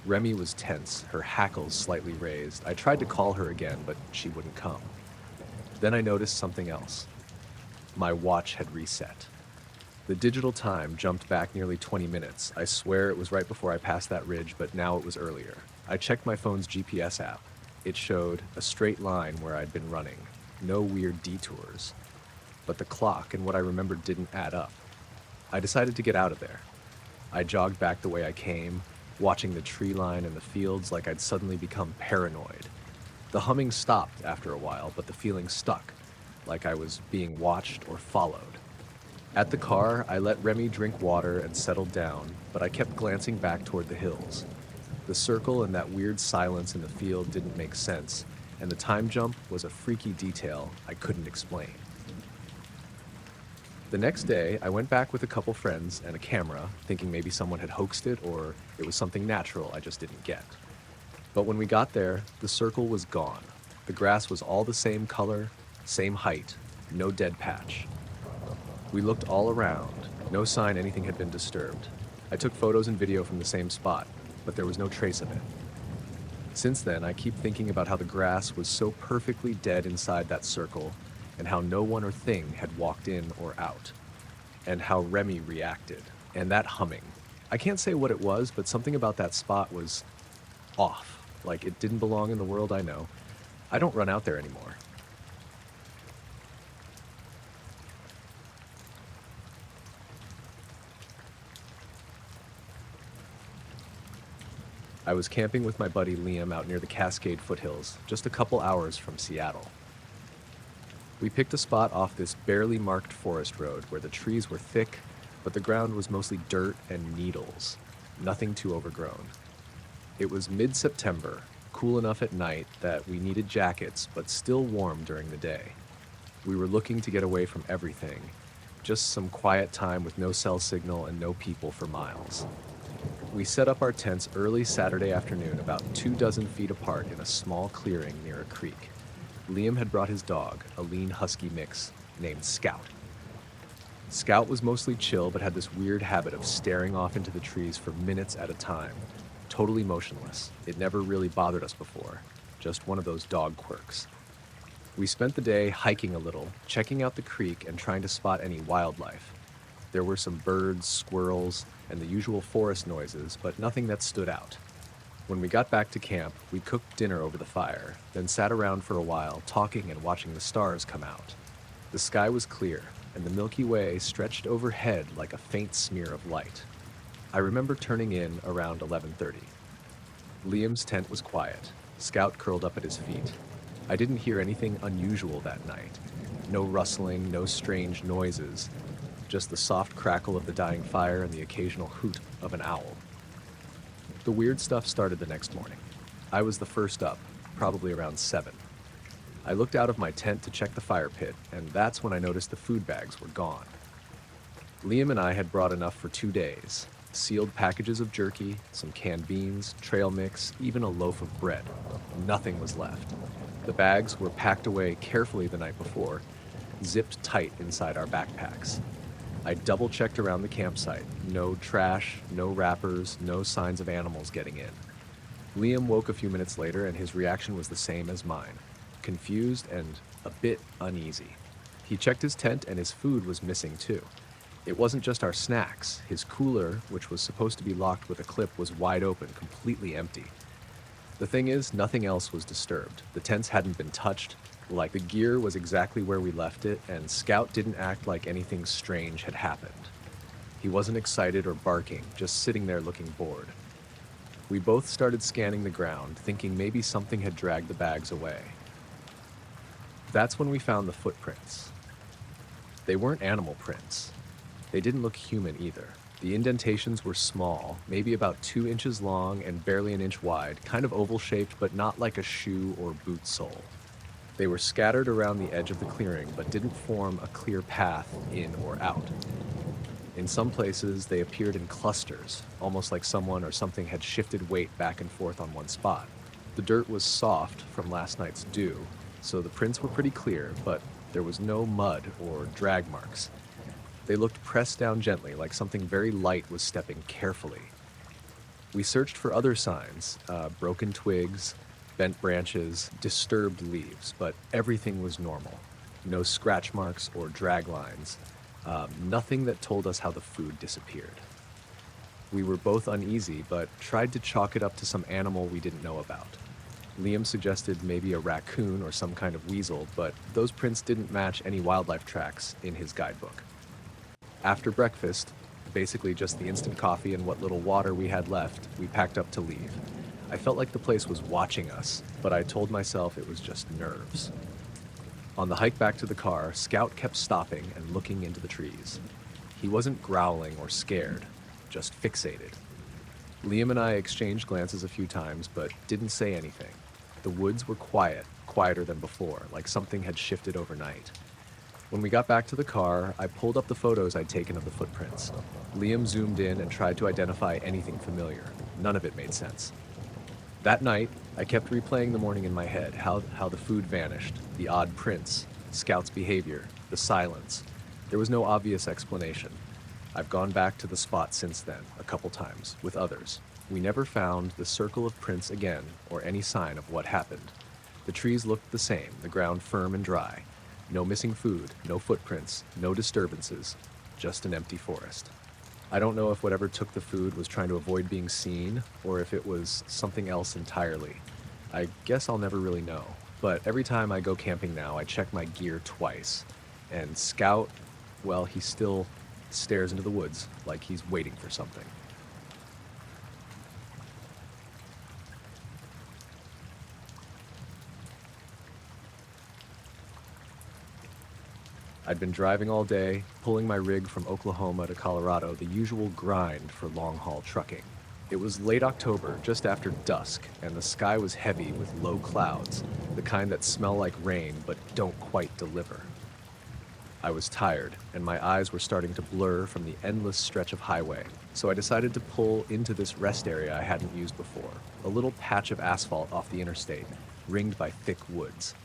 Remy was tense, her hackles slightly raised. I tried to call her again, but she wouldn't come. Then I noticed something else. My watch had reset. The digital time jumped back nearly 20 minutes. I swear it was right before I passed that ridge, but now it was earlier. I checked my phone's GPS app. It showed a straight line where I'd been running. No weird detours. But the clock and what I remembered didn't add up. I decided to get out of there. I jogged back the way I came, watching the tree line and the fields like I'd suddenly become paranoid. The humming stopped after a while, but the feeling stuck, like I was being watched or followed. At the car, I let Remy drink water and settled down, but I kept glancing back toward the hills. The circle and that weird silence in the field didn't make sense, and the time jump was a freaky detail I couldn't explain. The next day, I went back with a couple friends and a camera, thinking maybe someone had hoaxed it or it was something natural I just didn't get. But when we got there, the circle was gone. The grass was all the same color, same height, no dead patch. We looked all around, no sign anything had been disturbed. I took photos and video from the same spot, but there was no trace of it. Since then, I keep thinking about how the grass was so perfectly dead inside that circle, and how no one or thing had walked in or out, and how Remy reacted, and that humming. I can't say what it was, but something about that spot was off, like it didn't belong in the world I know. I don't run out there anymore. I was camping with my buddy Liam out near the Cascade foothills, just a couple hours from Seattle. We picked a spot off this barely marked forest road where the trees were thick, but the ground was mostly dirt and needles, nothing too overgrown. It was mid-September, cool enough at night that we needed jackets, but still warm during the day. We were looking to get away from everything, just some quiet time with no cell signal and no people for miles. We set up our tents early Saturday afternoon, about 24 feet apart in a small clearing near a creek. Liam had brought his dog, a lean husky mix named Scout. Scout was mostly chill, but had this weird habit of staring off into the trees for minutes at a time, totally motionless. It never really bothered us before, just one of those dog quirks. We spent the day hiking a little, checking out the creek and trying to spot any wildlife. There were some birds, squirrels, and the usual forest noises, but nothing that stood out. When we got back to camp, we cooked dinner over the fire, then sat around for a while, talking and watching the stars come out. The sky was clear, and the Milky Way stretched overhead like a faint smear of light. I remember turning in around 11:30. Liam's tent was quiet. Scout curled up at his feet. I didn't hear anything unusual that night. No rustling, no strange noises, just the soft crackle of the dying fire and the occasional hoot of an owl. The weird stuff started the next morning. I was the first up, probably around 7. I looked out of my tent to check the fire pit, and that's when I noticed the food bags were gone. Liam and I had brought enough for 2 days. Sealed packages of jerky, some canned beans, trail mix, even a loaf of bread. Nothing was left. The bags were packed away carefully the night before, zipped tight inside our backpacks. I double-checked around the campsite. No trash, no wrappers, no signs of animals getting in. Liam woke a few minutes later, and his reaction was the same as mine. Confused and a bit uneasy. He checked his tent, and his food was missing too. It wasn't just our snacks. His cooler, which was supposed to be locked with a clip, was wide open, completely empty. The thing is, nothing else was disturbed. The tents hadn't been touched. Like, the gear was exactly where we left it, and Scout didn't act like anything strange had happened. He wasn't excited or barking, just sitting there looking bored. We both started scanning the ground, thinking maybe something had dragged the bags away. That's when we found the footprints. They weren't animal prints. They didn't look human either. The indentations were small, maybe about 2 inches long and barely an inch wide, kind of oval-shaped, but not like a shoe or boot sole. They were scattered around the edge of the clearing, but didn't form a clear path in or out. In some places, they appeared in clusters, almost like someone or something had shifted weight back and forth on one spot. The dirt was soft from last night's dew, so the prints were pretty clear, but there was no mud or drag marks. They looked pressed down gently, like something very light was stepping carefully. We searched for other signs, broken twigs, bent branches, disturbed leaves, but everything was normal. No scratch marks or drag lines, nothing that told us how the food disappeared. We were both uneasy, but tried to chalk it up to some animal we didn't know about. Liam suggested maybe a raccoon or some kind of weasel, but those prints didn't match any wildlife tracks in his guidebook. After breakfast, basically just the instant coffee and what little water we had left, we packed up to leave. I felt like the place was watching us, but I told myself it was just nerves. On the hike back to the car, Scout kept stopping and looking into the trees. He wasn't growling or scared, just fixated. Liam and I exchanged glances a few times, but didn't say anything. The woods were quiet, quieter than before, like something had shifted overnight. When we got back to the car, I pulled up the photos I'd taken of the footprints. Liam zoomed in and tried to identify anything familiar. None of it made sense. That night, I kept replaying the morning in my head, how the food vanished, the odd prints, Scout's behavior, the silence. There was no obvious explanation. I've gone back to the spot since then, a couple times, with others. We never found the circle of prints again, or any sign of what happened. The trees looked the same, the ground firm and dry. No missing food, no footprints, no disturbances, just an empty forest. I don't know if whatever took the food was trying to avoid being seen, or if it was something else entirely. I guess I'll never really know, but every time I go camping now, I check my gear twice. And Scout, well, he still stares into the woods like he's waiting for something. I'd been driving all day, pulling my rig from Oklahoma to Colorado, the usual grind for long-haul trucking. It was late October, just after dusk, and the sky was heavy with low clouds, the kind that smell like rain but don't quite deliver. I was tired, and my eyes were starting to blur from the endless stretch of highway, so I decided to pull into this rest area I hadn't used before, a little patch of asphalt off the interstate, ringed by thick woods.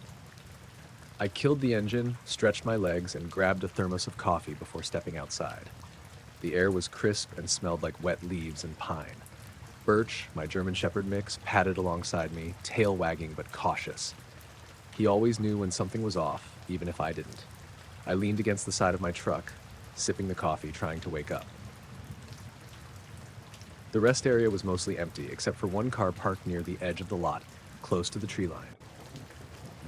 I killed the engine, stretched my legs, and grabbed a thermos of coffee before stepping outside. The air was crisp and smelled like wet leaves and pine. Birch, my German Shepherd mix, padded alongside me, tail wagging but cautious. He always knew when something was off, even if I didn't. I leaned against the side of my truck, sipping the coffee, trying to wake up. The rest area was mostly empty, except for one car parked near the edge of the lot, close to the tree line.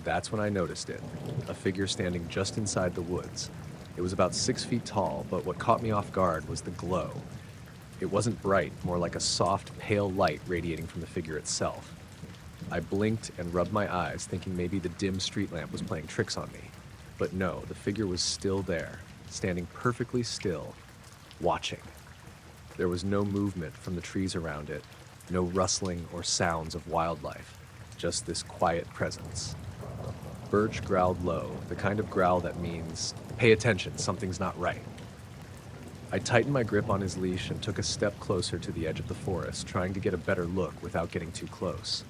That's when I noticed it, a figure standing just inside the woods. It was about 6 feet tall, but what caught me off guard was the glow. It wasn't bright, more like a soft, pale light radiating from the figure itself. I blinked and rubbed my eyes, thinking maybe the dim street lamp was playing tricks on me. But no, the figure was still there, standing perfectly still, watching. There was no movement from the trees around it, no rustling or sounds of wildlife, just this quiet presence. Birch growled low, the kind of growl that means, "Pay attention, something's not right." I tightened my grip on his leash and took a step closer to the edge of the forest, trying to get a better look without getting too close.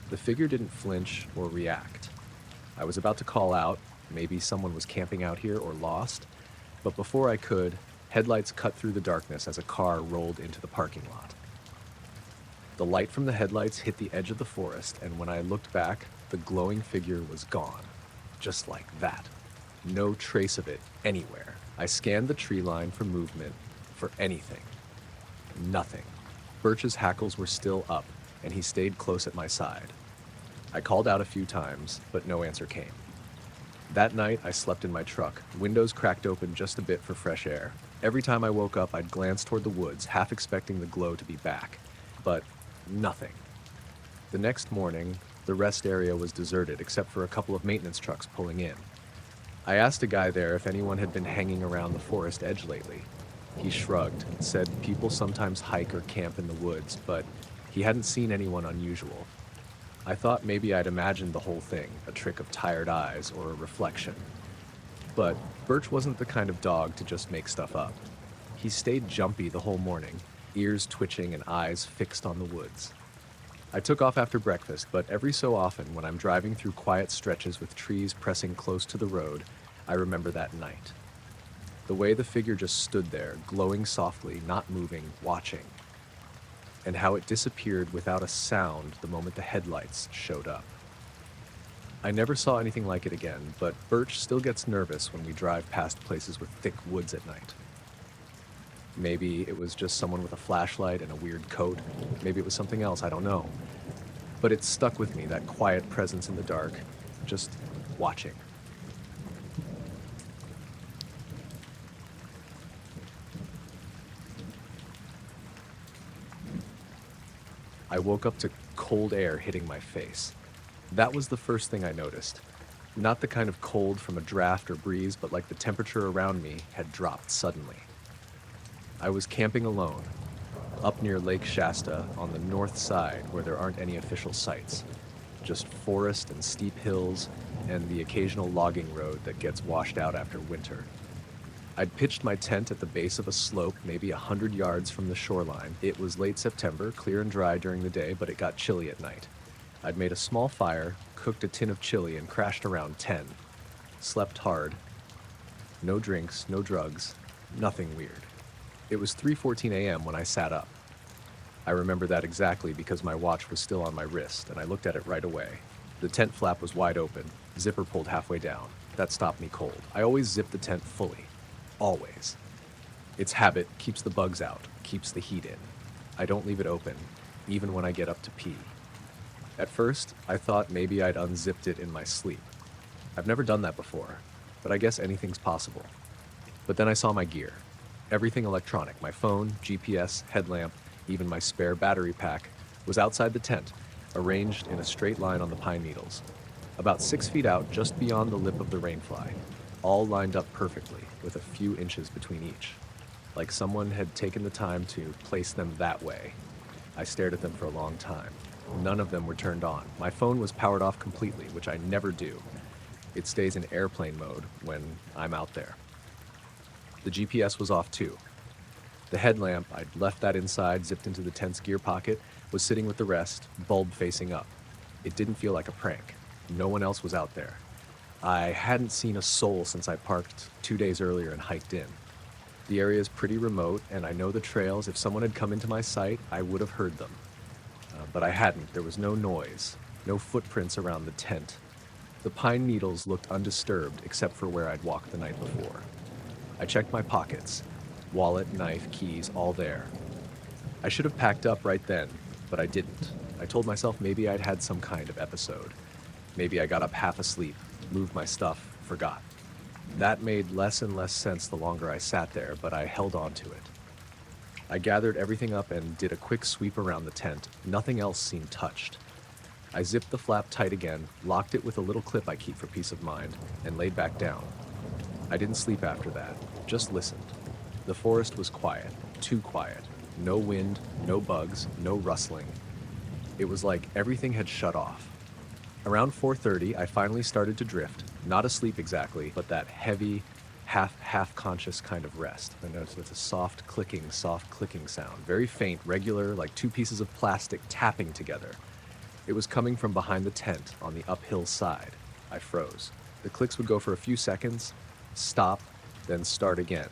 The figure didn't flinch or react. I was about to call out, maybe someone was camping out here or lost, but before I could, headlights cut through the darkness as a car rolled into the parking lot. The light from the headlights hit the edge of the forest, and when I looked back, the glowing figure was gone. Just like that. No trace of it anywhere. I scanned the tree line for movement, for anything. Nothing. Birch's hackles were still up, and he stayed close at my side. I called out a few times, but no answer came. That night, I slept in my truck, windows cracked open just a bit for fresh air. Every time I woke up, I'd glance toward the woods, half expecting the glow to be back. But nothing. The next morning, the rest area was deserted except for a couple of maintenance trucks pulling in. I asked a guy there if anyone had been hanging around the forest edge lately. He shrugged, said people sometimes hike or camp in the woods, but he hadn't seen anyone unusual. I thought maybe I'd imagined the whole thing, a trick of tired eyes or a reflection. But Birch wasn't the kind of dog to just make stuff up. He stayed jumpy the whole morning, ears twitching and eyes fixed on the woods. I took off after breakfast, but every so often when I'm driving through quiet stretches with trees pressing close to the road, I remember that night. The way the figure just stood there, glowing softly, not moving, watching. And how it disappeared without a sound the moment the headlights showed up. I never saw anything like it again, but Birch still gets nervous when we drive past places with thick woods at night. Maybe it was just someone with a flashlight and a weird coat. Maybe it was something else, I don't know. But it stuck with me, that quiet presence in the dark, just watching. I woke up to cold air hitting my face. That was the first thing I noticed. Not the kind of cold from a draft or breeze, but like the temperature around me had dropped suddenly. I was camping alone, up near Lake Shasta on the north side where there aren't any official sites. Just forest and steep hills and the occasional logging road that gets washed out after winter. I'd pitched my tent at the base of a slope maybe 100 yards from the shoreline. It was late September, clear and dry during the day, but it got chilly at night. I'd made a small fire, cooked a tin of chili, and crashed around 10. Slept hard. No drinks, no drugs, nothing weird. It was 3:14 a.m. when I sat up. I remember that exactly because my watch was still on my wrist, and I looked at it right away. The tent flap was wide open, zipper pulled halfway down. That stopped me cold. I always zip the tent fully. Always. Its habit keeps the bugs out, keeps the heat in. I don't leave it open, even when I get up to pee. At first, I thought maybe I'd unzipped it in my sleep. I've never done that before, but I guess anything's possible. But then I saw my gear. Everything electronic, my phone, GPS, headlamp, even my spare battery pack, was outside the tent, arranged in a straight line on the pine needles. About 6 feet out, just beyond the lip of the rainfly, all lined up perfectly, with a few inches between each. Like someone had taken the time to place them that way. I stared at them for a long time. None of them were turned on. My phone was powered off completely, which I never do. It stays in airplane mode when I'm out there. The GPS was off too. The headlamp, I'd left that inside, zipped into the tent's gear pocket, was sitting with the rest, bulb facing up. It didn't feel like a prank. No one else was out there. I hadn't seen a soul since I parked 2 days earlier and hiked in. The area is pretty remote, and I know the trails. If someone had come into my sight, I would have heard them. But I hadn't. There was no noise, no footprints around the tent. The pine needles looked undisturbed, except for where I'd walked the night before. I checked my pockets. Wallet, knife, keys, all there. I should have packed up right then, but I didn't. I told myself maybe I'd had some kind of episode. Maybe I got up half asleep, moved my stuff, forgot. That made less and less sense the longer I sat there, but I held on to it. I gathered everything up and did a quick sweep around the tent. Nothing else seemed touched. I zipped the flap tight again, locked it with a little clip I keep for peace of mind, and laid back down. I didn't sleep after that, just listened. The forest was quiet, too quiet. No wind, no bugs, no rustling. It was like everything had shut off. Around 4:30, I finally started to drift, not asleep exactly, but that heavy, half-conscious kind of rest. I noticed with a soft clicking sound, very faint, regular, like two pieces of plastic tapping together. It was coming from behind the tent on the uphill side. I froze. The clicks would go for a few seconds, stop, then start again.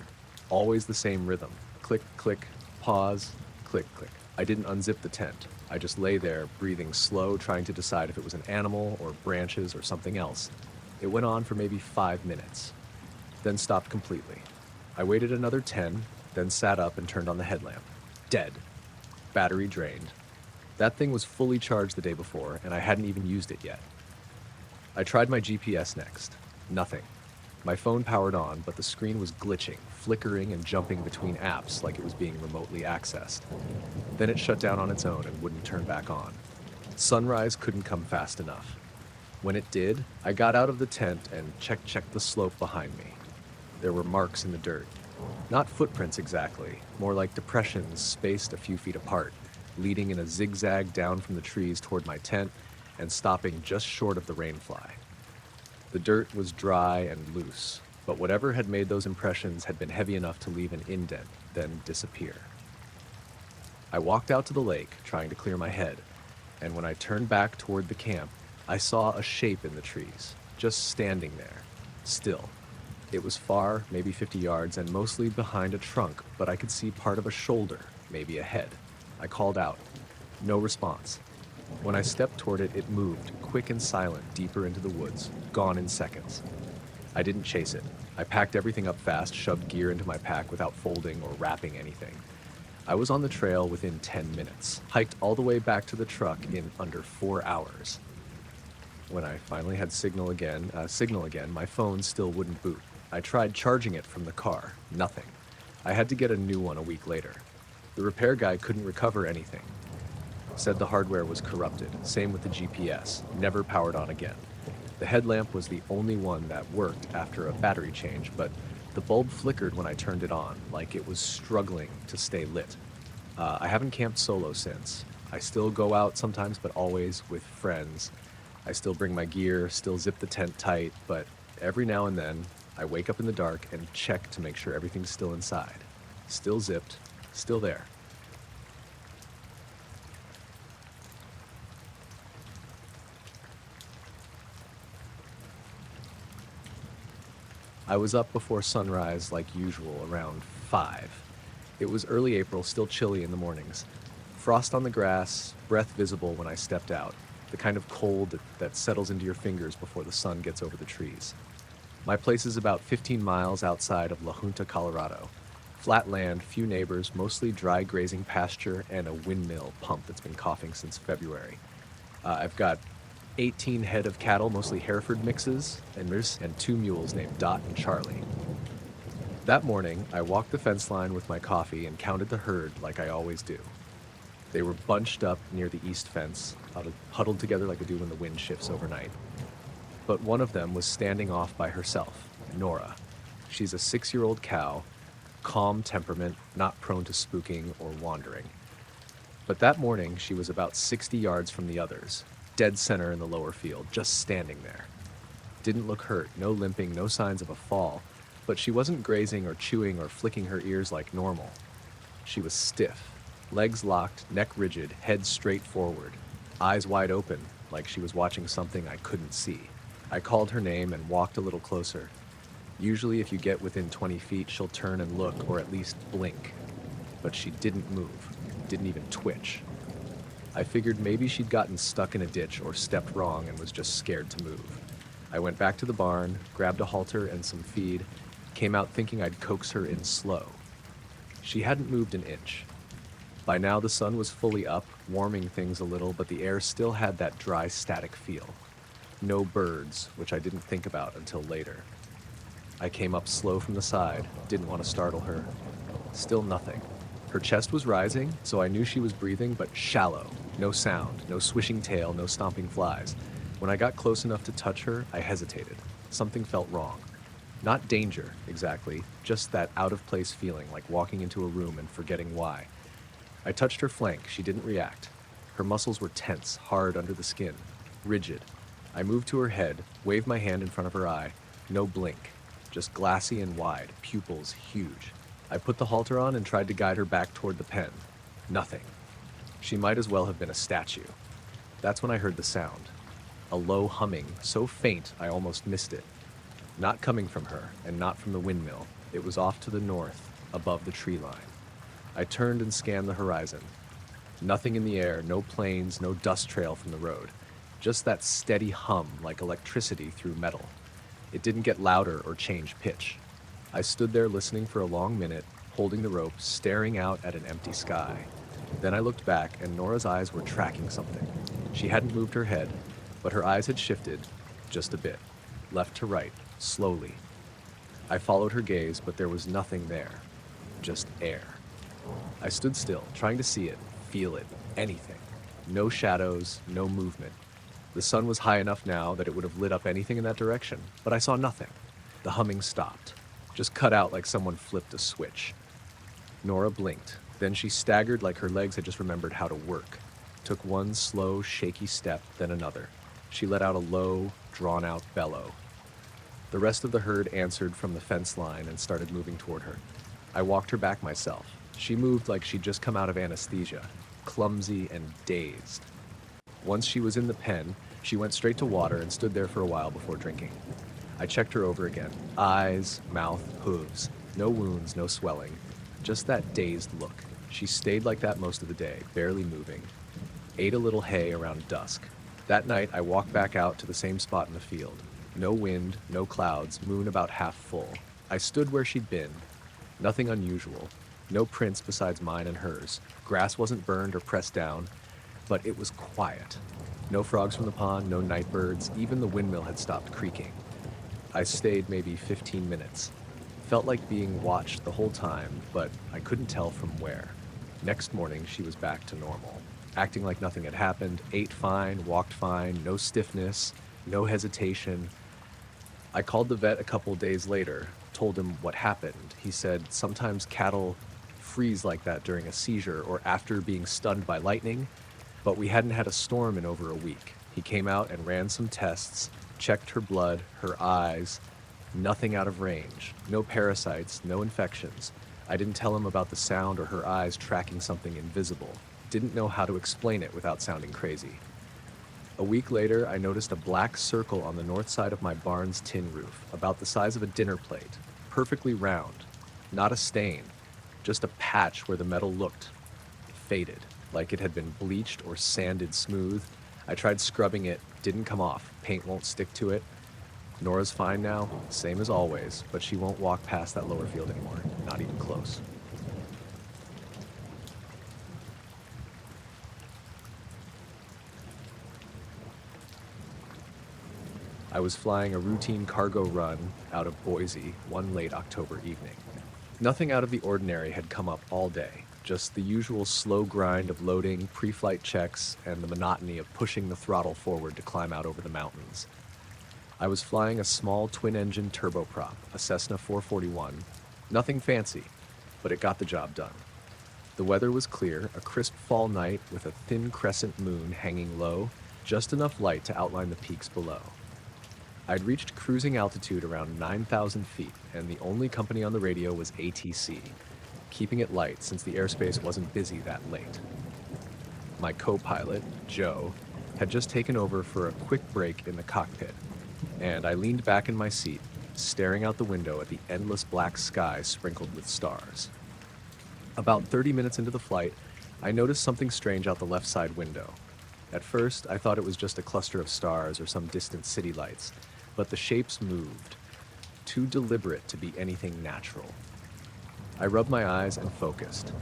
Always the same rhythm. Click, click, pause, click, click. I didn't unzip the tent. I just lay there, breathing slow, trying to decide if it was an animal or branches or something else. It went on for maybe 5 minutes, then stopped completely. I waited another 10, then sat up and turned on the headlamp. Dead. Battery drained. That thing was fully charged the day before, and I hadn't even used it yet. I tried my GPS next. Nothing. My phone powered on, but the screen was glitching, flickering and jumping between apps like it was being remotely accessed. Then it shut down on its own and wouldn't turn back on. Sunrise couldn't come fast enough. When it did, I got out of the tent and checked the slope behind me. There were marks in the dirt. Not footprints exactly, more like depressions spaced a few feet apart, leading in a zigzag down from the trees toward my tent and stopping just short of the rainfly. The dirt was dry and loose, but whatever had made those impressions had been heavy enough to leave an indent, then disappear. I walked out to the lake, trying to clear my head, and when I turned back toward the camp, I saw a shape in the trees, just standing there, still. It was far, maybe 50 yards, and mostly behind a trunk, but I could see part of a shoulder, maybe a head. I called out. No response. When I stepped toward it, it moved, quick and silent, deeper into the woods, gone in seconds. I didn't chase it. I packed everything up fast, shoved gear into my pack without folding or wrapping anything. I was on the trail within 10 minutes, hiked all the way back to the truck in under 4 hours. When I finally had signal again, my phone still wouldn't boot. I tried charging it from the car. Nothing. I had to get a new one a week later. The repair guy couldn't recover anything. Said the hardware was corrupted. Same with the GPS. Never powered on again. The headlamp was the only one that worked after a battery change, but the bulb flickered when I turned it on, like it was struggling to stay lit. I haven't camped solo since. I still go out sometimes, but always with friends. I still bring my gear, still zip the tent tight, but every now and then, I wake up in the dark and check to make sure everything's still inside. Still zipped, still there. I was up before sunrise like usual around 5. It was early April, still chilly in the mornings. Frost on the grass, breath visible when I stepped out, the kind of cold that settles into your fingers before the sun gets over the trees. My place is about 15 miles outside of La Junta, Colorado. Flat land, few neighbors, mostly dry grazing pasture, and a windmill pump that's been coughing since February. I've got 18 head of cattle, mostly Hereford mixes, and 2 mules named Dot and Charlie. That morning, I walked the fence line with my coffee and counted the herd like I always do. They were bunched up near the east fence, huddled together like they do when the wind shifts overnight. But one of them was standing off by herself, Nora. She's a 6-year-old cow, calm temperament, not prone to spooking or wandering. But that morning, she was about 60 yards from the others, dead center in the lower field, just standing there. Didn't look hurt, no limping, no signs of a fall, but she wasn't grazing or chewing or flicking her ears like normal. She was stiff, legs locked, neck rigid, head straight forward, eyes wide open, like she was watching something I couldn't see. I called her name and walked a little closer. Usually if you get within 20 feet, she'll turn and look, or at least blink. But she didn't move, didn't even twitch. I figured maybe she'd gotten stuck in a ditch or stepped wrong and was just scared to move. I went back to the barn, grabbed a halter and some feed, came out thinking I'd coax her in slow. She hadn't moved an inch. By now the sun was fully up, warming things a little, but the air still had that dry, static feel. No birds, which I didn't think about until later. I came up slow from the side, didn't want to startle her. Still nothing. Her chest was rising, so I knew she was breathing, but shallow. No sound, no swishing tail, no stomping flies. When I got close enough to touch her, I hesitated. Something felt wrong. Not danger, exactly, just that out-of-place feeling, like walking into a room and forgetting why. I touched her flank. She didn't react. Her muscles were tense, hard under the skin, rigid. I moved to her head, waved my hand in front of her eye. No blink, just glassy and wide, pupils huge. I put the halter on and tried to guide her back toward the pen. Nothing. She might as well have been a statue. That's when I heard the sound. A low humming, so faint I almost missed it. Not coming from her, and not from the windmill. It was off to the north, above the tree line. I turned and scanned the horizon. Nothing in the air, no planes, no dust trail from the road. Just that steady hum like electricity through metal. It didn't get louder or change pitch. I stood there listening for a long minute, holding the rope, staring out at an empty sky. Then I looked back, and Nora's eyes were tracking something. She hadn't moved her head, but her eyes had shifted, just a bit, left to right, slowly. I followed her gaze, but there was nothing there, just air. I stood still, trying to see it, feel it, anything. No shadows, no movement. The sun was high enough now that it would have lit up anything in that direction, but I saw nothing. The humming stopped, just cut out like someone flipped a switch. Nora blinked. Then she staggered like her legs had just remembered how to work. Took one slow, shaky step, then another. She let out a low, drawn-out bellow. The rest of the herd answered from the fence line and started moving toward her. I walked her back myself. She moved like she'd just come out of anesthesia, clumsy and dazed. Once she was in the pen, she went straight to water and stood there for a while before drinking. I checked her over again. Eyes, mouth, hooves. No wounds, no swelling. Just that dazed look. She stayed like that most of the day, barely moving. Ate a little hay around dusk. That night, I walked back out to the same spot in the field. No wind, no clouds, moon about half full. I stood where she'd been. Nothing unusual. No prints besides mine and hers. Grass wasn't burned or pressed down, but it was quiet. No frogs from the pond, no night birds. Even the windmill had stopped creaking. I stayed maybe 15 minutes. Felt like being watched the whole time, but I couldn't tell from where. Next morning, she was back to normal. Acting like nothing had happened, ate fine, walked fine, no stiffness, no hesitation. I called the vet a couple days later, told him what happened. He said sometimes cattle freeze like that during a seizure or after being stunned by lightning, but we hadn't had a storm in over a week. He came out and ran some tests, checked her blood, her eyes. Nothing out of range. No parasites, no infections. I didn't tell him about the sound or her eyes tracking something invisible. Didn't know how to explain it without sounding crazy. A week later, I noticed a black circle on the north side of my barn's tin roof, about the size of a dinner plate, perfectly round. Not a stain, just a patch where the metal looked faded, like it had been bleached or sanded smooth. I tried scrubbing it, didn't come off. Paint won't stick to it. Nora's fine now, same as always, but she won't walk past that lower field anymore, not even close. I was flying a routine cargo run out of Boise one late October evening. Nothing out of the ordinary had come up all day, just the usual slow grind of loading, pre-flight checks, and the monotony of pushing the throttle forward to climb out over the mountains. I was flying a small twin-engine turboprop, a Cessna 441. Nothing fancy, but it got the job done. The weather was clear, a crisp fall night with a thin crescent moon hanging low, just enough light to outline the peaks below. I'd reached cruising altitude around 9,000 feet, and the only company on the radio was ATC, keeping it light since the airspace wasn't busy that late. My co-pilot, Joe, had just taken over for a quick break in the cockpit, and I leaned back in my seat, staring out the window at the endless black sky sprinkled with stars. About 30 minutes into the flight, I noticed something strange out the left side window. At first, I thought it was just a cluster of stars or some distant city lights, but the shapes moved, too deliberate to be anything natural. I rubbed my eyes and focused.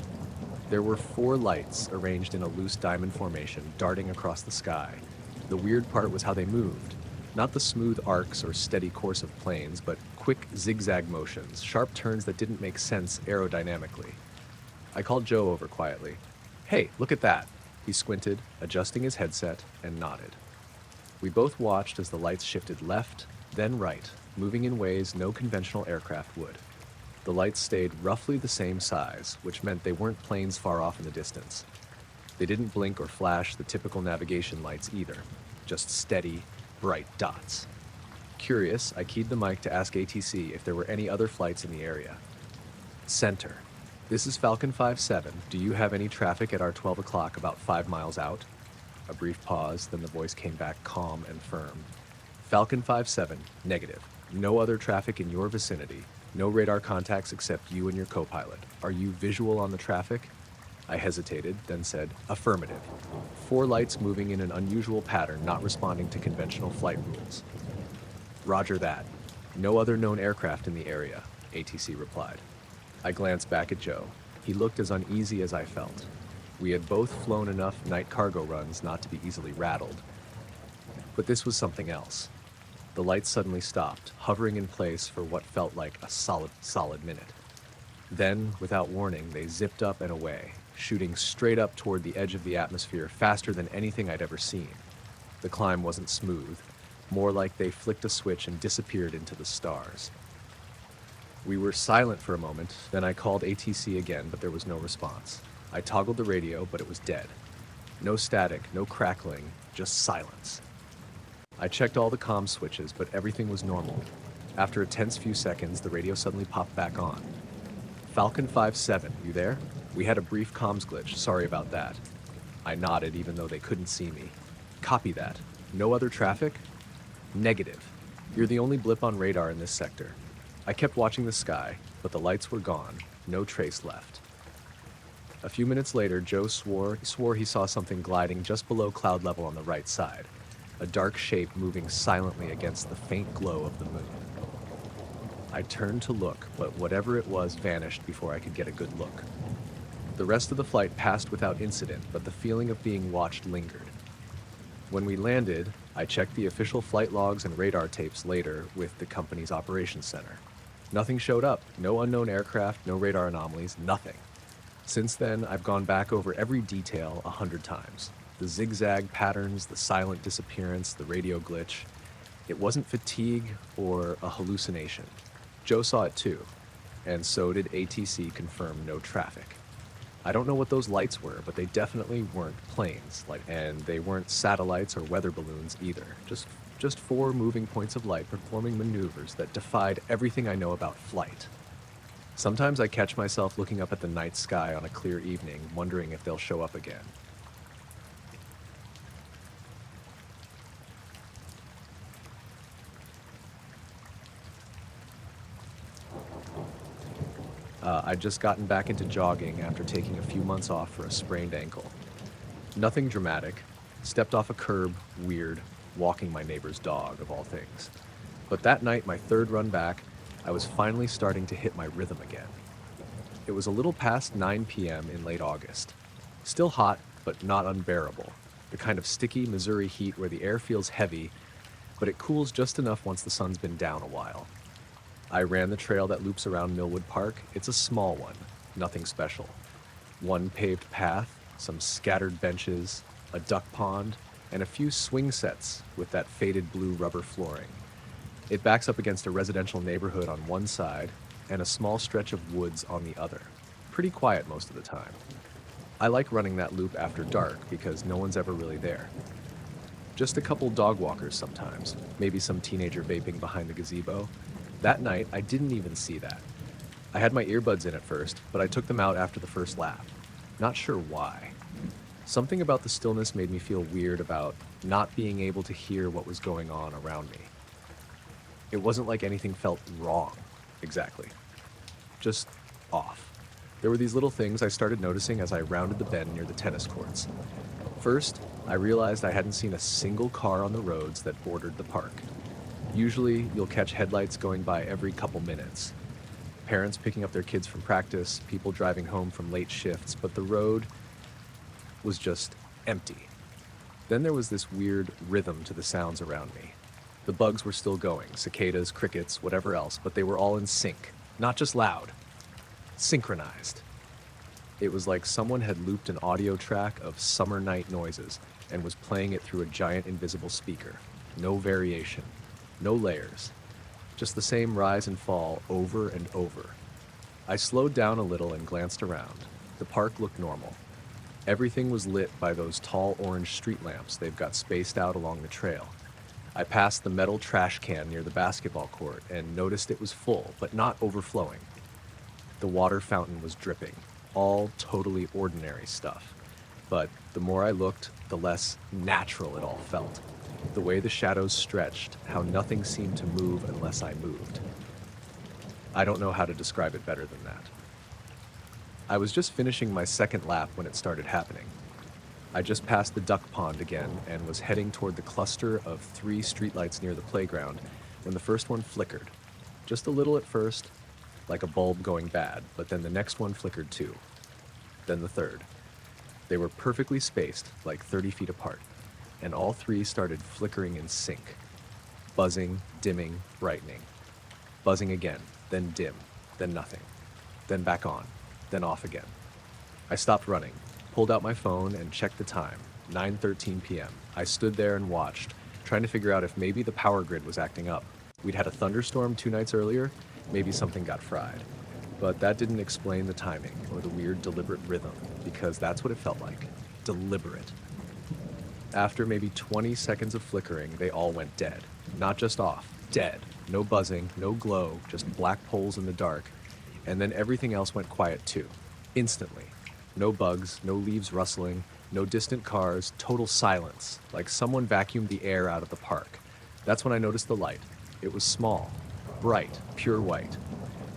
There were 4 lights arranged in a loose diamond formation, darting across the sky. The weird part was how they moved. Not the smooth arcs or steady course of planes, but quick zigzag motions, sharp turns that didn't make sense aerodynamically. I called Joe over quietly. "Hey, look at that." He squinted, adjusting his headset, and nodded. We both watched as the lights shifted left, then right, moving in ways no conventional aircraft would. The lights stayed roughly the same size, which meant they weren't planes far off in the distance. They didn't blink or flash the typical navigation lights either, just steady, bright dots. Curious, I keyed the mic to ask ATC if there were any other flights in the area. "Center. This is Falcon 57. Do you have any traffic at our 12 o'clock about 5 miles out?" A brief pause, then the voice came back calm and firm. "Falcon 57, negative. No other traffic in your vicinity. No radar contacts except you and your co-pilot. Are you visual on the traffic?" I hesitated, then said, "Affirmative. 4 lights moving in an unusual pattern, not responding to conventional flight rules." "Roger that. No other known aircraft in the area," ATC replied. I glanced back at Joe. He looked as uneasy as I felt. We had both flown enough night cargo runs not to be easily rattled. But this was something else. The lights suddenly stopped, hovering in place for what felt like a solid minute. Then, without warning, they zipped up and away, shooting straight up toward the edge of the atmosphere faster than anything I'd ever seen. The climb wasn't smooth, more like they flicked a switch and disappeared into the stars. We were silent for a moment, then I called ATC again, but there was no response. I toggled the radio, but it was dead. No static, no crackling, just silence. I checked all the comm switches, but everything was normal. After a tense few seconds, the radio suddenly popped back on. "Falcon 57, you there? We had a brief comms glitch, sorry about that." I nodded even though they couldn't see me. "Copy that. No other traffic?" "Negative. You're the only blip on radar in this sector." I kept watching the sky, but the lights were gone, no trace left. A few minutes later, Joe swore he saw something gliding just below cloud level on the right side, a dark shape moving silently against the faint glow of the moon. I turned to look, but whatever it was vanished before I could get a good look. The rest of the flight passed without incident, but the feeling of being watched lingered. When we landed, I checked the official flight logs and radar tapes later with the company's operations center. Nothing showed up, no unknown aircraft, no radar anomalies, nothing. Since then, I've gone back over every detail 100 times. The zigzag patterns, the silent disappearance, the radio glitch. It wasn't fatigue or a hallucination. Joe saw it too, and so did ATC confirm no traffic. I don't know what those lights were, but they definitely weren't planes, and they weren't satellites or weather balloons either. Just 4 moving points of light performing maneuvers that defied everything I know about flight. Sometimes I catch myself looking up at the night sky on a clear evening, wondering if they'll show up again. I'd just gotten back into jogging after taking a few months off for a sprained ankle. Nothing dramatic. Stepped off a curb, weird, walking my neighbor's dog, of all things. But that night, my 3rd run back, I was finally starting to hit my rhythm again. It was a little past 9 p.m. in late August. Still hot, but not unbearable. The kind of sticky Missouri heat where the air feels heavy, but it cools just enough once the sun's been down a while. I ran the trail that loops around Millwood Park. It's a small one, nothing special. 1 paved path, some scattered benches, a duck pond, and a few swing sets with that faded blue rubber flooring. It backs up against a residential neighborhood on one side and a small stretch of woods on the other. Pretty quiet most of the time. I like running that loop after dark because no one's ever really there. Just a couple dog walkers sometimes, maybe some teenager vaping behind the gazebo. That night, I didn't even see that. I had my earbuds in at first, but I took them out after the first lap. Not sure why. Something about the stillness made me feel weird about not being able to hear what was going on around me. It wasn't like anything felt wrong, exactly. Just off. There were these little things I started noticing as I rounded the bend near the tennis courts. First, I realized I hadn't seen a single car on the roads that bordered the park. Usually, you'll catch headlights going by every couple minutes. Parents picking up their kids from practice, people driving home from late shifts, but the road was just empty. Then there was this weird rhythm to the sounds around me. The bugs were still going, cicadas, crickets, whatever else, but they were all in sync, not just loud, synchronized. It was like someone had looped an audio track of summer night noises and was playing it through a giant invisible speaker. No variation, no layers, just the same rise and fall over and over. I slowed down a little and glanced around. The park looked normal. Everything was lit by those tall orange street lamps they've got spaced out along the trail. I passed the metal trash can near the basketball court and noticed it was full, but not overflowing. The water fountain was dripping, all totally ordinary stuff. But the more I looked, the less natural it all felt. The way the shadows stretched, how nothing seemed to move unless I moved. I don't know how to describe it better than that. I was just finishing my second lap when it started happening. I just passed the duck pond again and was heading toward the cluster of 3 streetlights near the playground when the first one flickered. Just a little at first, like a bulb going bad, but then the next one flickered too. Then the third. They were perfectly spaced, like 30 feet apart, and all 3 started flickering in sync. Buzzing, dimming, brightening. Buzzing again, then dim, then nothing, then back on, then off again. I stopped running, pulled out my phone and checked the time, 9:13 p.m. I stood there and watched, trying to figure out if maybe the power grid was acting up. We'd had a thunderstorm 2 nights earlier, maybe something got fried. But that didn't explain the timing or the weird deliberate rhythm, because that's what it felt like, deliberate. After maybe 20 seconds of flickering, they all went dead. Not just off, dead. No buzzing, no glow, just black poles in the dark. And then everything else went quiet too, instantly. No bugs, no leaves rustling, no distant cars, total silence, like someone vacuumed the air out of the park. That's when I noticed the light. It was small, bright, pure white,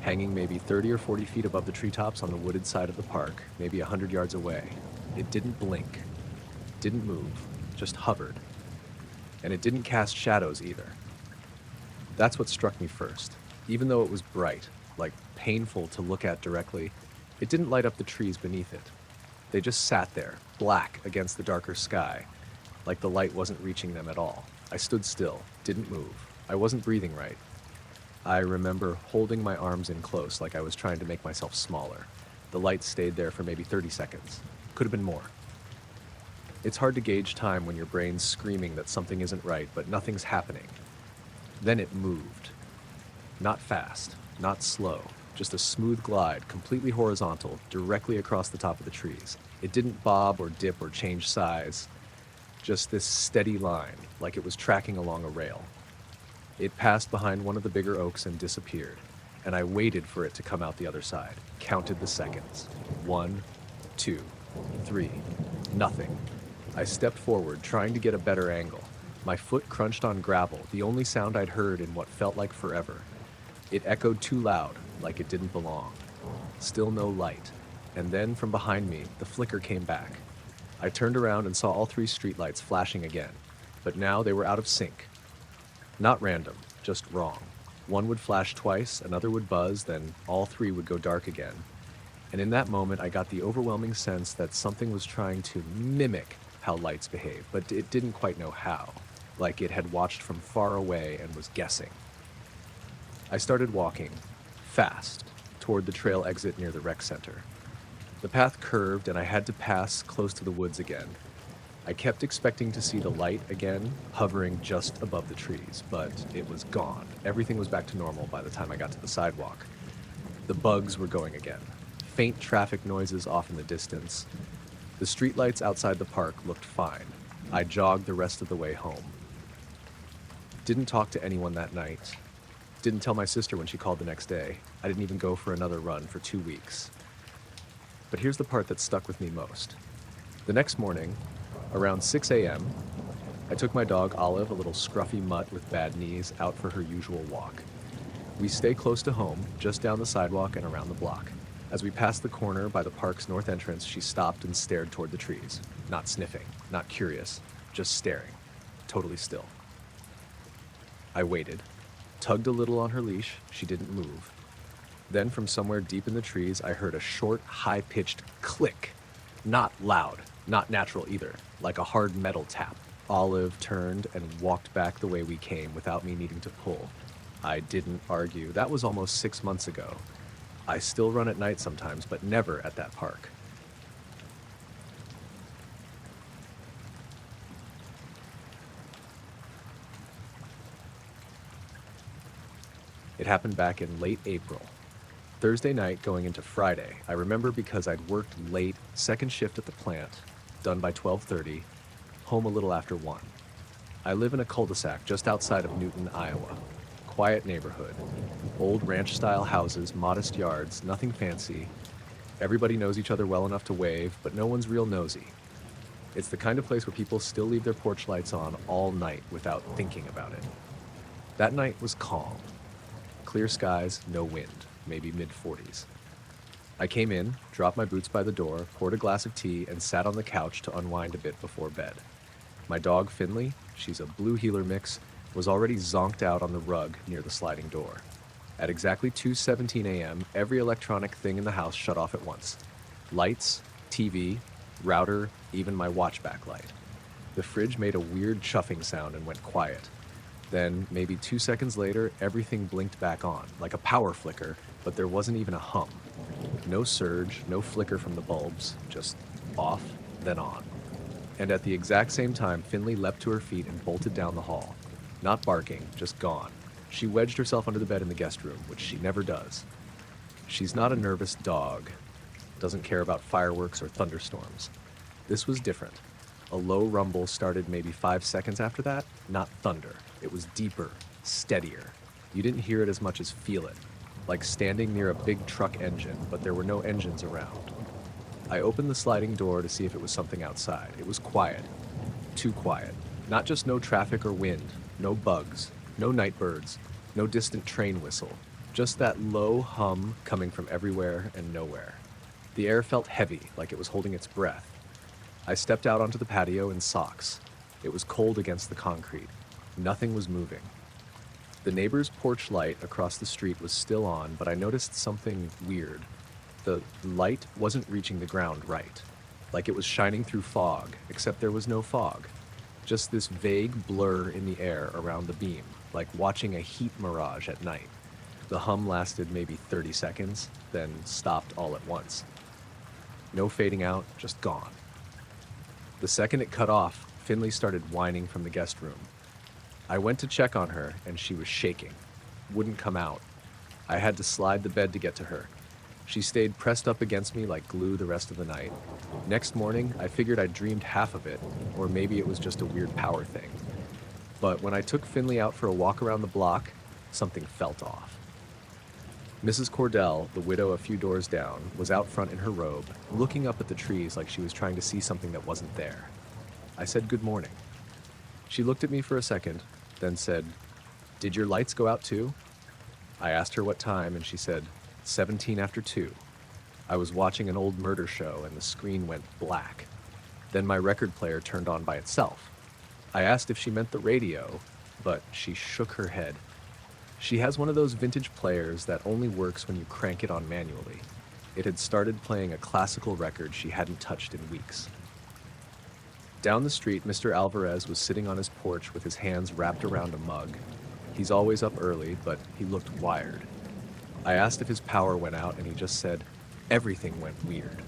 hanging maybe 30 or 40 feet above the treetops on the wooded side of the park, maybe 100 yards away. It didn't blink, didn't move, just hovered. And it didn't cast shadows either. That's what struck me first. Even though it was bright, like painful to look at directly, it didn't light up the trees beneath it. They just sat there, black against the darker sky, like the light wasn't reaching them at all. I stood still, didn't move. I wasn't breathing right. I remember holding my arms in close like I was trying to make myself smaller. The light stayed there for maybe 30 seconds. Could have been more. It's hard to gauge time when your brain's screaming that something isn't right, but nothing's happening. Then it moved. Not fast, not slow, just a smooth glide, completely horizontal, directly across the top of the trees. It didn't bob or dip or change size, just this steady line, like it was tracking along a rail. It passed behind one of the bigger oaks and disappeared, and I waited for it to come out the other side, counted the seconds. 1, 2, 3, nothing. I stepped forward, trying to get a better angle. My foot crunched on gravel, the only sound I'd heard in what felt like forever. It echoed too loud, like it didn't belong. Still no light. And then from behind me, the flicker came back. I turned around and saw all 3 streetlights flashing again, but now they were out of sync. Not random, just wrong. One would flash twice, another would buzz, then all 3 would go dark again. And in that moment, I got the overwhelming sense that something was trying to mimic how lights behave, but it didn't quite know how, like it had watched from far away and was guessing. I started walking, fast, toward the trail exit near the rec center. The path curved and I had to pass close to the woods again. I kept expecting to see the light again, hovering just above the trees, but it was gone. Everything was back to normal by the time I got to the sidewalk. The bugs were going again. Faint traffic noises off in the distance. The streetlights outside the park looked fine. I jogged the rest of the way home. Didn't talk to anyone that night. Didn't tell my sister when she called the next day. I didn't even go for another run for 2 weeks. But here's the part that stuck with me most. The next morning, around 6 a.m., I took my dog Olive, a little scruffy mutt with bad knees, out for her usual walk. We stay close to home, just down the sidewalk and around the block. As we passed the corner by the park's north entrance, she stopped and stared toward the trees. Not sniffing, not curious, just staring, totally still. I waited, tugged a little on her leash. She didn't move. Then from somewhere deep in the trees, I heard a short, high-pitched click. Not loud, not natural either, like a hard metal tap. Olive turned and walked back the way we came without me needing to pull. I didn't argue. That was almost 6 months ago. I still run at night sometimes, but never at that park. It happened back in late April. Thursday night going into Friday. I remember because I'd worked late, second shift at the plant, done by 12:30, home a little after 1. I live in a cul-de-sac just outside of Newton, Iowa. Quiet neighborhood. Old ranch-style houses, modest yards, nothing fancy. Everybody knows each other well enough to wave, but no one's real nosy. It's the kind of place where people still leave their porch lights on all night without thinking about it. That night was calm. Clear skies, no wind, maybe mid-40s. I came in, dropped my boots by the door, poured a glass of tea, and sat on the couch to unwind a bit before bed. My dog, Finley, she's a blue heeler mix, was already zonked out on the rug near the sliding door. At exactly 2:17 a.m., every electronic thing in the house shut off at once. Lights, TV, router, even my watch backlight. The fridge made a weird chuffing sound and went quiet. Then, maybe 2 seconds later, everything blinked back on, like a power flicker, but there wasn't even a hum. No surge, no flicker from the bulbs, just off, then on. And at the exact same time, Finley leapt to her feet and bolted down the hall. Not barking, just gone. She wedged herself under the bed in the guest room, which she never does. She's not a nervous dog, doesn't care about fireworks or thunderstorms. This was different. A low rumble started maybe 5 seconds after that, not thunder. It was deeper, steadier. You didn't hear it as much as feel it, like standing near a big truck engine, but there were no engines around. I opened the sliding door to see if it was something outside. It was quiet. Too quiet. Not just no traffic or wind, no bugs, no night birds, no distant train whistle. Just that low hum coming from everywhere and nowhere. The air felt heavy, like it was holding its breath. I stepped out onto the patio in socks. It was cold against the concrete. Nothing was moving. The neighbor's porch light across the street was still on, but I noticed something weird. The light wasn't reaching the ground right, like it was shining through fog, except there was no fog. Just this vague blur in the air around the beam, like watching a heat mirage at night. The hum lasted maybe 30 seconds, then stopped all at once. No fading out, just gone. The second it cut off, Finley started whining from the guest room. I went to check on her, and she was shaking. Wouldn't come out. I had to slide the bed to get to her. She stayed pressed up against me like glue the rest of the night. Next morning, I figured I'd dreamed half of it, or maybe it was just a weird power thing. But when I took Finley out for a walk around the block, something felt off. Mrs. Cordell, the widow a few doors down, was out front in her robe, looking up at the trees like she was trying to see something that wasn't there. I said good morning. She looked at me for a second, then said, "Did your lights go out too?" I asked her what time, and she said, 17 after 2. I was watching an old murder show, and the screen went black. Then my record player turned on by itself. I asked if she meant the radio, but she shook her head. She has one of those vintage players that only works when you crank it on manually. It had started playing a classical record she hadn't touched in weeks. Down the street, Mr. Alvarez was sitting on his porch with his hands wrapped around a mug. He's always up early, but he looked wired. I asked if his power went out, and he just said, "Everything went weird."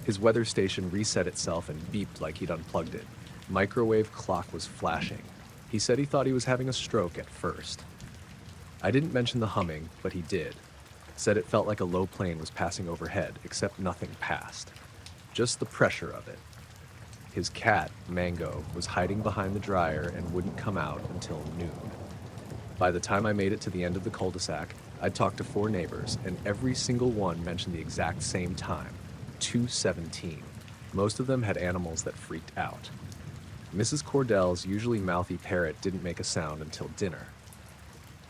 His weather station reset itself and beeped like he'd unplugged it. Microwave clock was flashing. He said he thought he was having a stroke at first. I didn't mention the humming, but he did. Said it felt like a low plane was passing overhead, except nothing passed. Just the pressure of it. His cat, Mango, was hiding behind the dryer and wouldn't come out until noon. By the time I made it to the end of the cul-de-sac, I'd talked to 4 neighbors, and every single one mentioned the exact same time, 2:17. Most of them had animals that freaked out. Mrs. Cordell's usually mouthy parrot didn't make a sound until dinner.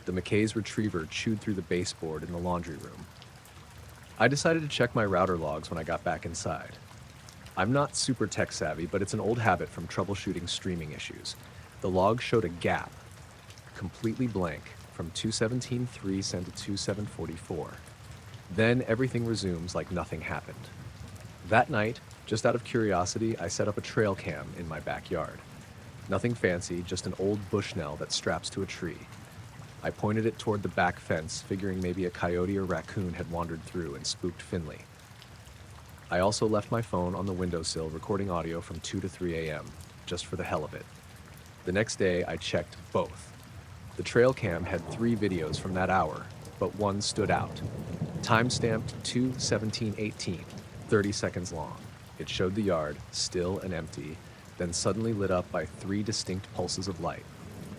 The McKay's retriever chewed through the baseboard in the laundry room. I decided to check my router logs when I got back inside. I'm not super tech savvy, but it's an old habit from troubleshooting streaming issues. The log showed a gap, completely blank, from 2:17:03 sent to 2:7:44. Then everything resumes like nothing happened. That night, just out of curiosity, I set up a trail cam in my backyard. Nothing fancy, just an old bushnell that straps to a tree. I pointed it toward the back fence, figuring maybe a coyote or raccoon had wandered through and spooked Finley. I also left my phone on the windowsill recording audio from 2 to 3 a.m., just for the hell of it. The next day, I checked both. The trail cam had 3 videos from that hour, but one stood out. Timestamped 2:17:18, 30 seconds long. It showed the yard, still and empty, then suddenly lit up by 3 distinct pulses of light.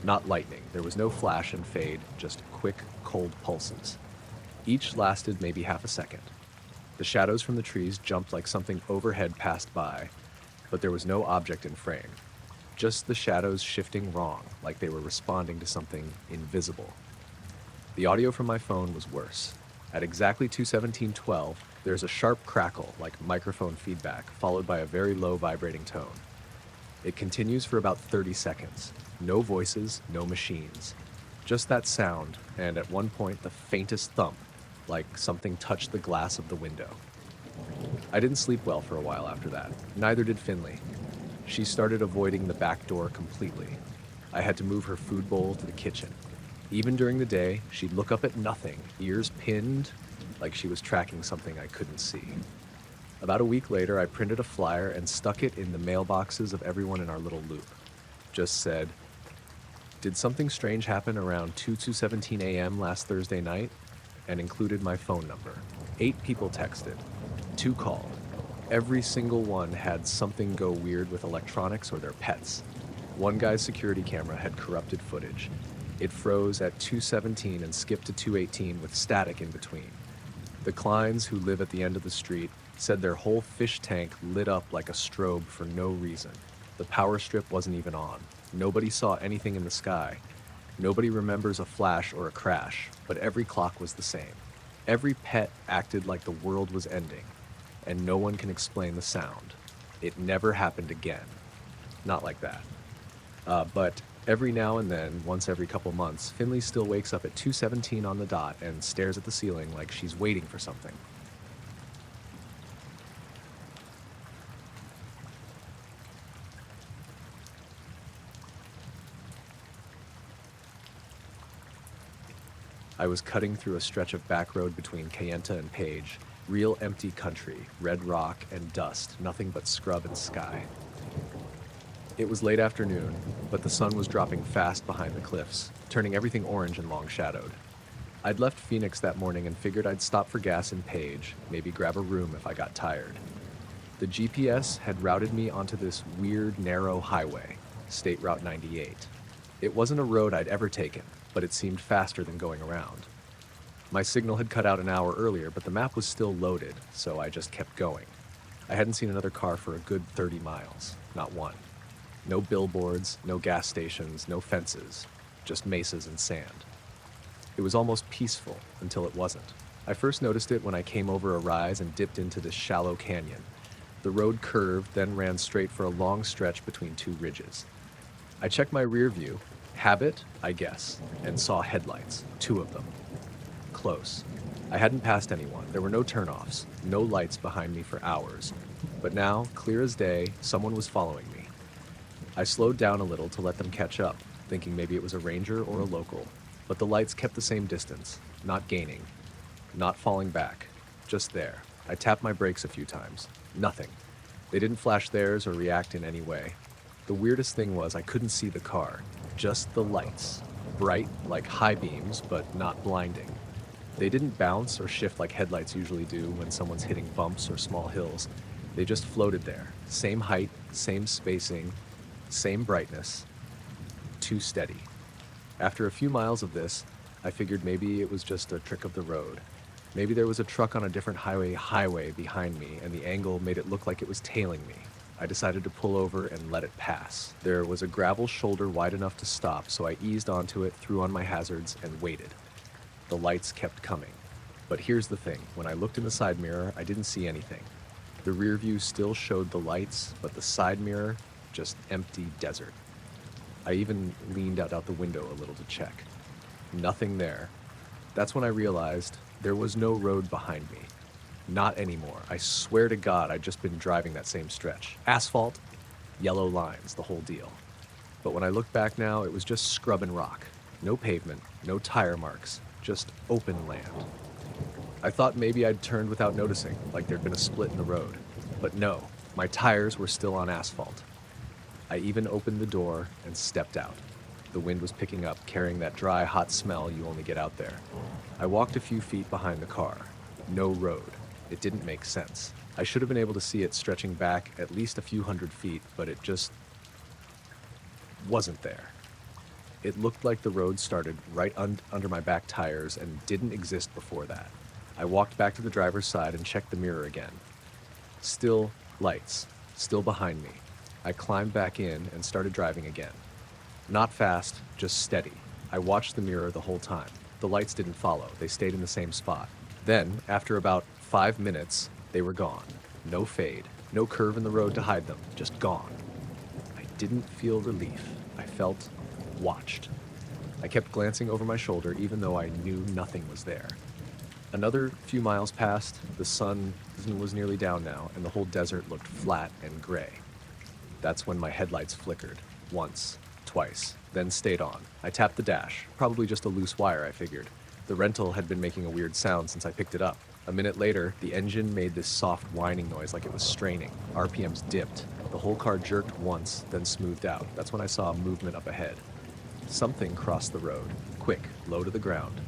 Not lightning, there was no flash and fade, just quick, cold pulses. Each lasted maybe half a second. The shadows from the trees jumped like something overhead passed by, but there was no object in frame. Just the shadows shifting wrong, like they were responding to something invisible. The audio from my phone was worse. At exactly 2:17:12, there's a sharp crackle, like microphone feedback, followed by a very low vibrating tone. It continues for about 30 seconds. No voices, no machines. Just that sound, and at one point the faintest thump, like something touched the glass of the window. I didn't sleep well for a while after that. Neither did Finley. She started avoiding the back door completely. I had to move her food bowl to the kitchen. Even during the day, she'd look up at nothing, ears pinned, like she was tracking something I couldn't see. About a week later, I printed a flyer and stuck it in the mailboxes of everyone in our little loop. Just said, "Did something strange happen around 2:17 a.m. last Thursday night?" and included my phone number. 8 people texted. 2 called. Every single one had something go weird with electronics or their pets. One guy's security camera had corrupted footage. It froze at 2:17 and skipped to 2:18 with static in between. The Kleins, who live at the end of the street, said their whole fish tank lit up like a strobe for no reason. The power strip wasn't even on. Nobody saw anything in the sky. Nobody remembers a flash or a crash, but every clock was the same. Every pet acted like the world was ending, and no one can explain the sound. It never happened again. Not like that. But every now and then, once every couple months, Finley still wakes up at 2:17 on the dot and stares at the ceiling like she's waiting for something. I was cutting through a stretch of back road between Kayenta and Page, real empty country, red rock and dust, nothing but scrub and sky. It was late afternoon, but the sun was dropping fast behind the cliffs, turning everything orange and long-shadowed. I'd left Phoenix that morning and figured I'd stop for gas in Page, maybe grab a room if I got tired. The GPS had routed me onto this weird, narrow highway, State Route 98. It wasn't a road I'd ever taken, but it seemed faster than going around. My signal had cut out an hour earlier, but the map was still loaded, so I just kept going. I hadn't seen another car for a good 30 miles, not one. No billboards, no gas stations, no fences, just mesas and sand. It was almost peaceful until it wasn't. I first noticed it when I came over a rise and dipped into this shallow canyon. The road curved, then ran straight for a long stretch between 2 ridges. I checked my rear view, habit, I guess, and saw headlights, 2 of them. Close. I hadn't passed anyone. There were no turnoffs, no lights behind me for hours. But now, clear as day, someone was following me. I slowed down a little to let them catch up, thinking maybe it was a ranger or a local. But the lights kept the same distance, not gaining, not falling back, just there. I tapped my brakes a few times. Nothing. They didn't flash theirs or react in any way. The weirdest thing was I couldn't see the car, just the lights. Bright, like high beams, but not blinding. They didn't bounce or shift like headlights usually do when someone's hitting bumps or small hills. They just floated there. Same height, same spacing, same brightness. Too steady. After a few miles of this, I figured maybe it was just a trick of the road. Maybe there was a truck on a different highway behind me, and the angle made it look like it was tailing me. I decided to pull over and let it pass. There was a gravel shoulder wide enough to stop, so I eased onto it, threw on my hazards, and waited. The lights kept coming. But here's the thing. When I looked in the side mirror, I didn't see anything. The rear view still showed the lights, but the side mirror, just empty desert. I even leaned out the window a little to check. Nothing there. That's when I realized there was no road behind me. Not anymore. I swear to God, I'd just been driving that same stretch. Asphalt, yellow lines, the whole deal. But when I look back now, it was just scrub and rock. No pavement, no tire marks, just open land. I thought maybe I'd turned without noticing, like there'd been a split in the road. But no, my tires were still on asphalt. I even opened the door and stepped out. The wind was picking up, carrying that dry, hot smell you only get out there. I walked a few feet behind the car. No road. It didn't make sense. I should have been able to see it stretching back at least a few hundred feet, but it just wasn't there. It looked like the road started right under my back tires and didn't exist before that. I walked back to the driver's side and checked the mirror again. Still lights, still behind me. I climbed back in and started driving again. Not fast, just steady. I watched the mirror the whole time. The lights didn't follow, they stayed in the same spot. Then, after about 5 minutes, they were gone. No fade, no curve in the road to hide them, just gone. I didn't feel relief. I felt watched. I kept glancing over my shoulder even though I knew nothing was there. Another few miles passed, the sun was nearly down now, and the whole desert looked flat and gray. That's when my headlights flickered. Once, twice, then stayed on. I tapped the dash, probably just a loose wire, I figured. The rental had been making a weird sound since I picked it up. A minute later, the engine made this soft whining noise like it was straining. RPMs dipped. The whole car jerked once, then smoothed out. That's when I saw movement up ahead. Something crossed the road, quick, low to the ground.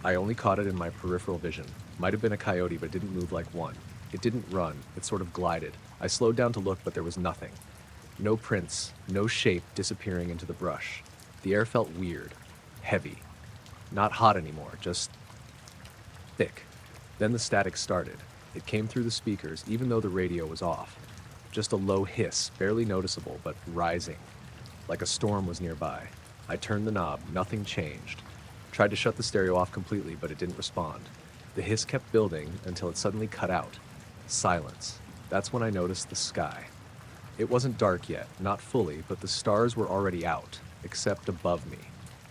I only caught it in my peripheral vision. Might have been a coyote, but it didn't move like one. It didn't run, it sort of glided. I slowed down to look, but there was nothing. No prints, no shape disappearing into the brush. The air felt weird, heavy. Not hot anymore, just thick. Then the static started. It came through the speakers, even though the radio was off. Just a low hiss, barely noticeable, but rising. Like a storm was nearby. I turned the knob, nothing changed. Tried to shut the stereo off completely, but it didn't respond. The hiss kept building until it suddenly cut out. Silence. That's when I noticed the sky. It wasn't dark yet, not fully, but the stars were already out, except above me.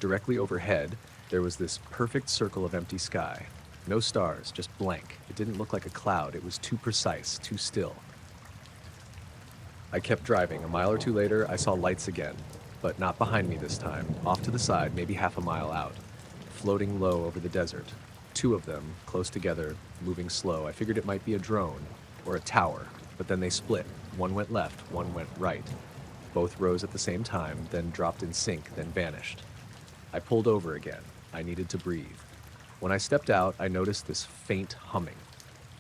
Directly overhead, there was this perfect circle of empty sky. No stars, just blank. It didn't look like a cloud. It was too precise, too still. I kept driving. A mile or two later, I saw lights again, but not behind me this time. Off to the side, maybe half a mile out, floating low over the desert. Two of them, close together, moving slow. I figured it might be a drone or a tower, but then they split. One went left, one went right. Both rose at the same time, then dropped in sync, then vanished. I pulled over again. I needed to breathe. When I stepped out, I noticed this faint humming.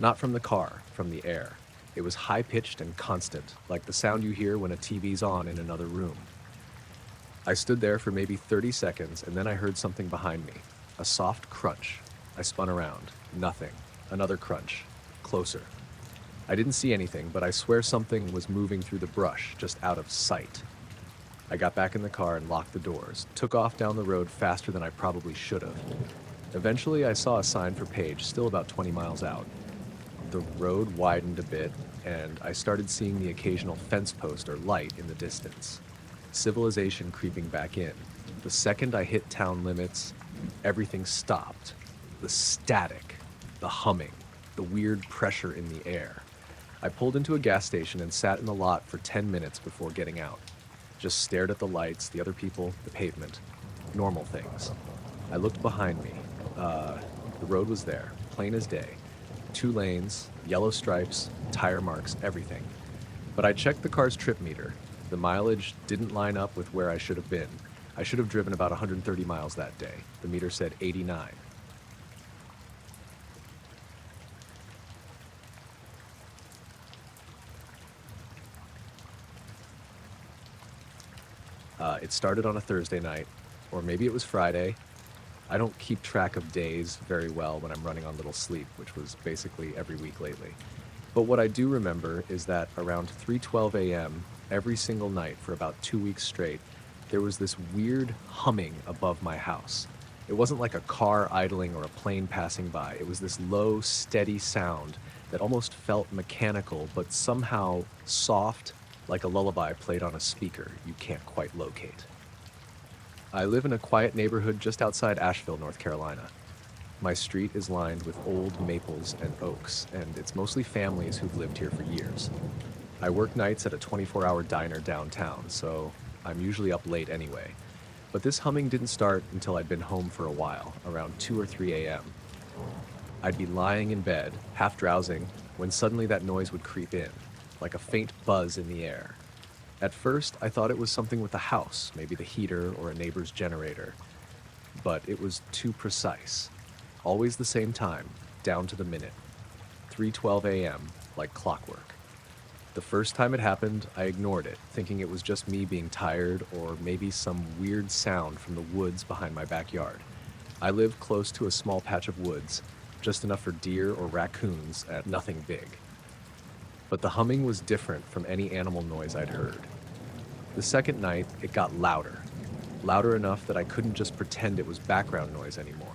Not from the car, from the air. It was high-pitched and constant, like the sound you hear when a TV's on in another room. I stood there for maybe 30 seconds, and then I heard something behind me. A soft crunch. I spun around. Nothing. Another crunch. Closer. I didn't see anything, but I swear something was moving through the brush, just out of sight. I got back in the car and locked the doors, took off down the road faster than I probably should have. Eventually, I saw a sign for Page, still about 20 miles out. The road widened a bit, and I started seeing the occasional fence post or light in the distance. Civilization creeping back in. The second I hit town limits, everything stopped. The static, the humming, the weird pressure in the air. I pulled into a gas station and sat in the lot for 10 minutes before getting out. Just stared at the lights, the other people, the pavement. Normal things. I looked behind me. The road was there, plain as day. 2 lanes, yellow stripes, tire marks, everything. But I checked the car's trip meter. The mileage didn't line up with where I should have been. I should have driven about 130 miles that day. The meter said 89. It started on a Thursday night, or maybe it was Friday. I don't keep track of days very well when I'm running on little sleep, which was basically every week lately. But what I do remember is that around 3:12 a.m., every single night for about 2 weeks straight, there was this weird humming above my house. It wasn't like a car idling or a plane passing by. It was this low, steady sound that almost felt mechanical, but somehow soft, like a lullaby played on a speaker you can't quite locate. I live in a quiet neighborhood just outside Asheville, North Carolina. My street is lined with old maples and oaks, and it's mostly families who've lived here for years. I work nights at a 24-hour diner downtown, so I'm usually up late anyway. But this humming didn't start until I'd been home for a while, around 2 or 3 a.m. I'd be lying in bed, half drowsing, when suddenly that noise would creep in, like a faint buzz in the air. At first, I thought it was something with the house, maybe the heater or a neighbor's generator. But it was too precise. Always the same time, down to the minute. 3:12 a.m., like clockwork. The first time it happened, I ignored it, thinking it was just me being tired or maybe some weird sound from the woods behind my backyard. I live close to a small patch of woods, just enough for deer or raccoons at nothing big. But the humming was different from any animal noise I'd heard. The second night, it got louder. Louder enough that I couldn't just pretend it was background noise anymore.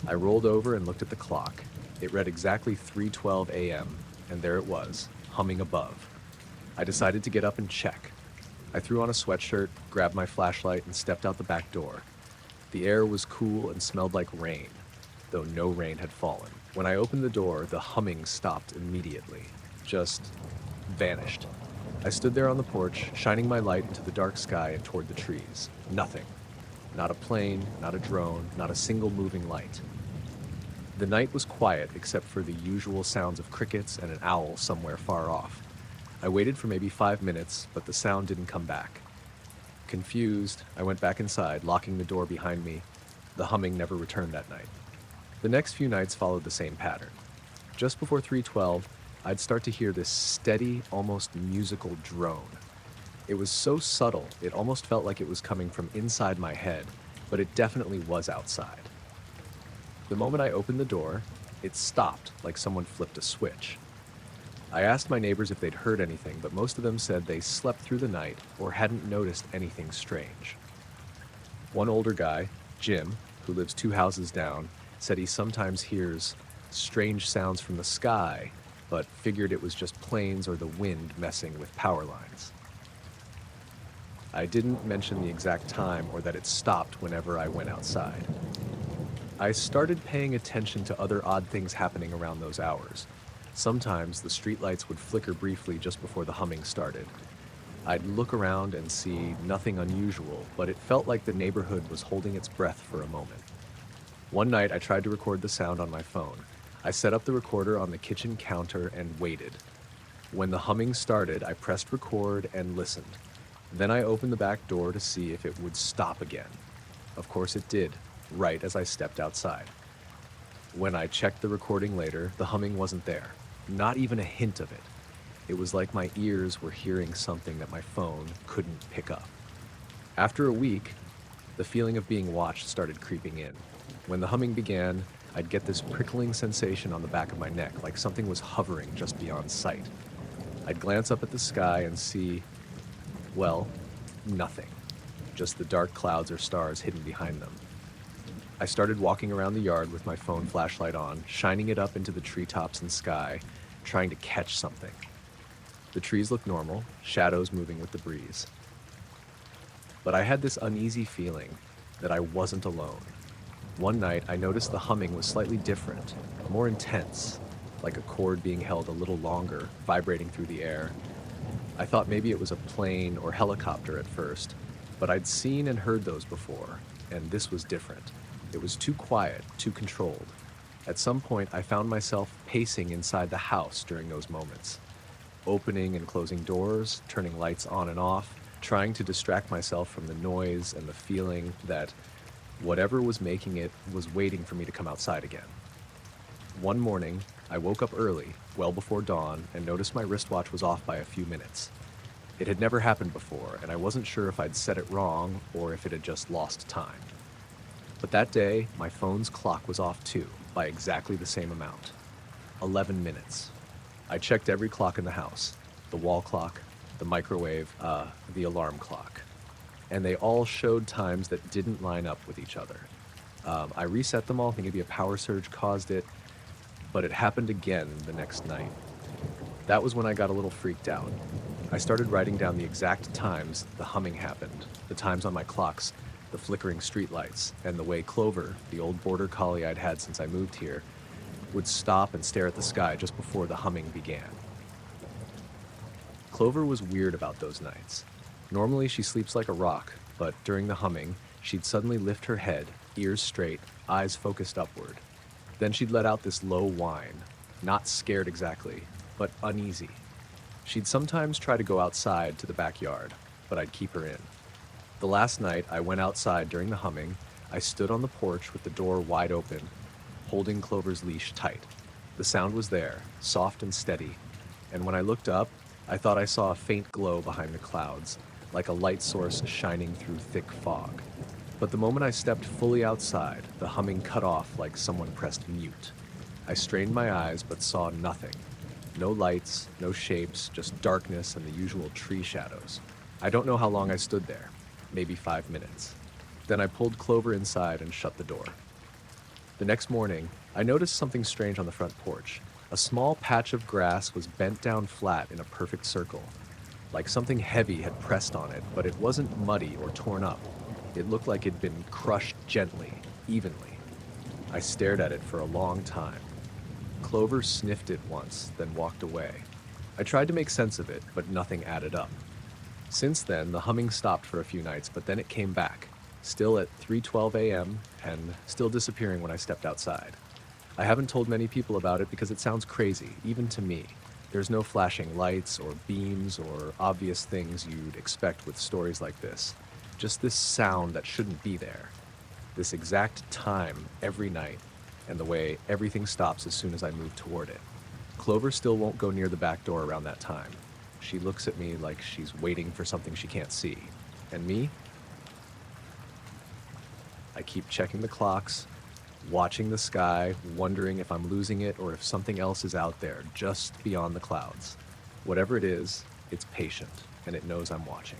I rolled over and looked at the clock. It read exactly 3:12 a.m., and there it was, humming above. I decided to get up and check. I threw on a sweatshirt, grabbed my flashlight, and stepped out the back door. The air was cool and smelled like rain, though no rain had fallen. When I opened the door, the humming stopped immediately, just vanished. I stood there on the porch, shining my light into the dark sky and toward the trees. Nothing. Not a plane, not a drone, not a single moving light. The night was quiet except for the usual sounds of crickets and an owl somewhere far off. I waited for maybe 5 minutes, but the sound didn't come back. Confused, I went back inside, locking the door behind me. The humming never returned that night. The next few nights followed the same pattern. Just before 3:12, I'd start to hear this steady, almost musical drone. It was so subtle, it almost felt like it was coming from inside my head, but it definitely was outside. The moment I opened the door, it stopped like someone flipped a switch. I asked my neighbors if they'd heard anything, but most of them said they slept through the night or hadn't noticed anything strange. One older guy, Jim, who lives 2 houses down, said he sometimes hears strange sounds from the sky, but figured it was just planes or the wind messing with power lines. I didn't mention the exact time or that it stopped whenever I went outside. I started paying attention to other odd things happening around those hours. Sometimes the streetlights would flicker briefly just before the humming started. I'd look around and see nothing unusual, but it felt like the neighborhood was holding its breath for a moment. One night I tried to record the sound on my phone. I set up the recorder on the kitchen counter and waited. When the humming started, I pressed record and listened. Then I opened the back door to see if it would stop again. Of course it did, right as I stepped outside. When I checked the recording later, the humming wasn't there. Not even a hint of it. It was like my ears were hearing something that my phone couldn't pick up. After a week, the feeling of being watched started creeping in. When the humming began, I'd get this prickling sensation on the back of my neck, like something was hovering just beyond sight. I'd glance up at the sky and see, well, nothing. Just the dark clouds or stars hidden behind them. I started walking around the yard with my phone flashlight on, shining it up into the treetops and sky, trying to catch something. The trees looked normal, shadows moving with the breeze. But I had this uneasy feeling that I wasn't alone. One night, I noticed the humming was slightly different, more intense, like a cord being held a little longer, vibrating through the air. I thought maybe it was a plane or helicopter at first, but I'd seen and heard those before, and this was different. It was too quiet, too controlled. At some point, I found myself pacing inside the house during those moments, opening and closing doors, turning lights on and off, trying to distract myself from the noise and the feeling that whatever was making it was waiting for me to come outside again. One morning, I woke up early, well before dawn, and noticed my wristwatch was off by a few minutes. It had never happened before, and I wasn't sure if I'd set it wrong or if it had just lost time. But that day, my phone's clock was off too, by exactly the same amount. 11 minutes. I checked every clock in the house, the wall clock, the microwave, the alarm clock. And they all showed times that didn't line up with each other. I reset them all, thinking maybe a power surge caused it, but it happened again the next night. That was when I got a little freaked out. I started writing down the exact times the humming happened, the times on my clocks, the flickering streetlights, and the way Clover, the old border collie I'd had since I moved here, would stop and stare at the sky just before the humming began. Clover was weird about those nights. Normally she sleeps like a rock, but during the humming, she'd suddenly lift her head, ears straight, eyes focused upward. Then she'd let out this low whine, not scared exactly, but uneasy. She'd sometimes try to go outside to the backyard, but I'd keep her in. The last night I went outside during the humming, I stood on the porch with the door wide open, holding Clover's leash tight. The sound was there, soft and steady, and when I looked up, I thought I saw a faint glow behind the clouds, like a light source shining through thick fog. But the moment I stepped fully outside, the humming cut off like someone pressed mute. I strained my eyes but saw nothing. No lights, no shapes, just darkness and the usual tree shadows. I don't know how long I stood there, maybe 5 minutes. Then I pulled Clover inside and shut the door. The next morning, I noticed something strange on the front porch. A small patch of grass was bent down flat in a perfect circle, like something heavy had pressed on it, but it wasn't muddy or torn up. It looked like it'd been crushed gently, evenly. I stared at it for a long time. Clover sniffed it once, then walked away. I tried to make sense of it, but nothing added up. Since then, the humming stopped for a few nights, but then it came back, still at 3:12 a.m. and still disappearing when I stepped outside. I haven't told many people about it because it sounds crazy, even to me. There's no flashing lights or beams or obvious things you'd expect with stories like this. Just this sound that shouldn't be there. This exact time every night, and the way everything stops as soon as I move toward it. Clover still won't go near the back door around that time. She looks at me like she's waiting for something she can't see. And me? I keep checking the clocks, watching the sky, wondering if I'm losing it or if something else is out there, just beyond the clouds. Whatever it is, it's patient, and it knows I'm watching.